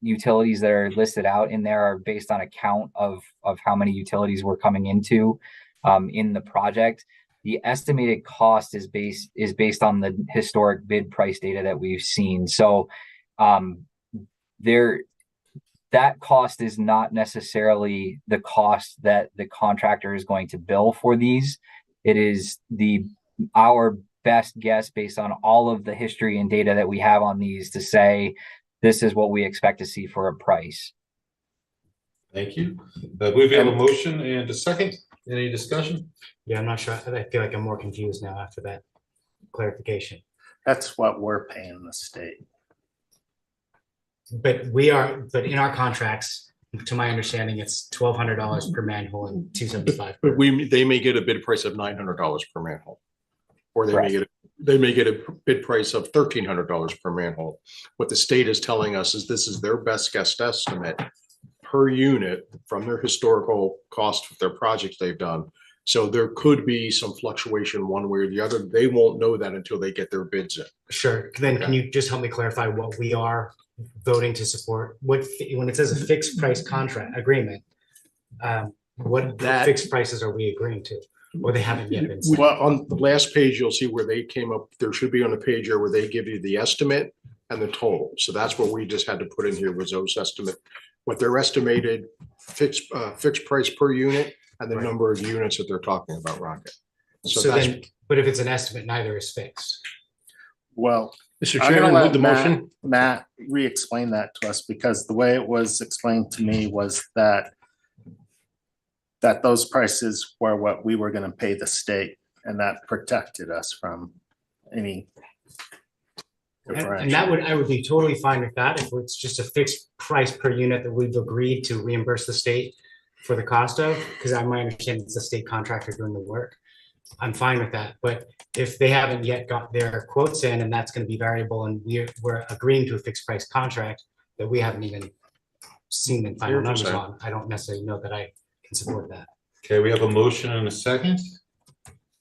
utilities that are listed out in there are based on a count of how many utilities we're coming into in the project. The estimated cost is based on the historic bid price data that we've seen. So that cost is not necessarily the cost that the contractor is going to bill for these. It is our best guess based on all of the history and data that we have on these to say, this is what we expect to see for a price. Thank you. We have a motion and a second. Any discussion? Yeah, I'm not sure. I feel like I'm more confused now after that clarification. That's what we're paying the state. But in our contracts, to my understanding, it's $1,200 per manhole and $275. But they may get a bid price of $900 per manhole. Or they may get a bid price of $1,300 per manhole. What the state is telling us is this is their best guess estimate per unit from their historical cost of their projects they've done. So there could be some fluctuation one way or the other. They won't know that until they get their bids in. Sure. Then can you just help me clarify what we are voting to support? When it says a fixed price contract agreement, what fixed prices are we agreeing to? Or they haven't yet been set? Well, on the last page, you'll see where they came up. There should be on the page here where they give you the estimate and the total. So that's what we just had to put in here was those estimate, what their estimated fixed price per unit and the number of units that they're talking about, Rocket. So then, but if it's an estimate, neither is fixed. Well, Mr. I'm gonna Chairman, let with the motion. Matt re-explain that to us because the way it was explained to me was that those prices were what we were gonna pay the state and that protected us from any And that would, I would be totally fine with that if it's just a fixed price per unit that we've agreed to reimburse the state for the cost of, because I might understand it's a state contractor doing the work. I'm fine with that, but if they haven't yet got their quotes in and that's gonna be variable and we're agreeing to a fixed price contract that we haven't even seen the final numbers on, I don't necessarily know that I can support that. Okay, we have a motion and a second.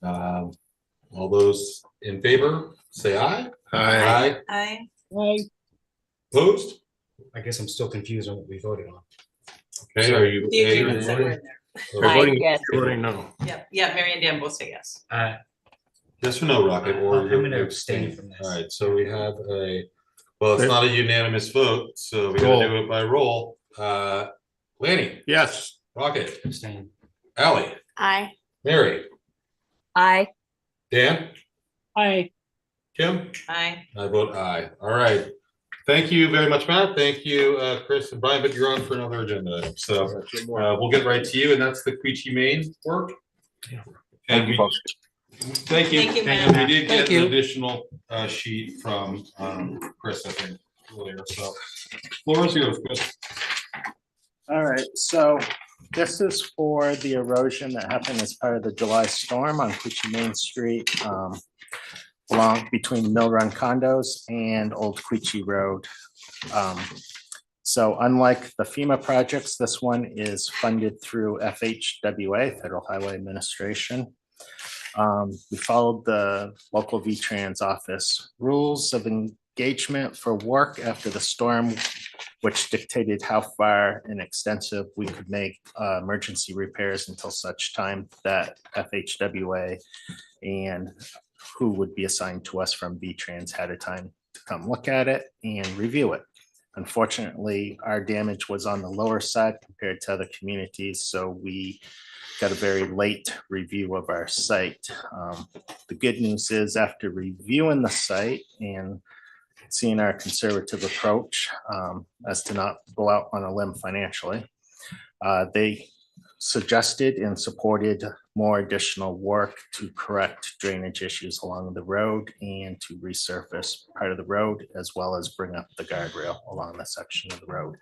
All those in favor, say aye. Aye. Aye. Opposed? I guess I'm still confused on what we voted on. Okay, are you? The agreements that were in there. You're voting, yes. you're voting no. Yeah, Mary and Dan both say yes. Yes or no, Rocket? Or I'm gonna abstain from this. All right, so we have well, it's not a unanimous vote, so we gotta do it by roll. Lanny? Yes. Rocket? Abstain. Ally? Aye. Mary? Aye. Dan? Aye. Kim? Aye. I vote aye. All right. Thank you very much, Matt. Thank you, Chris and Brian, but you're on for another agenda item. So we'll get right to you, and that's the Quechee Main work. And Thank you, folks. Thank you. Thank you, Thank you, We Matt. did Thank get you. an additional sheet from Chris, I think, earlier. So floor is yours, Chris. All right, so this is for the erosion that happened as part of the July storm on Quechee Main Street, along between Mill Run Condos and Old Quechee Road. So unlike the FEMA projects, this one is funded through FHWA, Federal Highway Administration. We followed the local VTrans office rules of engagement for work after the storm, which dictated how far and extensive we could make emergency repairs until such time that FHWA and who would be assigned to us from VTrans had a time to come look at it and review it. Unfortunately, our damage was on the lower side compared to other communities, so we got a very late review of our site. The good news is after reviewing the site and seeing our conservative approach as to not go out on a limb financially, they suggested and supported more additional work to correct drainage issues along the road and to resurface part of the road, as well as bring up the guardrail along the section of the road.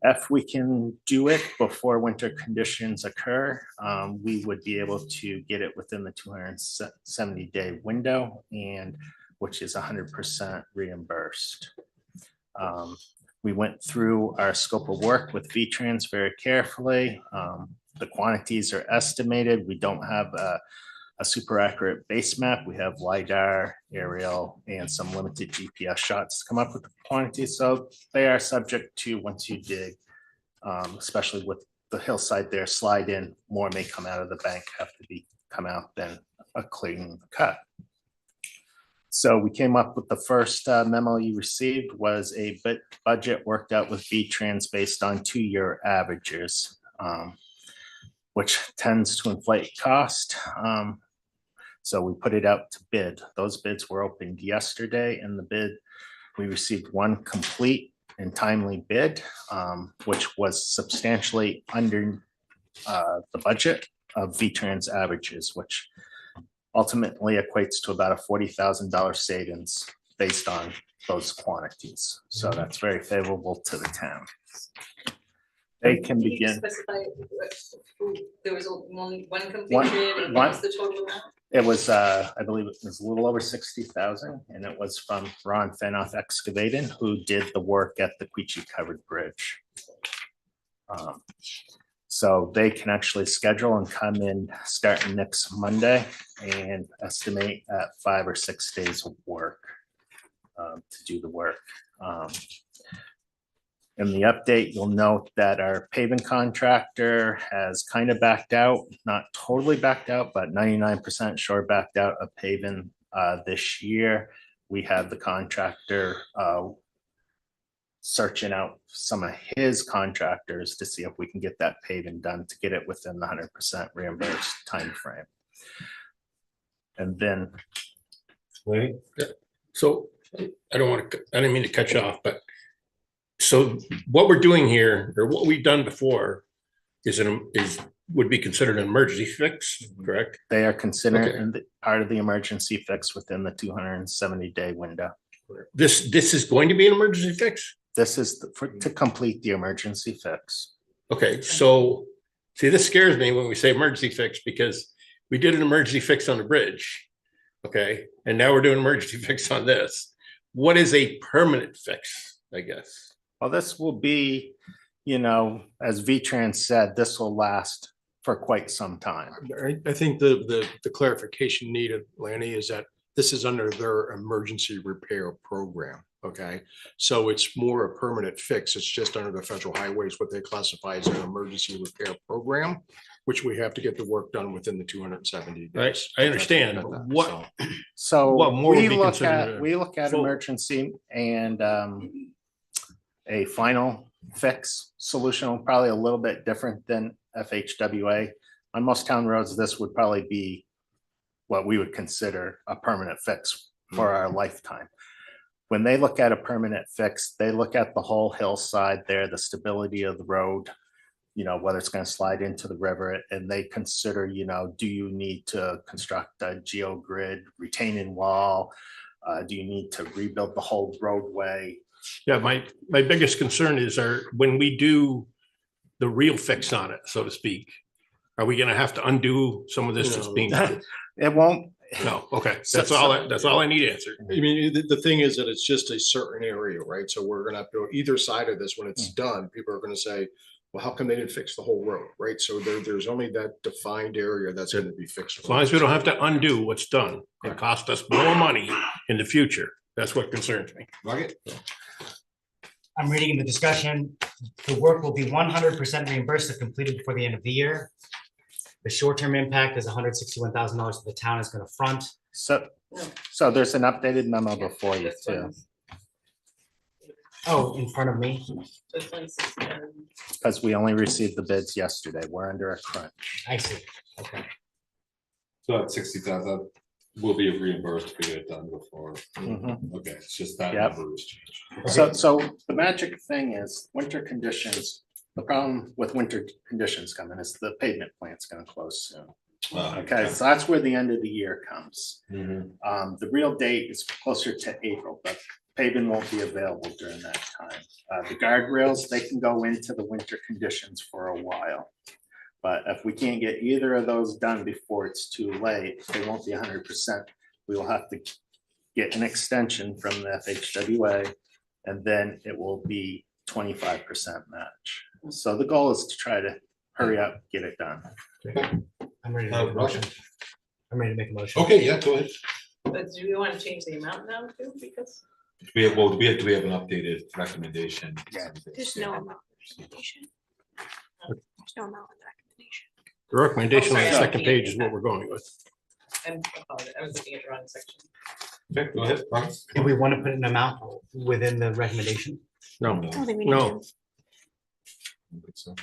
If we can do it before winter conditions occur, we would be able to get it within the 270-day window, and which is 100% reimbursed. We went through our scope of work with VTrans very carefully. The quantities are estimated. We don't have a super accurate base map. We have LiDAR, aerial, and some limited GPS shots to come up with the quantities. So they are subject to, once you dig, especially with the hillside there, slide in, more may come out of the bank, have to be come out than a clean cut. So we came up with the first memo you received was a budget worked out with VTrans based on 2-year averages, which tends to inflate cost. So we put it out to bid. Those bids were opened yesterday, and the bid, we received one complete and timely bid, which was substantially under the budget of VTrans averages, which ultimately equates to about a $40,000 savings based on those quantities. So that's very favorable to the town. They can Can you begin. specify there was only one completion and what was the total amount? It was, I believe it was a little over 60,000, and it was from Ron Fenoff Excavating, who did the work at the Quechee Covered Bridge. So they can actually schedule and come in starting next Monday and estimate at 5 or 6 days of work to do the work. In the update, you'll note that our paving contractor has kind of backed out, not totally backed out, but 99% sure backed out of paving this year. We have the contractor searching out some of his contractors to see if we can get that paving done to get it within the 100% reimbursed timeframe. And then. Wait. So I didn't mean to cut you off, but so what we're doing here, or what we've done before, would be considered an emergency fix, correct? They are considered part of the emergency fix within the 270-day window. This is going to be an emergency fix? This is to complete the emergency fix. Okay, so, see, this scares me when we say emergency fix, because we did an emergency fix on the bridge. Okay, and now we're doing emergency fix on this. What is a permanent fix, I guess? Well, this will be, as VTrans said, this will last for quite some time. I think the clarification needed, Lanny, is that this is under their emergency repair program, okay? So it's more a permanent fix. It's just under the federal highways, what they classify as an emergency repair program, which we have to get the work done within the 270 days. I understand, but what? So what more would we be look considered at, a we look at full- emergency and a final fix solution will probably a little bit different than FHWA. On most town roads, this would probably be what we would consider a permanent fix for our lifetime. When they look at a permanent fix, they look at the whole hillside there, the stability of the road, whether it's going to slide into the river, and they consider, do you need to construct a geogrid retaining wall? Do you need to rebuild the whole roadway? Yeah, my biggest concern is when we do the real fix on it, so to speak, are we gonna have to undo some of this that's being? It won't. No, okay, that's all I need answered. I mean, the thing is that it's just a certain area, right? So we're gonna have to go either side of this when it's done. People are gonna say, well, how come they didn't fix the whole road, right? So there's only that defined area that's gonna be fixed. As long as we don't have to undo what's done and cost us more money in the future, that's what concerns me. Right. I'm reading in the discussion, the work will be 100% reimbursed if completed before the end of the year. The short-term impact is $161,000 that the town is going to front. So there's an updated memo before you too, Oh, in front of me. because we only received the bids yesterday. We're under a crunch. I see. Okay. So at 60,000 will be reimbursed if we get it done before. Mhm. Okay, it's just that Yep. number is changed. So the magic thing is winter conditions. The problem with winter conditions coming is the pavement plant's gonna close soon. Okay, so that's where the end of the year comes. The real date is closer to April, but paving won't be available during that time. The guardrails, they can go into the winter conditions for a while. But if we can't get either of those done before it's too late, they won't be 100%. We will have to get an extension from the FHWA, and then it will be 25% match. So the goal is to try to hurry up, get it done. I'm ready to make a motion. I'm ready to make a motion. Okay, yeah, go ahead. But do we want to change the amount now too? Because Do we have an updated recommendation? There's no amount of recommendation. There's no amount of recommendation. The recommendation on the sorry, second page is what we're going with. I was looking at the wrong section. Okay, go ahead. Marcus. Do we want to put an amount within the recommendation? No, I don't think we need no. to.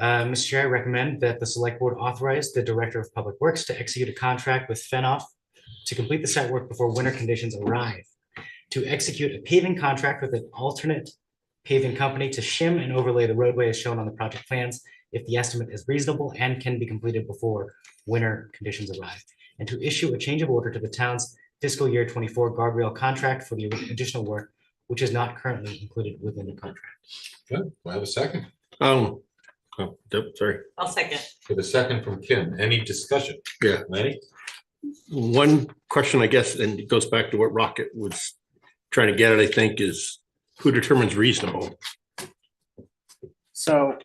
Mr. Chair, I recommend that the select board authorize the Director of Public Works to execute a contract with FENOF to complete the site work before winter conditions arrive. To execute a paving contract with an alternate paving company to shim and overlay the roadway as shown on the project plans if the estimate is reasonable and can be completed before winter conditions arrive. And to issue a change of order to the town's fiscal year 24 guardrail contract for the additional work, which is not currently included within the contract. Good, we'll have a second. Sorry. I'll second. For the second from Kim, any discussion? Yeah. Lenny? One question, I guess, and it goes back to what Rocket was trying to get at, I think, is who determines reasonable? So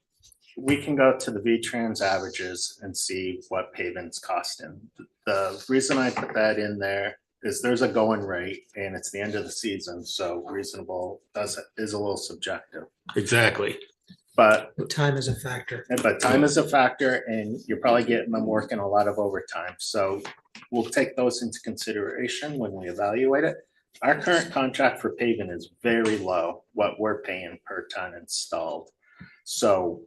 we can go to the VTrans averages and see what paving's costing. The reason I put that in there is there's a going rate and it's the end of the season, so reasonable is a little subjective. Exactly. But Time is a factor. But time is a factor and you're probably getting them working a lot of overtime. So we'll take those into consideration when we evaluate it. Our current contract for paving is very low, what we're paying per ton installed. So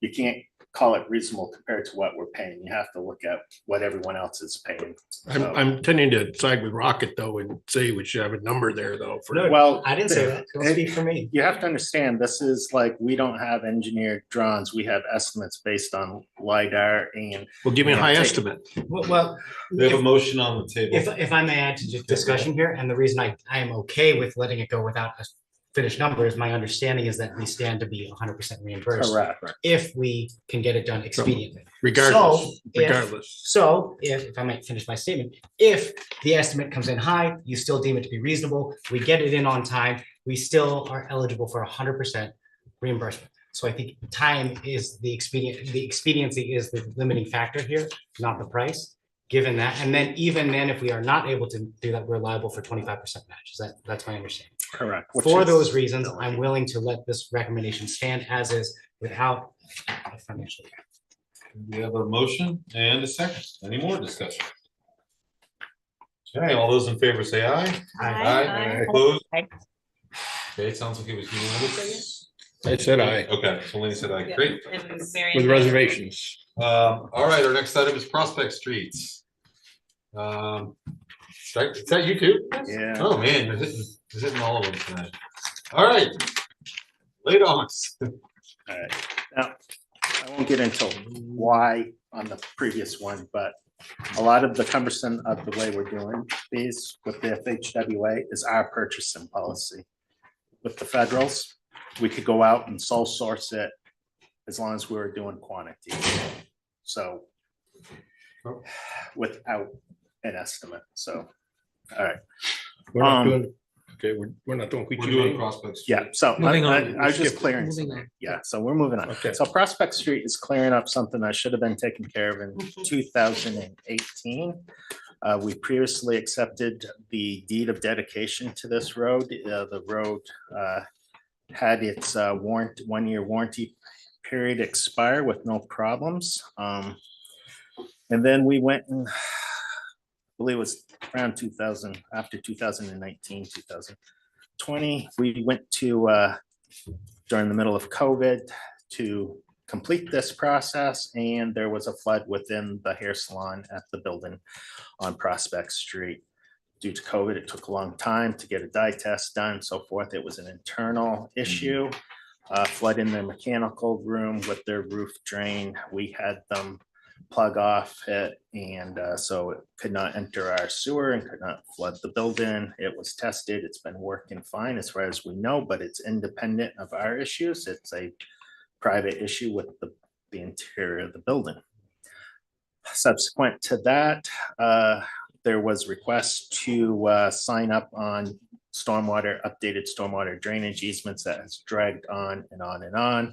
you can't call it reasonable compared to what we're paying. You have to look at what everyone else is paying. So- I'm tending to side with Rocket though and say we should have a number there though. For Well, I didn't say that. Don't speak for me. You have to understand, this is like, we don't have engineered drawings. We have estimates based on LiDAR and. Well, give me a high take- estimate. Well, We have a motion on the table. if I may add to just discussion here, and the reason I am okay with letting it go without a finished numbers, my understanding is that we stand to be 100% reimbursed. Correct. If we can get it done expediently. Regardless, if- regardless. So if I might finish my statement, if the estimate comes in high, you still deem it to be reasonable, we get it in on time, we still are eligible for 100% reimbursement. So I think time is the expediency is the limiting factor here, not the price, given that. And then even then, if we are not able to do that, we're liable for 25% match. That's my understanding. Correct. For those reasons, I'm willing to let this recommendation stand as is without a financial. We have a motion and a second. Any more discussion? Okay, all those in favor say aye. Aye. Opposed? Aye. Okay, it sounds like it was unanimous. I said aye. Okay, so Lenny said aye. Great. And Mary. With reservations. All right, our next item is Prospect Streets. Is that you too? Yeah. Oh, man, you're hitting all of them tonight. All right. Lay it on us. All right. Now, I won't get into why on the previous one, but a lot of the cumbersome of the way we're doing these with the FHWA is our purchasing policy. With the federals, we could go out and sole source it as long as we were doing quantity. So without an estimate, so, all right. We're not doing, okay, we're not doing. We're doing Prospect Street. Yeah, so Moving I on. was just Skip. clearing. Moving something. on. Yeah, so we're moving on. Okay. So Prospect Street is clearing up something that should have been taken care of in 2018. We previously accepted the deed of dedication to this road. The road had its 1 year warranty period expire with no problems. And then we went and I believe it was around 2000, after 2019, 2020, we went to during the middle of COVID to complete this process, and there was a flood within the hair salon at the building on Prospect Street. Due to COVID, it took a long time to get a dye test done, so forth. It was an internal issue. Flood in the mechanical room with their roof drain. We had them plug off it, and so it could not enter our sewer and could not flood the building. It was tested. It's been working fine as far as we know, but it's independent of our issues. It's a private issue with the interior of the building. Subsequent to that, there was requests to sign up on updated stormwater drainage easements that has dragged on and on and on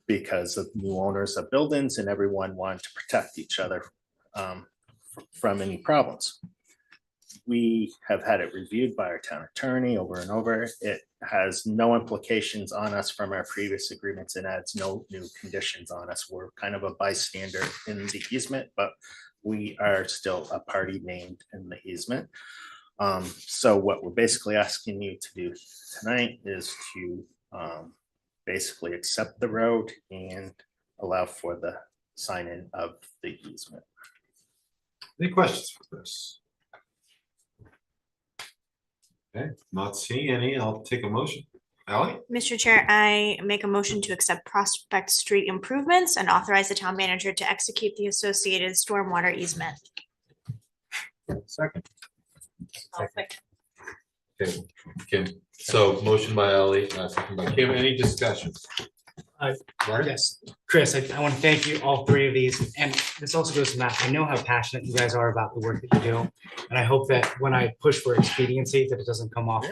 because of new owners of buildings, and everyone wanted to protect each other from any problems. We have had it reviewed by our town attorney over and over. It has no implications on us from our previous agreements and adds no new conditions on us. We're kind of a bystander in the easement, but we are still a party named in the easement. So what we're basically asking you to do tonight is to basically accept the road and allow for the sign-in of the easement. Any questions for Chris? Okay, not seeing any. I'll take a motion. Ally? Mr. Chair, I make a motion to accept Prospect Street improvements and authorize the town manager to execute the associated stormwater easement. Second. Okay, Kim. So motion by Ally, second by Kim. Any discussion? Yes, Chris, I want to thank you, all three of these, and this also goes to Matt. I know how passionate you guys are about the work that you do, and I hope that when I push for expediency, that it doesn't come off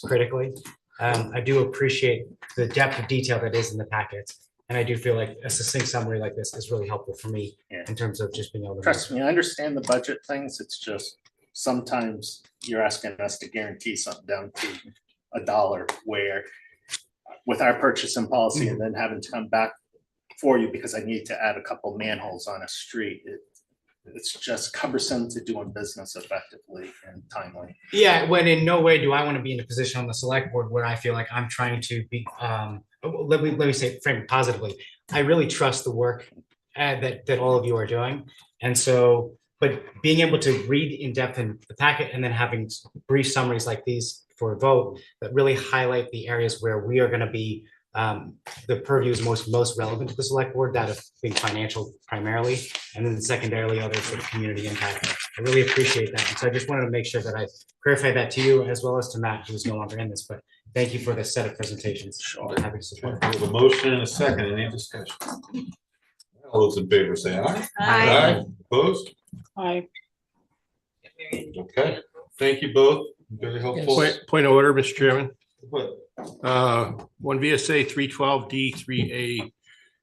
critically. I do appreciate the depth of detail that is in the packets, and I do feel like a succinct summary like this is really helpful for me in terms of just being able to. Trust me, I understand the budget things. It's just sometimes you're asking us to guarantee something down to $1 where with our purchasing policy and then having to come back for you because I need to add a couple manholes on a street. It's just cumbersome to doing business effectively and timely. Yeah, when in no way do I want to be in a position on the select board where I feel like I'm trying to be, let me say, frame it positively. I really trust the work that all of you are doing. And so, but being able to read in depth in the packet and then having brief summaries like these for a vote that really highlight the areas where we are going to be the purview is most relevant to the select board, that of being financial primarily, and then secondarily other sort of community impact. I really appreciate that. And so I just wanted to make sure that I clarify that to you as well as to Matt, who's no longer in this, but thank you for this set of presentations. Happy to support. We have a motion and a second. Any discussion? All those in favor say aye. Aye. Opposed? Aye. Okay, thank you both. Very helpful. Point of order, Mr. Chairman. What? One VSA 312D3A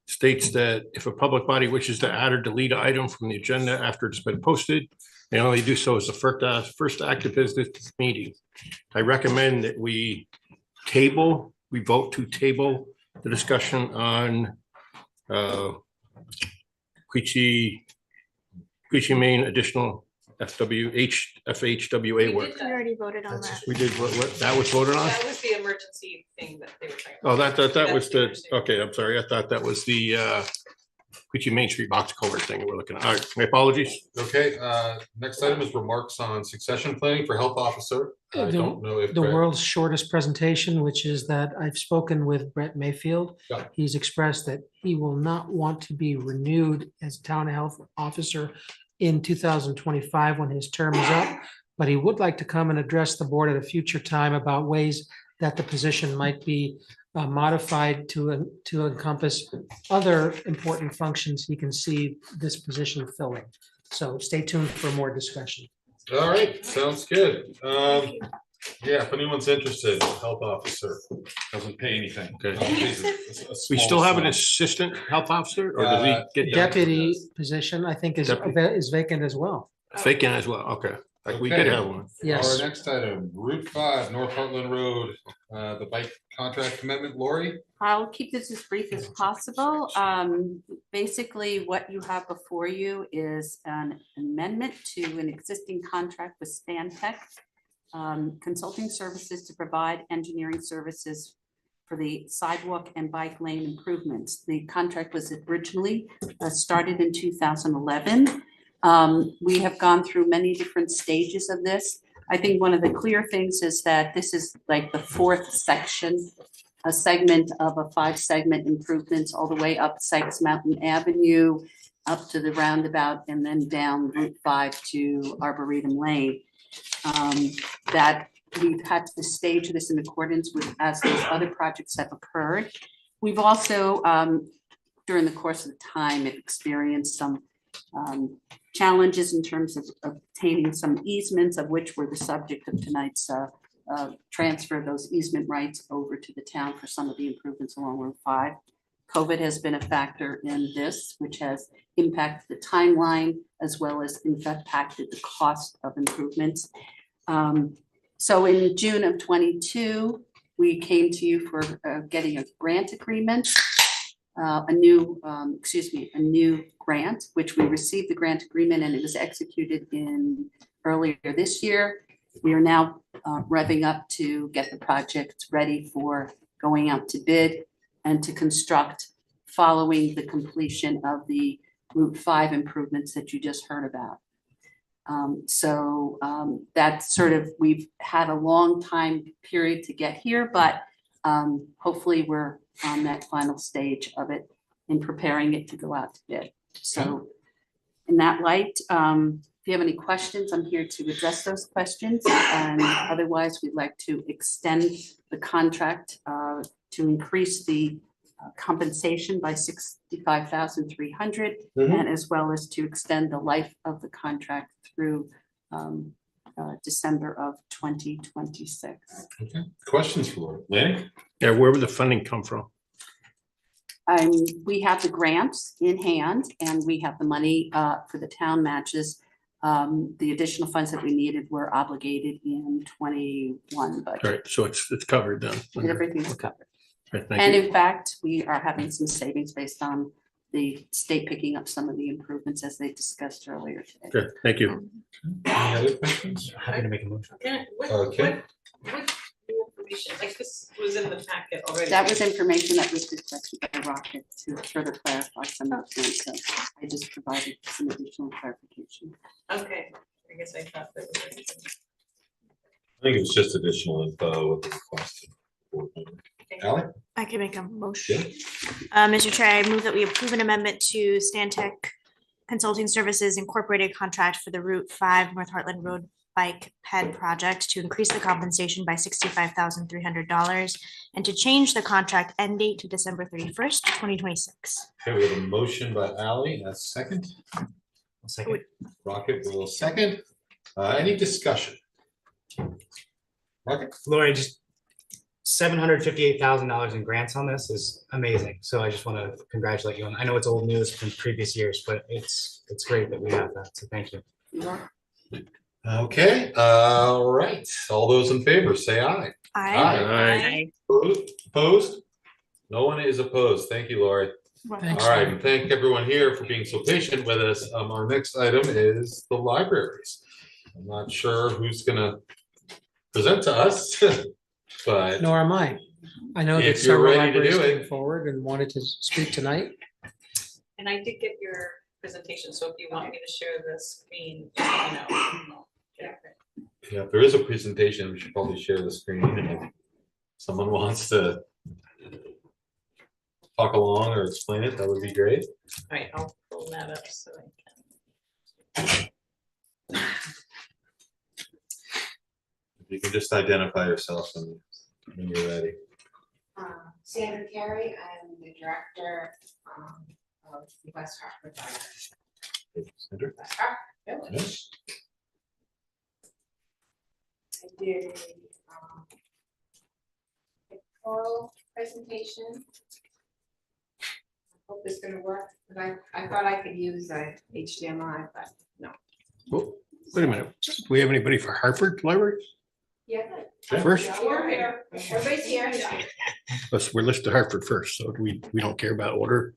states that if a public body wishes to add or delete an item from the agenda after it's been posted, they only do so as the first act of business meeting. I recommend that we vote to table the discussion on Quechee, Maine additional FHWA work. We already voted on that. We did, what, that was voted on? That was the emergency thing that they were trying. Oh, that was the, okay, I'm sorry. I thought that was the Quechee Main Street box culvert thing that we're looking at. All right, my apologies. Okay, next item is remarks on succession planning for health officer. I don't know if The world's shortest presentation, which is that I've spoken with Brett Mayfield. Yeah. He's expressed that he will not want to be renewed as town health officer in 2025 when his term is up, but he would like to come and address the board at a future time about ways that the position might be modified to encompass other important functions he can see this position filling. So stay tuned for more discussion. All right, sounds good. Yeah, if anyone's interested, health officer doesn't pay anything. Okay. We still have an assistant health officer, or does he get Deputy position, I think, is vacant as well. vacant as well? Okay, like we did have one. Yes. Our next item, Route 5, North Hartland Road, the bike contract commitment. Lori? I'll keep this as brief as possible. Basically, what you have before you is an amendment to an existing contract with Stantec Consulting Services to provide engineering services for the sidewalk and bike lane improvements. The contract was originally started in 2011. We have gone through many different stages of this. I think one of the clear things is that this is like the fourth section, a segment of a 5-segment improvements all the way up Sykes Mountain Avenue, up to the roundabout, and then down Route 5 to Arboretum Lane. That we've had to stage this in accordance with as those other projects have occurred. We've also, during the course of the time, experienced some challenges in terms of obtaining some easements, of which were the subject of tonight's transfer of those easement rights over to the town for some of the improvements along Route 5. COVID has been a factor in this, which has impacted the timeline as well as impacted the cost of improvements. So in June of 22, we came to you for getting a grant agreement, a new grant, which we received the grant agreement and it was executed in earlier this year. We are now revving up to get the project ready for going out to bid and to construct following the completion of the Route 5 improvements that you just heard about. That's sort of, we've had a long time period to get here, but hopefully we're on that final stage of it in preparing it to go out to bid. So in that light, if you have any questions, I'm here to address those questions. And otherwise, we'd like to extend the contract to increase the compensation by $65,300, and as well as to extend the life of the contract through December of 2026. Okay. Questions for Lanny? Yeah, where would the funding come from? We have the grants in hand and we have the money for the town matches. The additional funds that we needed were obligated in 21 budget. All right, so it's covered then. Everything's covered. Okay, And in fact, we are having some savings based on the state picking up some of the improvements as they discussed earlier today. Good, thank you. Any other questions? Happy to make a motion. Okay. information, like this was in the packet already. That was information that was requested by Rocket to further clarify some of the things, so I just provided some additional clarification. Okay, I guess I thought that was everything. I think it was just additional info with the request. Ally? I can make a motion. Mr. Chair, I move that we approve an amendment to Stantec Consulting Services Incorporated contract for the Route 5 North Hartland Road Bike Ped project to increase the compensation by $65,300 and to change the contract end date to December 31st, 2026. Okay, we have a motion by Ally, a second. Second. Rocket will second. Any discussion? Rocket? Lori, just $758,000 in grants on this is amazing. So I just want to congratulate you. And I know it's old news from previous years, but it's great that we have that. So thank you. Okay, all right. All those in favor, say aye. Aye. Opposed? No one is opposed. Thank you, Lori. Thanks. All right, and thank everyone here for being so patient with us. Our next item is the libraries. I'm not sure who's gonna present to us, but Nor am I. I know that if you're several ready to libraries do it. came forward and wanted to speak tonight. And I did get your presentation, so if you want me to share the screen, you know. yeah, if there is a presentation, we should probably share the screen. And if someone wants to talk along or explain it, that would be great. All right, I'll pull that up so I can. If you can just identify yourself when you're ready. Sandra Carey, I'm the director of the West Hartford Library. Sandra? West Hartford Village. I did a oral presentation. I hope it's gonna work, but I thought I could use a HDMI, but no. Oh, wait a minute. Do we have anybody for Hartford Library? Yeah. First? We're here. Everybody's here. We're listed Hartford first, so we don't care about order.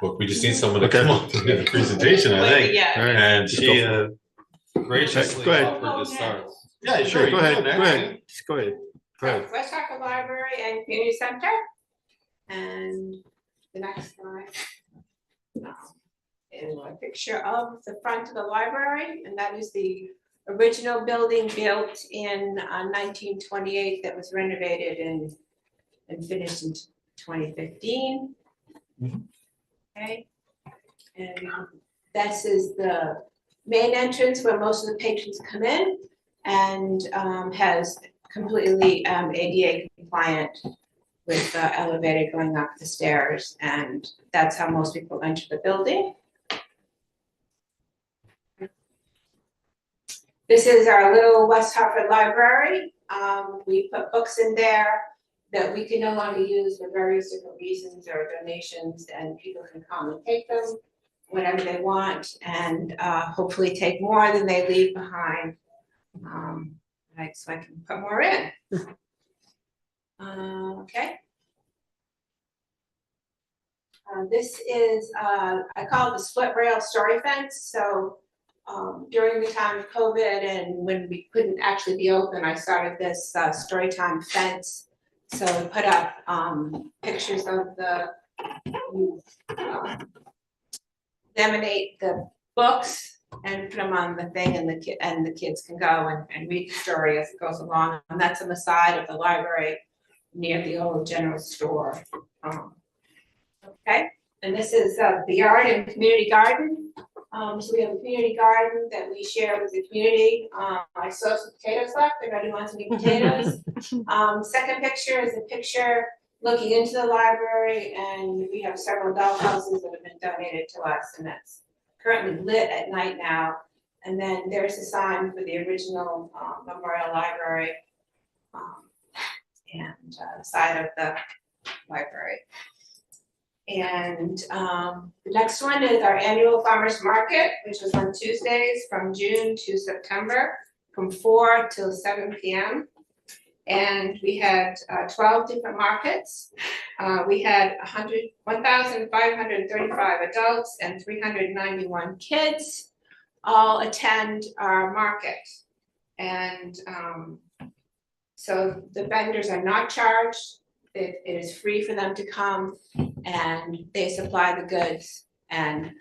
Well, we just need someone to come up and give the presentation, I think. Yeah. All right. And she graciously Go ahead. offered to start. Yeah, Sure, sure. go ahead, go ahead. Just go ahead. Go ahead. West Hartford Library and Community Center. And the next slide is a picture of the front of the library, and that is the original building built in 1928 that was renovated and finished in 2015. Okay, and this is the main entrance where most of the patrons come in, and has completely ADA compliant with elevator going up the stairs, and that's how most people enter the building. This is our little West Hartford library. We put books in there that we can no longer use for various different reasons or donations, and people can come and take them whenever they want, and hopefully take more than they leave behind. So I can put more in. Okay. This is, I call it the split rail story fence. So during the time of COVID and when we couldn't actually be open, I started this story time fence. So we put up pictures of the, laminate the books and put them on the thing, and the kids can go and read the story as it goes along. And that's on the side of the library near the old general store. Okay, and this is the yard and community garden. So we have a community garden that we share with the community. I saw some potatoes left, everybody wants to eat potatoes. Second picture is a picture looking into the library, and we have several doll houses that have been donated to us, and that's currently lit at night now. And then there's a sign for the original Memorial Library and the side of the library. And the next one is our annual farmers market, which is on Tuesdays from June to September, from 4 till 7 p.m. And we had 12 different markets. We had 1,535 adults and 391 kids all attend our market. And So the vendors are not charged. It is free for them to come and they supply the goods. And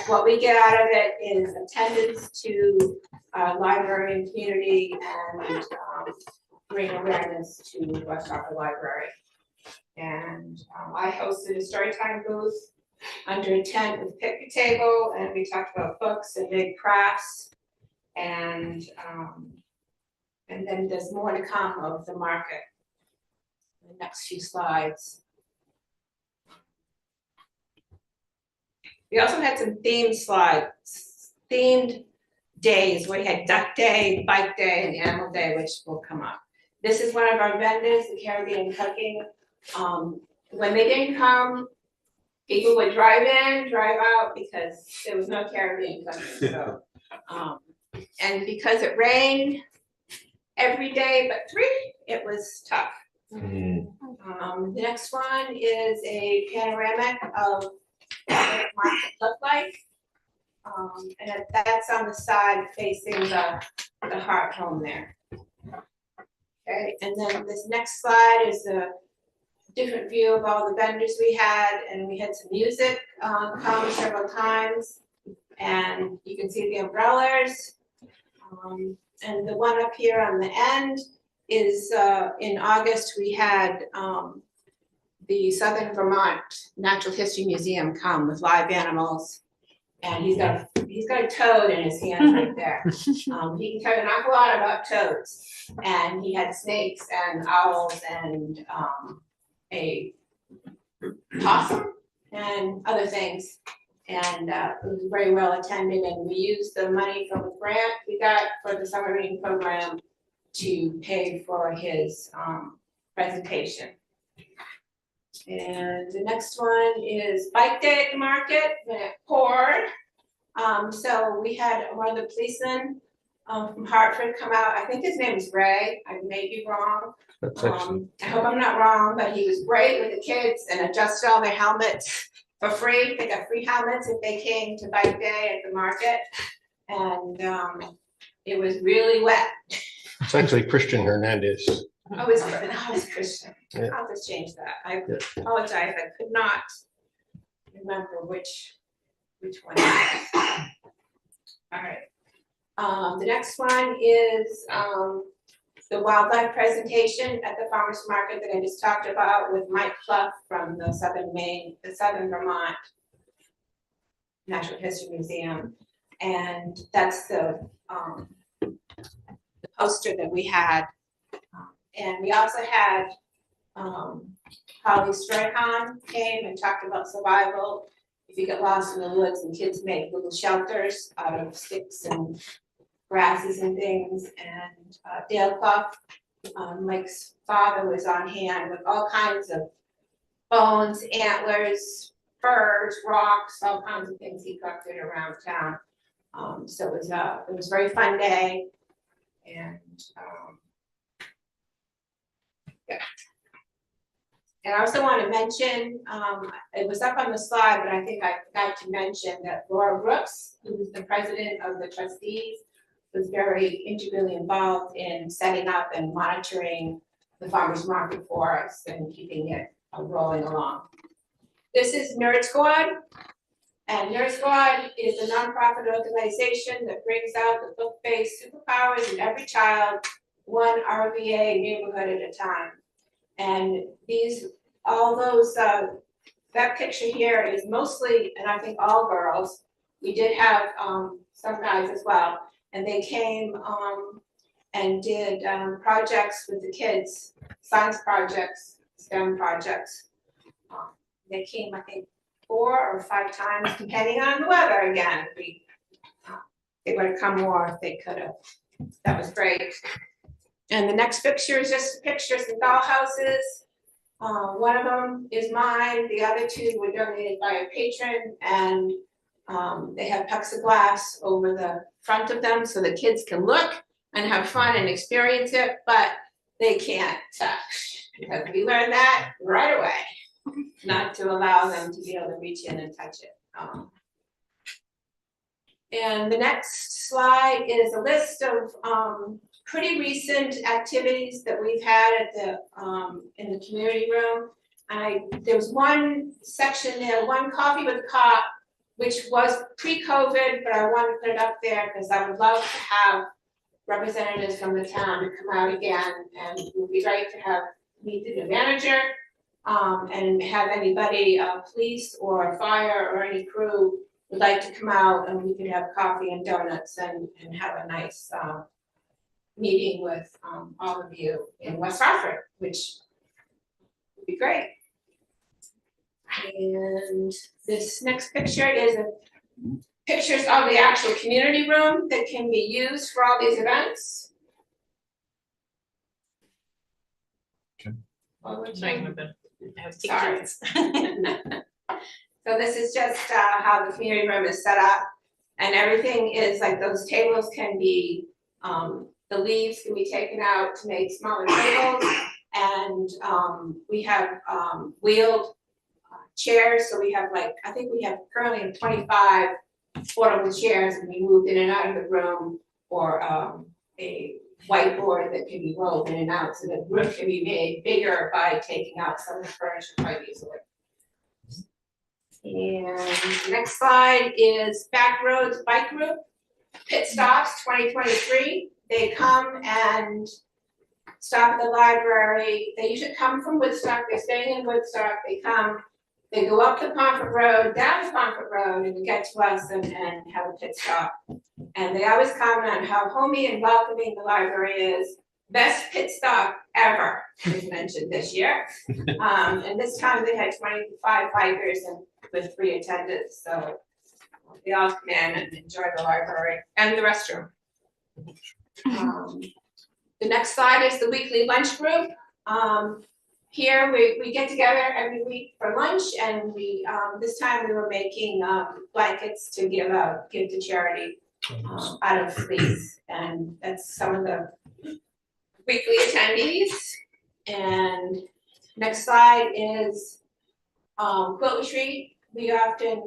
what we get out of it is attendance to our library and community and bring awareness to West Hartford Library. And I hosted a story time booth under a tent with picnic table, and we talked about books and big crafts. And then there's more to come of the market. The next few slides. We also had some themed slides, themed days. We had Duck Day, Bike Day, and Animal Day, which will come up. This is one of our vendors, the Caribbean Cooking. When they didn't come, people would drive in, drive out because there was no Caribbean cooking. So, and because it rained every day but 3, it was tough. The next one is a panoramic of what it might look like. And that's on the side facing the Hart home there. Okay, and then this next slide is a different view of all the vendors we had, and we had some music come several times, and you can see the umbrellas. And the one up here on the end is in August we had the Southern Vermont Natural History Museum come with live animals, and he's got a toad in his hand right there. He can tell you an awful lot about toads, and he had snakes and owls and a possum and other things, and it was very well attended, and we used the money from the grant we got for the summer reading program to pay for his presentation. And the next one is Bike Day at the market, and it poured. So we had one of the policemen from Hartford come out. I think his name is Ray. I may be wrong. I hope I'm not wrong, but he was great with the kids and adjusted all their helmets for free. They got free helmets if they came to Bike Day at the market. And it was really wet. It's actually Christian Hernandez. Oh, it's Christian. Yeah. I'll just change that. I apologize. I could not remember which one. All right. The next one is the wildlife presentation at the farmers market that I just talked about with Mike Clough from the Southern Vermont Natural History Museum. And that's the poster that we had. And we also had Holly Strayhorn came and talked about survival. If you get lost in the woods, and kids make little shelters out of sticks and grasses and things. And Dale Clough, Mike's father, was on hand with all kinds of bones, antlers, furs, rocks, all kinds of things he collected around town. So it was a very fun day. And yeah. And I also want to mention, it was up on the slide, but I think I forgot to mention that Laura Brooks, who is the president of the trustees, was very integrally involved in setting up and monitoring the farmers market for us and keeping it rolling along. This is Nerd Squad. And Nerd Squad is a nonprofit organization that brings out the book-based superpowers in every child, one RVA neighborhood at a time. And that picture here is mostly, and I think all girls. We did have some guys as well, and they came and did projects with the kids, science projects, STEM projects. They came, I think, 4 or 5 times, depending on the weather again. They would have come more if they could have. That was great. And the next picture is just pictures of dollhouses. One of them is mine. The other 2 were donated by a patron, and they have plexiglass over the front of them so the kids can look and have fun and experience it, but they can't touch, because we learned that right away, not to allow them to be able to reach in and touch it. And the next slide is a list of pretty recent activities that we've had at the, in the community room. There was one section there, one coffee with a cop, which was pre-COVID, but I want to put it up there because I would love to have representatives from the town to come out again, and it would be great to have meet the manager, and have anybody, police or fire or any crew would like to come out, and we could have coffee and donuts and have a nice meeting with all of you in West Hartford, which would be great. And this next picture is pictures of the actual community room that can be used for all these events. Okay. Sorry. So this is just how the community room is set up, and everything is like those tables can be, the leaves can be taken out to make smaller tables, and we have wheeled chairs. So we have like, I think we have currently 25 portable chairs, and we moved in and out of the room, or a whiteboard that can be rolled in and out, so the room can be made bigger by taking out some of the furniture quite easily. And the next slide is Backroads Bike Group, Pit Stops 2023. They come and stop at the library. They usually come from Woodstock, they're staying in Woodstock, they come, they go up the Pomfret Road, down the Pomfret Road, and get to us and have a pit stop. And they always comment on how homey and welcoming the library is. Best pit stop ever was mentioned this year. And this time they had 25 bikers and with 3 attendants. So they all come in and enjoy the library and the restroom. The next slide is the weekly lunch group. Here we get together every week for lunch, and we this time we were making blankets to give to charity out of fleece, and that's some of the weekly attendees. And next slide is quilt retreat. We often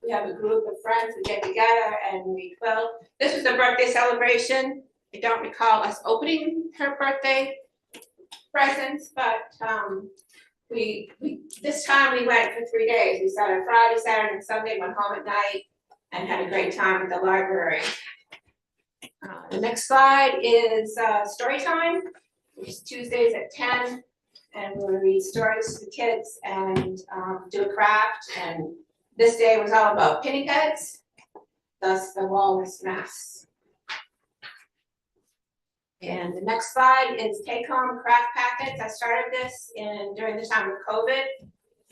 we have a group of friends that get together and we quilt. This was a birthday celebration. I don't recall us opening her birthday presents, but we this time we went for 3 days. We started Friday, Saturday, and Sunday, went home at night, and had a great time at the library. The next slide is story time, which is Tuesdays at 10, and we read stories to the kids and do a craft. And this day was all about penny heads, thus the walrus masks. And the next slide is take-home craft packets. I started this during the time of COVID,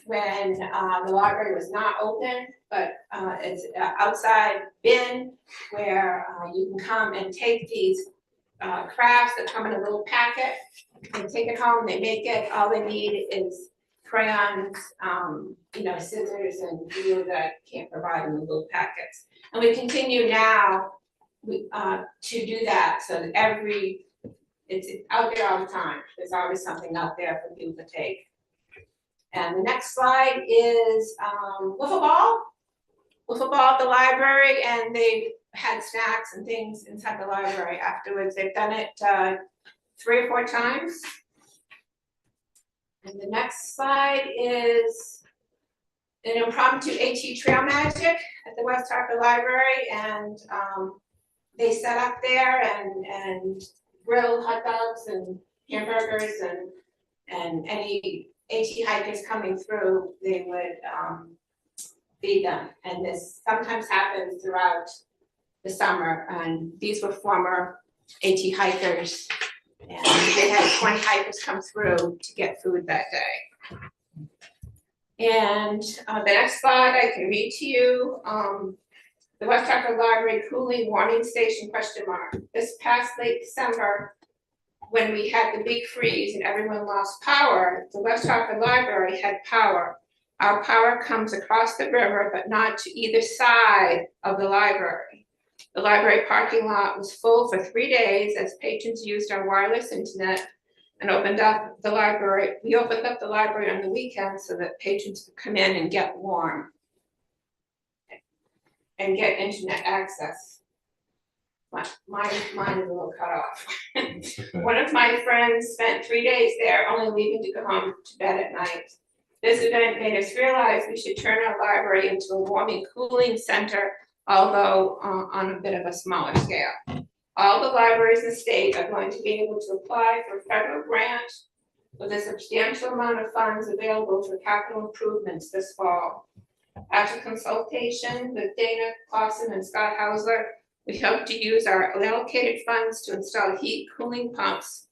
when the library was not open, but it's an outside bin where you can come and take these crafts that come in a little packet and take it home. They make it. All they need is crayons, scissors and glue that I can't provide in the little packets. And we continue now to do that, so that it's out there all the time. There's always something out there for people to take. And the next slide is wiffle ball at the library, and they've had snacks and things inside the library afterwards. They've done it 3 or 4 times. And the next slide is an impromptu AT trail magic at the West Hartford Library, and they set up there and grill hot dogs and hamburgers, and any AT hikers coming through, they would feed them. And this sometimes happens throughout the summer, and these were former AT hikers, and they had 20 hikers come through to get food that day. And the next slide I can read to you. The West Hartford Library cooling warning station ? This past late December, when we had the big freeze and everyone lost power, the West Hartford Library had power. Our power comes across the river, but not to either side of the library. The library parking lot was full for 3 days as patrons used our wireless internet and opened up the library. We opened up the library on the weekends so that patrons could come in and get warm and get internet access. Mine is a little cut off. One of my friends spent 3 days there, only leaving to go home to bed at night. This event made us realize we should turn our library into a warming, cooling center, although on a bit of a smaller scale. All the libraries in the state are going to be able to apply for a federal grant with a substantial amount of funds available for capital improvements this fall. After consultation with Dana Clausen and Scott Hausler, we hope to use our allocated funds to install heat cooling pumps,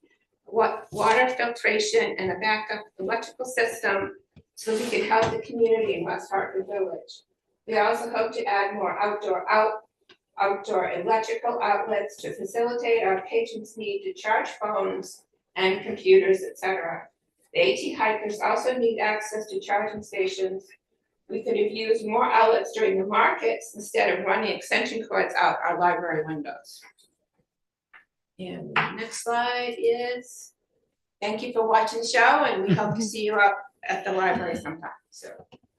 water filtration, and a backup electrical system so we can help the community in West Hartford Village. We also hope to add more outdoor electrical outlets to facilitate our patrons' need to charge phones and computers, etc. The AT hikers also need access to charging stations. We could have used more outlets during the markets instead of running extension cords out our library windows. And the next slide is, thank you for watching the show, and we hope to see you up at the library sometime. So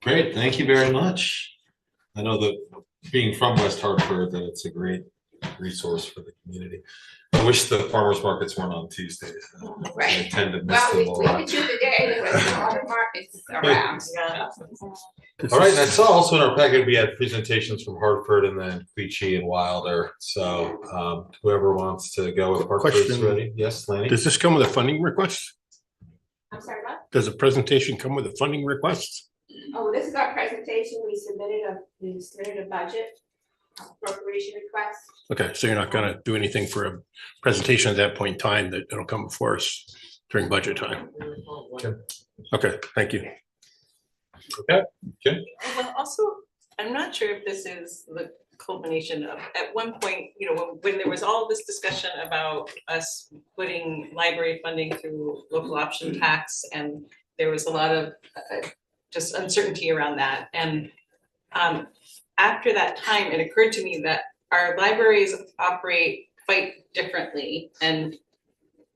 Great, thank you very much. I know that being from West Hartford, that it's a great resource for the community. I wish the farmers markets weren't on Tuesdays. I tend to miss them a lot. We could do the day there was a lot of markets around. All right, and I saw also in our packet, we had presentations from Hartford and then Quechee and Wilder. So whoever wants to go with Hartford is Question. ready. Yes, Lanny? Does this come with a funding request? I'm sorry, what? Does a presentation come with a funding request? Oh, this is our presentation. We submitted a budget appropriation request. Okay, so you're not gonna do anything for a presentation at that point in time that it'll come before us during budget time? Okay, thank you. Okay, Jim? Well, also, I'm not sure if this is the culmination of, at one point, you know, when there was all this discussion about us putting library funding through local option tax, and there was a lot of just uncertainty around that. And after that time, it occurred to me that our libraries operate quite differently, and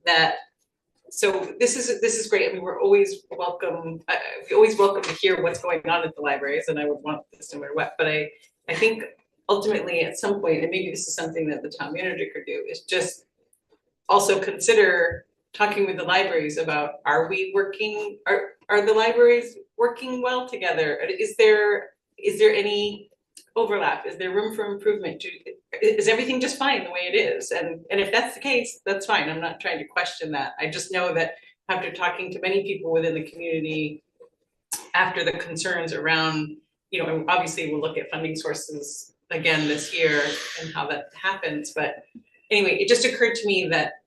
that, so this is great. I mean, we're always welcome. We always welcome to hear what's going on at the libraries, and I would want this no matter what. But I think ultimately at some point, and maybe this is something that the town manager could do, is just also consider talking with the libraries about, are we working, are the libraries working well together? Is there any overlap? Is there room for improvement? Is everything just fine the way it is? And if that's the case, that's fine. I'm not trying to question that. I just know that after talking to many people within the community, after the concerns around, you know, and obviously we'll look at funding sources again this year and how that happens. But anyway, it just occurred to me that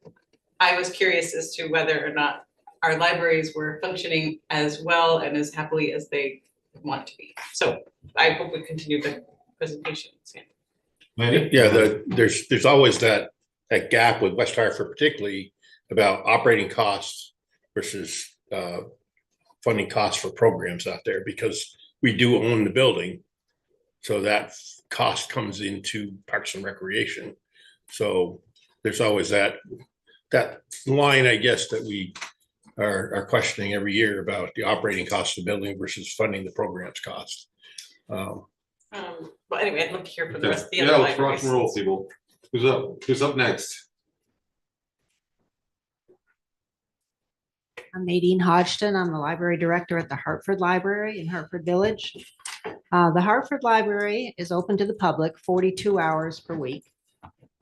I was curious as to whether or not our libraries were functioning as well and as happily as they want to be. So I hope we continue the presentation. Yeah, there's always that gap with West Hartford, particularly about operating costs versus funding costs for programs out there, because we do own the building. So that cost comes into Parks and Recreation. So there's always that line, I guess, that we are questioning every year about the operating cost of the building versus funding the program's cost. Well, anyway, I'd love to hear from the rest of the Yeah, other let's rock libraries. and roll, people. Who's up? Who's up next? I'm Nadine Hodgson. I'm the library director at the Hartford Library in Hartford Village. The Hartford Library is open to the public 42 hours per week.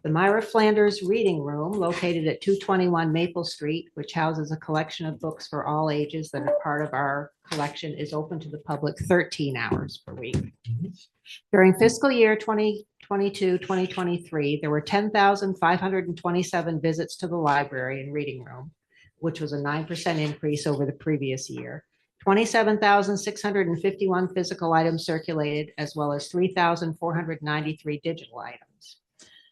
The Myra Flanders Reading Room, located at 221 Maple Street, which houses a collection of books for all ages that are part of our collection, is open to the public 13 hours per week. During fiscal year 2022-2023, there were 10,527 visits to the library and reading room, which was a 9% increase over the previous year. 27,651 physical items circulated, as well as 3,493 digital items.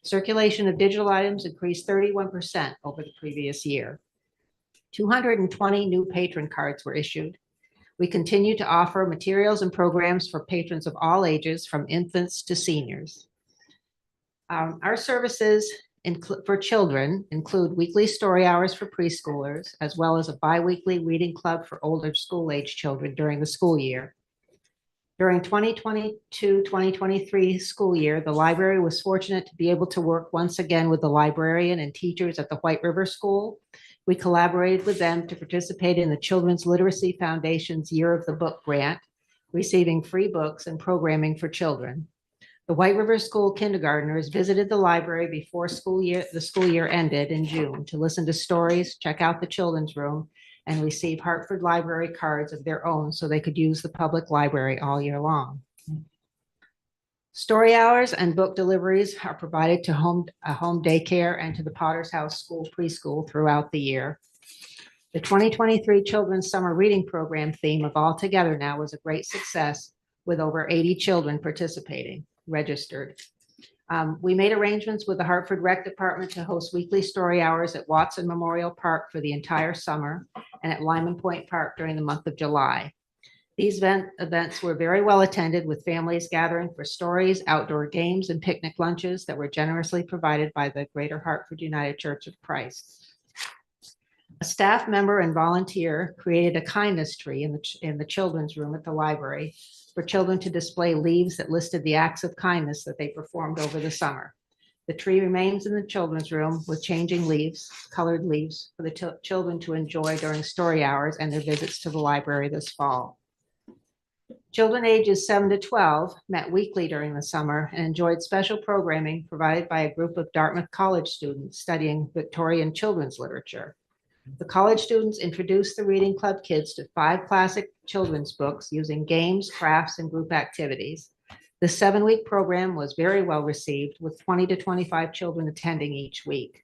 Circulation of digital items increased 31% over the previous year. 220 new patron cards were issued. We continue to offer materials and programs for patrons of all ages, from infants to seniors. Our services for children include weekly story hours for preschoolers, as well as a biweekly reading club for older school-age children during the school year. During 2022-2023 school year, the library was fortunate to be able to work once again with the librarian and teachers at the White River School. We collaborated with them to participate in the Children's Literacy Foundation's Year of the Book grant, receiving free books and programming for children. The White River School kindergartners visited the library before the school year ended in June to listen to stories, check out the children's room, and receive Hartford Library cards of their own so they could use the public library all year long. Story hours and book deliveries are provided to home daycare and to the Potter's House School preschool throughout the year. The 2023 Children's Summer Reading Program theme of All Together Now was a great success with over 80 children participating, registered. We made arrangements with the Hartford Rec Department to host weekly story hours at Watson Memorial Park for the entire summer and at Lyman Point Park during the month of July. These events were very well attended, with families gathering for stories, outdoor games, and picnic lunches that were generously provided by the Greater Hartford United Church of Christ. A staff member and volunteer created a kindness tree in the children's room at the library for children to display leaves that listed the acts of kindness that they performed over the summer. The tree remains in the children's room with changing leaves, colored leaves, for the children to enjoy during story hours and their visits to the library this fall. Children ages 7 to 12 met weekly during the summer and enjoyed special programming provided by a group of Dartmouth College students studying Victorian children's literature. The college students introduced the Reading Club kids to 5 classic children's books using games, crafts, and group activities. The 7-week program was very well received, with 20 to 25 children attending each week.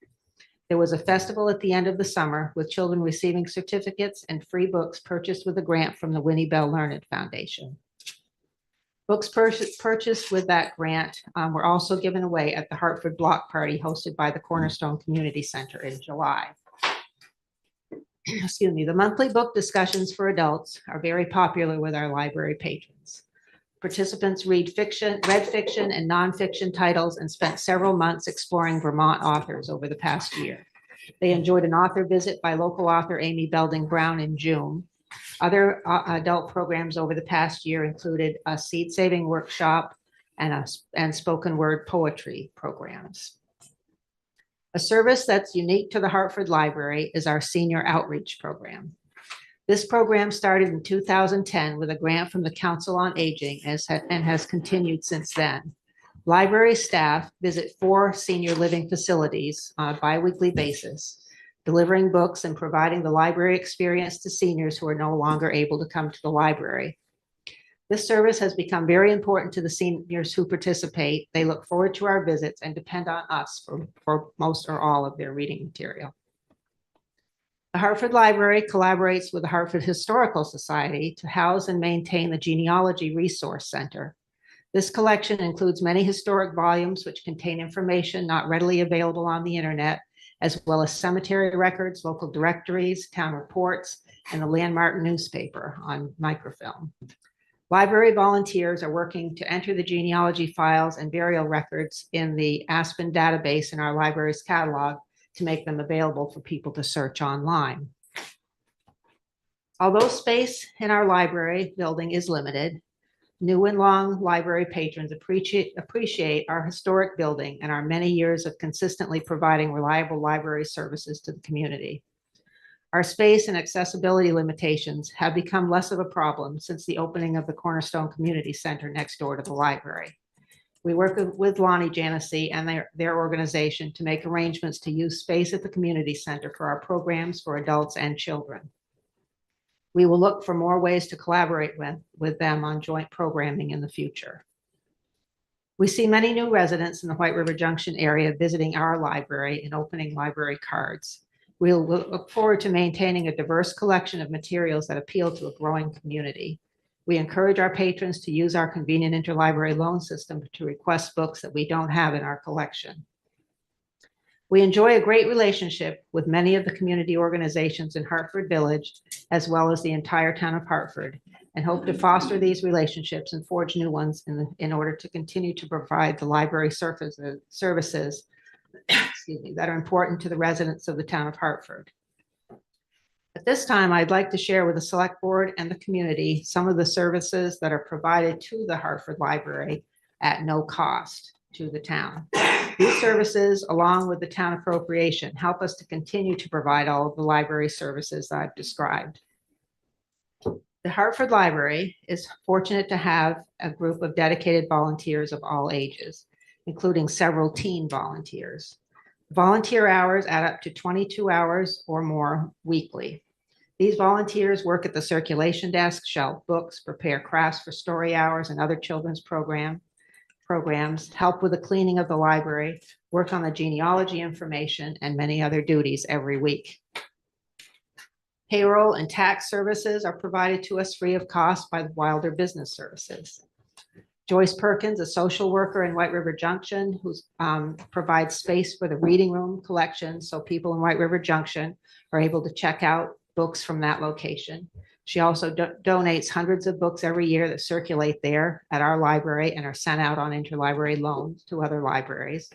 There was a festival at the end of the summer with children receiving certificates and free books purchased with a grant from the Winnie Bell Learned Foundation. Books purchased with that grant were also given away at the Hartford Block Party hosted by the Cornerstone Community Center in July. Excuse me, the monthly book discussions for adults are very popular with our library patrons. Participants read fiction and nonfiction titles and spent several months exploring Vermont authors over the past year. They enjoyed an author visit by local author Amy Belding Brown in June. Other adult programs over the past year included a seed saving workshop and spoken word poetry programs. A service that's unique to the Hartford Library is our senior outreach program. This program started in 2010 with a grant from the Council on Aging and has continued since then. Library staff visit 4 senior living facilities on a biweekly basis, delivering books and providing the library experience to seniors who are no longer able to come to the library. This service has become very important to the seniors who participate. They look forward to our visits and depend on us for most or all of their reading material. The Hartford Library collaborates with the Hartford Historical Society to house and maintain the Genealogy Resource Center. This collection includes many historic volumes which contain information not readily available on the internet, as well as cemetery records, local directories, town reports, and the Landmark newspaper on microfilm. Library volunteers are working to enter the genealogy files and burial records in the Aspen database in our library's catalog to make them available for people to search online. Although space in our library building is limited, new and long library patrons appreciate our historic building and our many years of consistently providing reliable library services to the community. Our space and accessibility limitations have become less of a problem since the opening of the Cornerstone Community Center next door to the library. We work with Lonnie Janessi and their organization to make arrangements to use space at the community center for our programs for adults and children. We will look for more ways to collaborate with them on joint programming in the future. We see many new residents in the White River Junction area visiting our library and opening library cards. We'll look forward to maintaining a diverse collection of materials that appeal to a growing community. We encourage our patrons to use our convenient interlibrary loan system to request books that we don't have in our collection. We enjoy a great relationship with many of the community organizations in Hartford Village, as well as the entire town of Hartford, and hope to foster these relationships and forge new ones in order to continue to provide the library services excuse me, that are important to the residents of the town of Hartford. At this time, I'd like to share with the Select Board and the community some of the services that are provided to the Hartford Library at no cost to the town. These services, along with the town appropriation, help us to continue to provide all of the library services that I've described. The Hartford Library is fortunate to have a group of dedicated volunteers of all ages, including several teen volunteers. Volunteer hours add up to 22 hours or more weekly. These volunteers work at the circulation desk, shelf books, prepare crafts for story hours and other children's programs, help with the cleaning of the library, work on the genealogy information, and many other duties every week. Payroll and tax services are provided to us free of cost by the Wilder Business Services. Joyce Perkins, a social worker in White River Junction, who provides space for the reading room collection so people in White River Junction are able to check out books from that location. She also donates hundreds of books every year that circulate there at our library and are sent out on interlibrary loans to other libraries.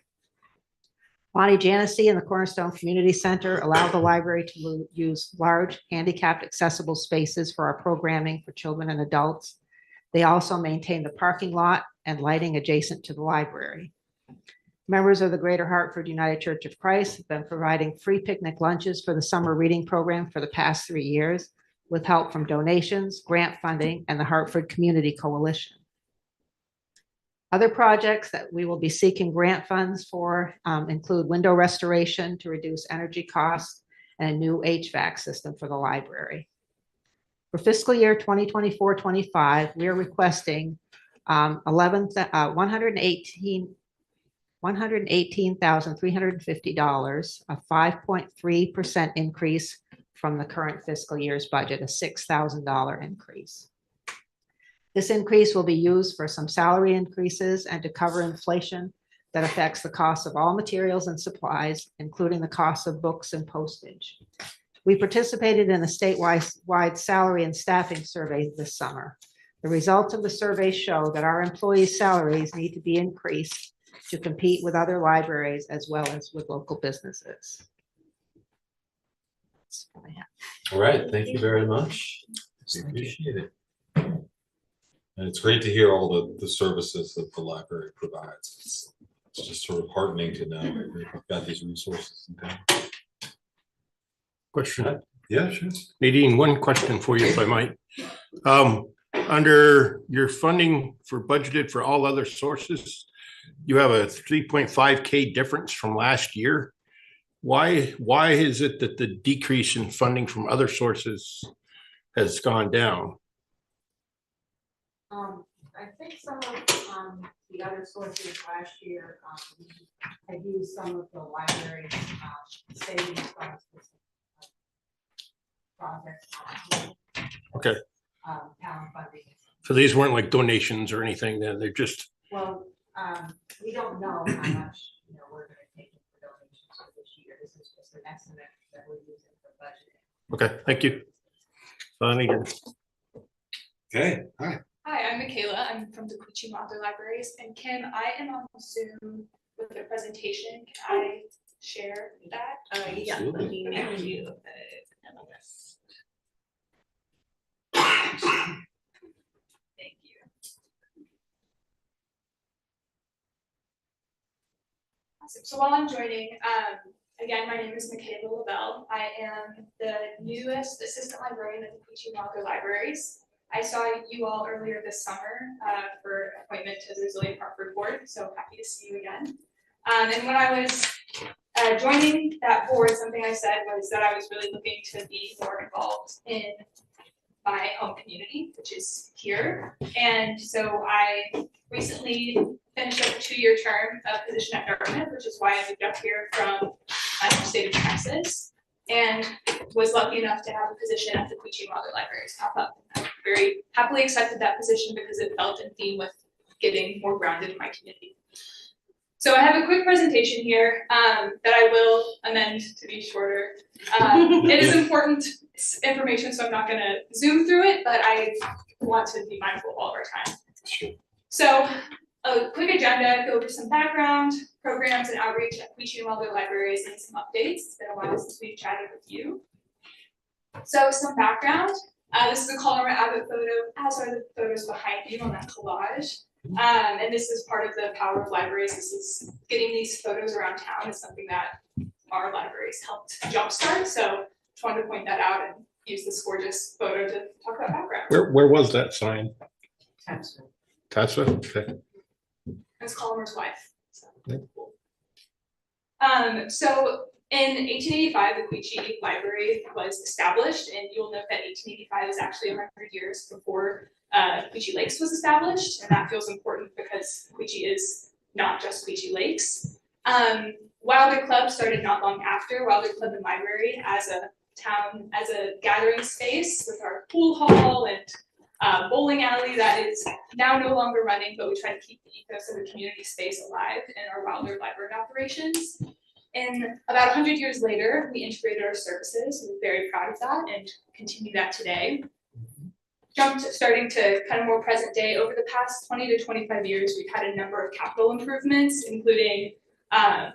Bonnie Janesy and the Cornerstone Community Center allow the library to use large handicapped accessible spaces for our programming for children and adults. They also maintain the parking lot and lighting adjacent to the library. Members of the Greater Hartford United Church of Christ have been providing free picnic lunches for the summer reading program for the past 3 years, with help from donations, grant funding, and the Hartford Community Coalition. Other projects that we will be seeking grant funds for include window restoration to reduce energy costs and a new HVAC system for the library. For fiscal year 2024-25, we are requesting $118,350, a 5.3% increase from the current fiscal year's budget, a $6,000 increase. This increase will be used for some salary increases and to cover inflation that affects the cost of all materials and supplies, including the cost of books and postage. We participated in a statewide salary and staffing survey this summer. The results of the survey show that our employees' salaries need to be increased to compete with other libraries as well as with local businesses. That's all I have. All right, thank you very much. We appreciate it. And it's great to hear all the services that the library provides. It's just sort of heartening to know that we've got these resources in town. Question. Yeah, sure. Nadine, one question for you, if I might. Under your funding for budgeted for all other sources, you have a 3.5K difference from last year. Why is it that the decrease in funding from other sources has gone down? I think some of the other sources last year had used some of the library savings funds for projects. Okay. Town funding. So these weren't like donations or anything, then they're just. Well, we don't know how much we're going to take in for donations for this year. This is just an estimate that we're using for budgeting. Okay, thank you. Okay, hi. Hi, I'm Michaela. I'm from the Quechee Libraries, and Kim, I am on Zoom with a presentation. Can I share that? Yeah, let me make you a panelist. Thank you. Awesome. So while I'm joining, again, my name is Michaela Lavelle. I am the newest assistant librarian at the Quechee Libraries. I saw you all earlier this summer for appointment to the Resilient Hartford Board, so happy to see you again. And when I was joining that board, something I said was that I was really looking to be more involved in my home community, which is here. And so I recently finished up a 2-year term position at Dartmouth, which is why I moved up here from the state of Texas, and was lucky enough to have a position at the Quechee Libraries pop up. I very happily accepted that position because it felt in theme with getting more grounded in my community. So I have a quick presentation here that I will amend to be shorter. It is important information, so I'm not going to zoom through it, but I want to be mindful of all of our time. Sure. So a quick agenda, go over some background, programs and outreach at Quechee Libraries, and some updates. It's been a while since we've chatted with you. So some background, this is a Colorado Abbott photo, as are the photos behind you on that collage. And this is part of the power of libraries. This is getting these photos around town is something that our libraries helped jumpstart. So just wanted to point that out and use this gorgeous photo to talk about background. Where was that sign? Absolutely. Tatsuo? Okay. That's Colomer's wife. So, Yeah. cool. So in 1885, the Quechee Library was established, and you'll note that 1885 is actually 100 years before Quechee Lakes was established, and that feels important because Quechee is not just Quechee Lakes. Wilder Club started not long after. Wilder Club and Library as a town, as a gathering space with our pool hall and bowling alley that is now no longer running, but we try to keep the ethos of the community space alive in our Wilder Library operations. And about 100 years later, we integrated our services. We're very proud of that and continue that today. Starting to kind of more present day, over the past 20 to 25 years, we've had a number of capital improvements, including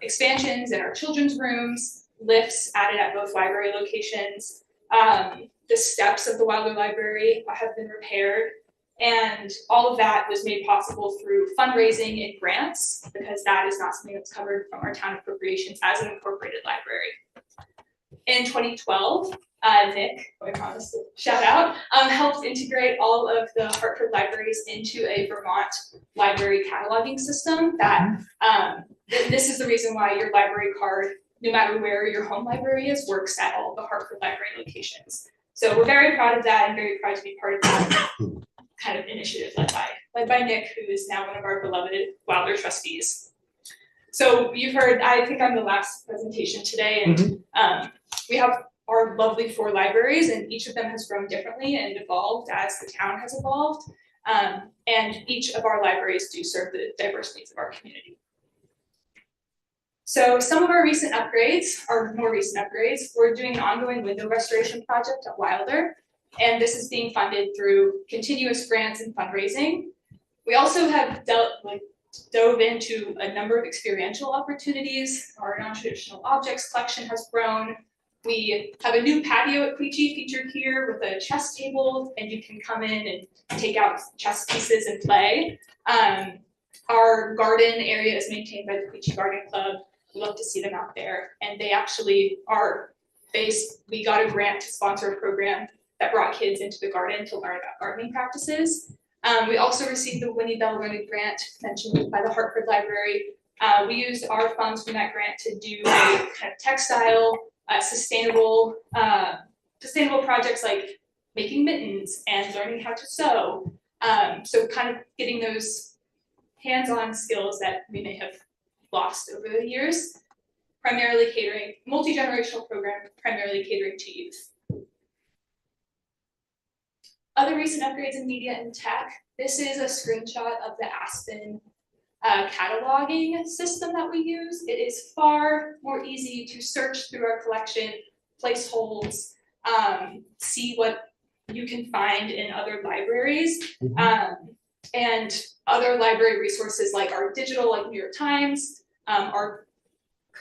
expansions in our children's rooms, lifts added at both library locations. The steps of the Wilder Library have been repaired. And all of that was made possible through fundraising and grants, because that is not something that's covered from our town appropriations as an incorporated library. In 2012, Nick, who I promised to shout out, helped integrate all of the Hartford libraries into a Vermont library cataloging system that, this is the reason why your library card, no matter where your home library is, works at all the Hartford library locations. So we're very proud of that and very proud to be part of that kind of initiative led by Nick, who is now one of our beloved Wilder trustees. So you've heard, I think I'm the last presentation today, and we have our lovely 4 libraries, and each of them has grown differently and evolved as the town has evolved. And each of our libraries do serve the diverse needs of our community. So some of our recent upgrades, our more recent upgrades, we're doing an ongoing window restoration project at Wilder, and this is being funded through continuous grants and fundraising. We also have dove into a number of experiential opportunities. Our non-traditional objects collection has grown. We have a new patio at Quechee featured here with a chess table, and you can come in and take out chess pieces and play. Our garden area is maintained by the Quechee Garden Club. We love to see them out there, and they actually are based. We got a grant to sponsor a program that brought kids into the garden to learn about gardening practices. We also received the Winnie Bell Learning Grant mentioned by the Hartford Library. We used our funds from that grant to do a kind of textile, sustainable projects like making mittens and learning how to sew. So kind of getting those hands-on skills that we may have lost over the years, primarily catering, multi-generational program, primarily catering to youth. Other recent upgrades in media and tech. This is a screenshot of the Aspen cataloging system that we use. It is far more easy to search through our collection, place holds, see what you can find in other libraries, and other library resources like our digital, like New York Times, our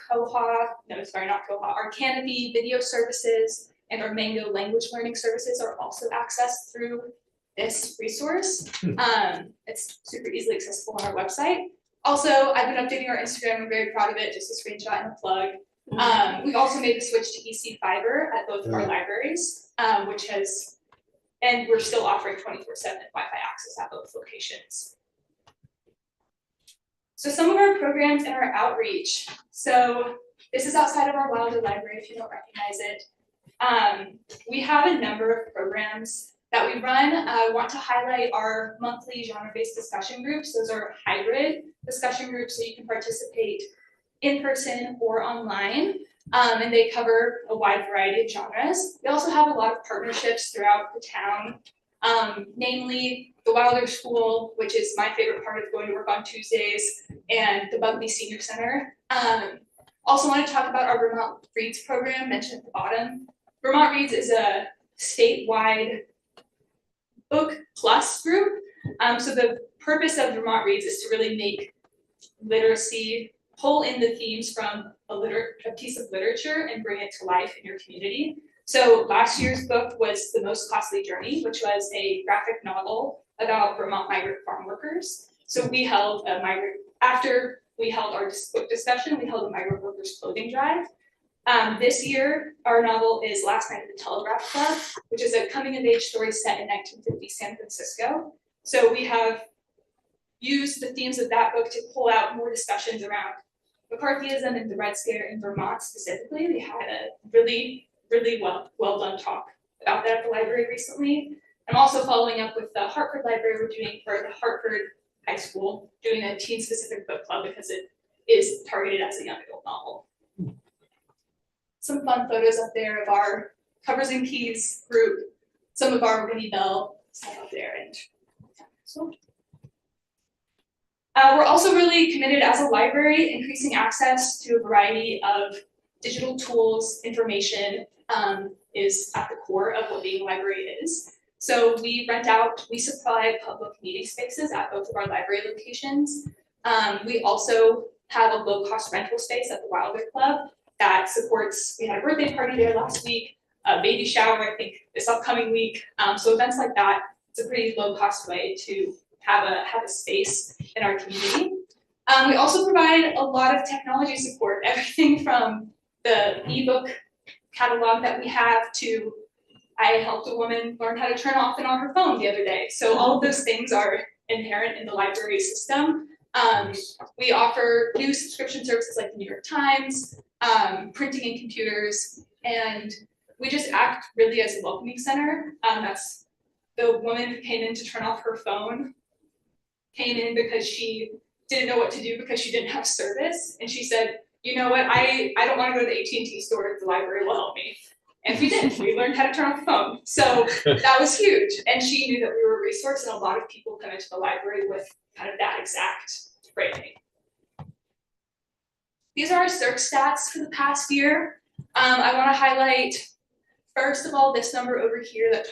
our Canopy video services, and our Mango language learning services are also accessed through this resource. It's super easily accessible on our website. Also, I've been updating our Instagram. I'm very proud of it. Just a screenshot and a plug. We've also made the switch to EC Fiber at both of our libraries, and we're still offering 24/7 Wi-Fi access at both locations. So some of our programs and our outreach. So this is outside of our Wilder Library if you don't recognize it. We have a number of programs that we run. I want to highlight our monthly genre-based discussion groups. Those are hybrid discussion groups, so you can participate in person or online, and they cover a wide variety of genres. We also have a lot of partnerships throughout the town, namely the Wilder School, which is my favorite part of going to work on Tuesdays, and the Bugbee Senior Center. Also want to talk about our Vermont Reads program mentioned at the bottom. Vermont Reads is a statewide book plus group. So the purpose of Vermont Reads is to really make literacy, pull in the themes from a piece of literature and bring it to life in your community. So last year's book was The Most Costly Journey, which was a graphic novel about Vermont migrant farm workers. So we held after we held our book discussion, we held a migrant workers clothing drive. This year, our novel is Last Night at the Telegraph Club, which is a coming of age story set in 1950 San Francisco. So we have used the themes of that book to pull out more discussions around McCarthyism and the Red Scare in Vermont specifically. We had a really well done talk about that at the library recently. I'm also following up with the Hartford Library. We're doing for the Hartford High School, doing a teen specific book club because it is targeted as a young adult novel. Some fun photos up there of our Covers and Keys group, some of our Winnie Bell stuff up there. And so we're also really committed as a library, increasing access to a variety of digital tools. Information is at the core of what being a library is. So we supply public meeting spaces at both of our library locations. We also have a low-cost rental space at the Wilder Club that supports, we had a birthday party there last week, a baby shower, I think, this upcoming week. So events like that, it's a pretty low-cost way to have a space in our community. We also provide a lot of technology support, everything from the ebook catalog that we have to, I helped a woman learn how to turn off and on her phone the other day. So all of those things are inherent in the library system. We offer new subscription services like the New York Times, printing and computers, and we just act really as a welcoming center. That's the woman who came in to turn off her phone, came in because she didn't know what to do because she didn't have service. And she said, you know what, I don't want to go to the AT&T store if the library will help me. And we did, we learned how to turn off the phone. So that was huge. And she knew that we were a resource, and a lot of people come into the library with kind of that exact framing. These are our search stats for the past year. I want to highlight, first of all, this number over here that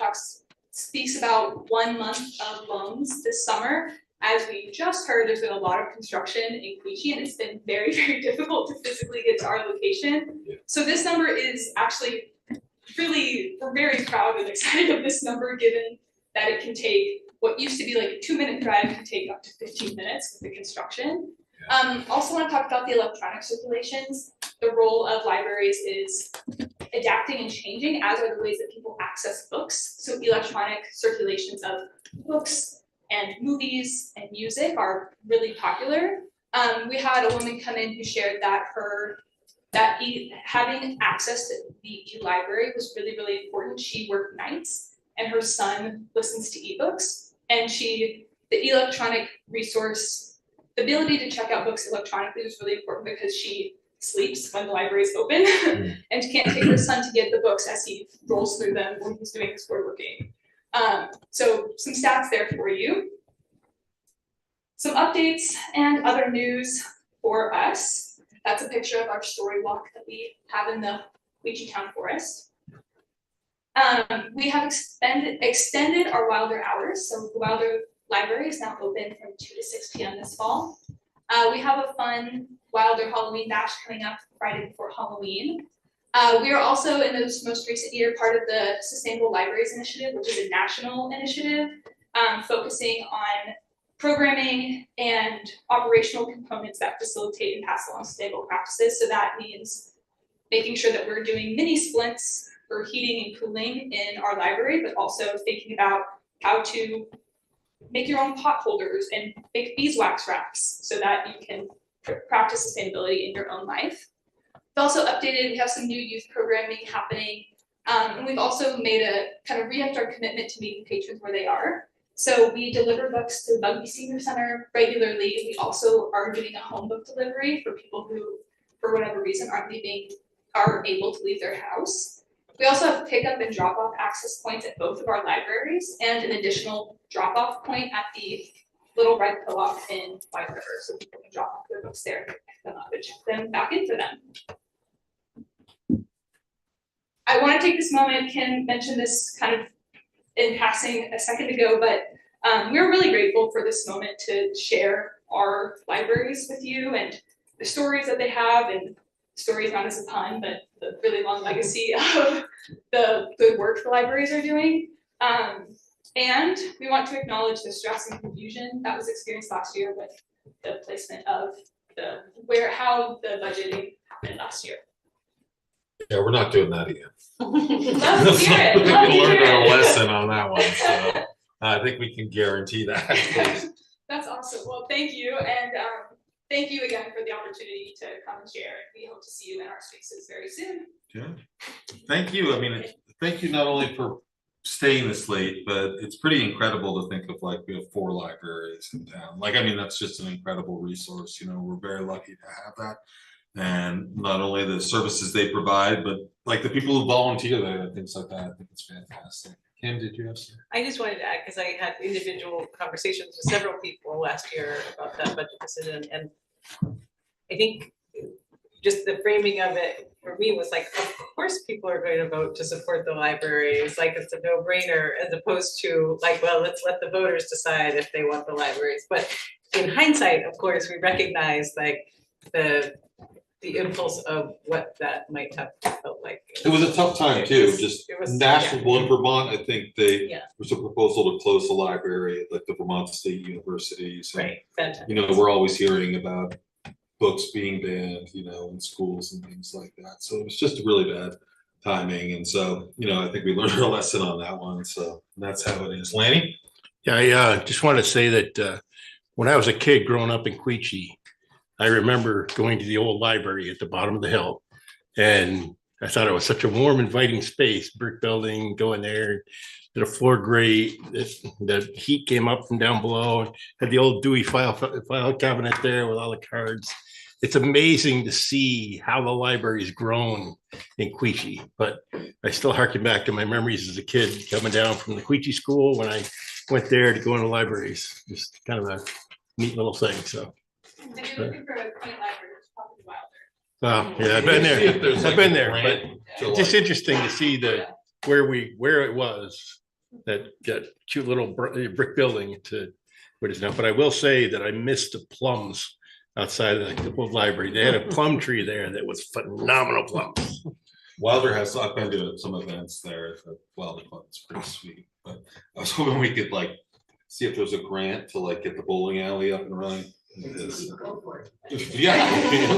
speaks about 1 month of loans this summer. As we just heard, there's been a lot of construction in Quechee, and it's been very, very difficult to physically get to our location. So this number is actually really, we're very proud and excited of this number, given that it can take what used to be like a 2-minute drive can take up to 15 minutes with the construction. Also want to talk about the electronic circulations. The role of libraries is adapting and changing, as are the ways that people access books. So electronic circulations of books and movies and music are really popular. We had a woman come in who shared that having access to the e-library was really, really important. She worked nights and her son listens to ebooks, and the electronic resource, the ability to check out books electronically was really important because she sleeps when the library is open and can't take her son to get the books as he rolls through them when he's doing his woodworking. So some stats there for you. Some updates and other news for us. That's a picture of our story walk that we have in the Quechee Town Forest. We have extended our Wilder hours. So the Wilder Library is now open from 2 to 6 p.m. this fall. We have a fun Wilder Halloween Bash coming up Friday before Halloween. We are also, in this most recent year, part of the Sustainable Libraries Initiative, which is a national initiative focusing on programming and operational components that facilitate and pass along sustainable practices. So that means making sure that we're doing mini splints for heating and cooling in our library, but also thinking about how to make your own pot holders and make beeswax wraps so that you can practice sustainability in your own life. We've also updated, we have some new youth programming happening, and we've also made a kind of re-upped our commitment to meeting patrons where they are. So we deliver books to the Bugby Senior Center regularly. We also are doing a home book delivery for people who, for whatever reason, are able to leave their house. We also have pickup and drop-off access points at both of our libraries, and an additional drop-off point at the Little Red Co-op in White River, so people can drop off their books there, pick them up, and check them back in for them. I want to take this moment, Kim mentioned this kind of in passing a second ago, but we're really grateful for this moment to share our libraries with you and the stories that they have and story is not as a pun, but the really long legacy of the good work the libraries are doing. And we want to acknowledge the stress and confusion that was experienced last year with the placement of how the budgeting happened last year. Yeah, we're not doing that again. Love to hear it. We Love to learned hear our it. lesson on that one, so I think we can guarantee that. That's awesome. Well, thank you. And thank you again for the opportunity to come and share. We hope to see you in our spaces very soon. Yeah. Thank you. I mean, thank you not only for staying this late, but it's pretty incredible to think of like we have 4 libraries in town. Like, I mean, that's just an incredible resource. You know, we're very lucky to have that. And not only the services they provide, but like the people who volunteer there and things like that. I think it's fantastic. Kim, did you have some? I just wanted to add, because I had individual conversations with several people last year about that budget decision, and I think just the framing of it for me was like, of course people are going to vote to support the library. It's like, it's a no-brainer, as opposed to like, well, let's let the voters decide if they want the libraries. But in hindsight, of course, we recognize like the impulse of what that might have felt like. It was a tough time too, just national, well, in Vermont, I think Yeah. there's a proposal to close the library at like the Vermont State Universities. Right, fantastic. You know, we're always hearing about books being banned, you know, in schools and things like that. So it was just really bad timing. And so, you know, I think we learned our lesson on that one. So that's how it is. Lanny? Yeah, I just want to say that when I was a kid growing up in Quechee, I remember going to the old library at the bottom of the hill, and I thought it was such a warm, inviting space, brick building, go in there, the floor grate, the heat came up from down below, had the old Dewey file cabinet there with all the cards. It's amazing to see how the library's grown in Quechee, but I still harken back to my memories as a kid coming down from the Quechee school when I went there to go into libraries. Just kind of a neat little thing, so. If you're looking for a quaint library, it's probably Wilder. Oh, yeah, I've been See if there. there's, I've like, been a there, grant but to, just like- interesting to see where it was, that cute little brick building to what is now. But I will say that I missed the plums outside of the old library. They had a plum tree there that was phenomenal plums. Wilder has, I've been to some events there at the Wilder Club. It's pretty sweet. But I was hoping we could like see if there's a grant to like get the bowling alley up and running. Go for it. Yeah,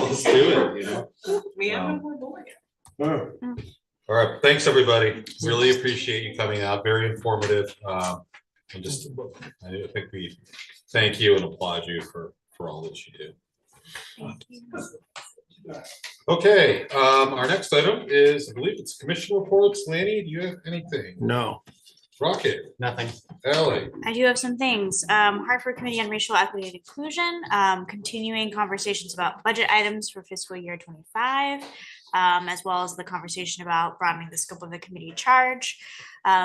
let's do it, you know. We have no more board. All right, thanks, everybody. Really appreciate you coming out. Very informative. And just, I think we thank you and applaud you for all that you do. Thank you. Okay, our next item is, I believe it's commission reports. Lanny, do you have anything? No. Rocket? Nothing. Ellie? I do have some things. Hartford Committee on Racial Equity and Inclusion, continuing conversations about budget items for fiscal year 25, as well as the conversation about broadening the scope of the committee charge.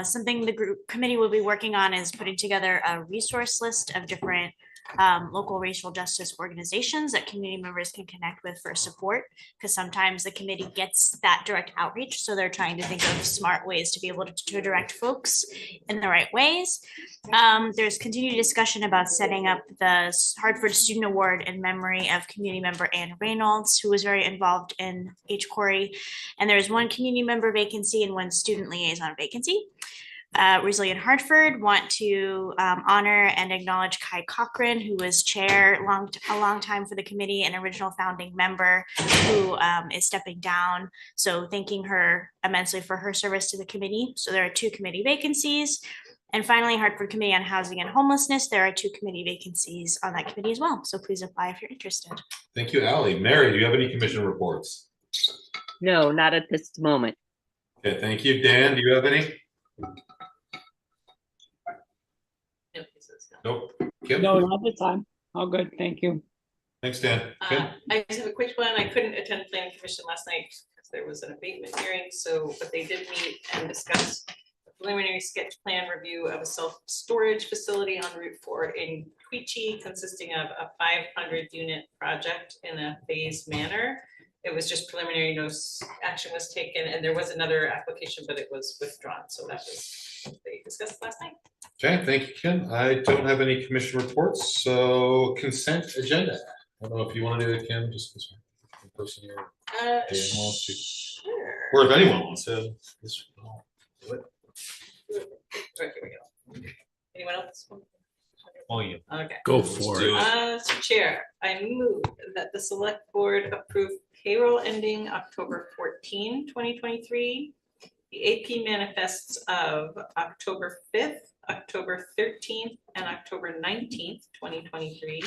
Something the group committee will be working on is putting together a resource list of different local racial justice organizations that community members can connect with for support, because sometimes the committee gets that direct outreach. So they're trying to think of smart ways to be able to direct folks in the right ways. There's continued discussion about setting up the Hartford Student Award in memory of community member Ann Reynolds, who was very involved in H. Corey. And there's one community member vacancy and one student liaison vacancy. Resilient Hartford want to honor and acknowledge Kai Cochran, who was chair a long time for the committee and original founding member, who is stepping down. So thanking her immensely for her service to the committee. So there are 2 committee vacancies. And finally, Hartford Committee on Housing and Homelessness, there are 2 committee vacancies on that committee as well. So please apply if you're interested. Thank you, Allie. Mary, do you have any commission reports? No, not at this moment. Okay, thank you. Dan, do you have any? Nope. Kim? No, not this time. All good, thank you. Thanks, Dan. Kim? I just have a quick one. I couldn't attend planning commission last night because there was an abatement hearing, but they did meet and discuss a preliminary sketch plan review of a self-storage facility on Route 4 in Quechee, consisting of a 500 unit project in a phased manner. It was just preliminary, no action was taken, and there was another application, but it was withdrawn. So that was what they discussed last night. Okay, thank you, Kim. I don't have any commission reports, so consent agenda. I don't know if you want to do it, Kim, just because you're the person here. Dan wants to, Sure. or if anyone wants to. this- Right, here we go. Anyone else? Oh, yeah. Okay. Go for it. So Chair, I move that the select board approve payroll ending October 14, 2023, the AP manifests of October 5th, October 13th, and October 19th, 2023,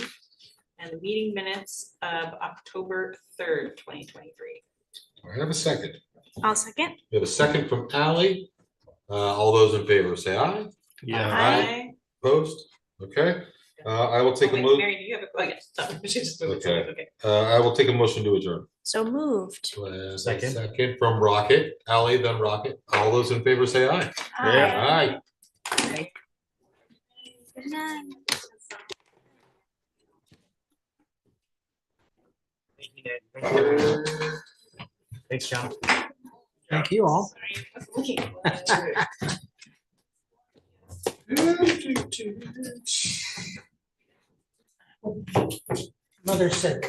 and the meeting minutes of October 3rd, 2023. I have a second. I'll second. We have a second from Ally. All those in favor say aye. Aye. Opposed? Okay. I will take Oh, a wait, motion. Mary, do you have a, oh, yes, sorry, she just moved. Okay. Okay. I will take a motion to adjourn. So moved. Second. Second from Rocket, Ally, then Rocket. All those in favor say aye. Aye. Aye. Good night. Thanks, John. Thank you all. Sorry, I was looking for it. Mother said.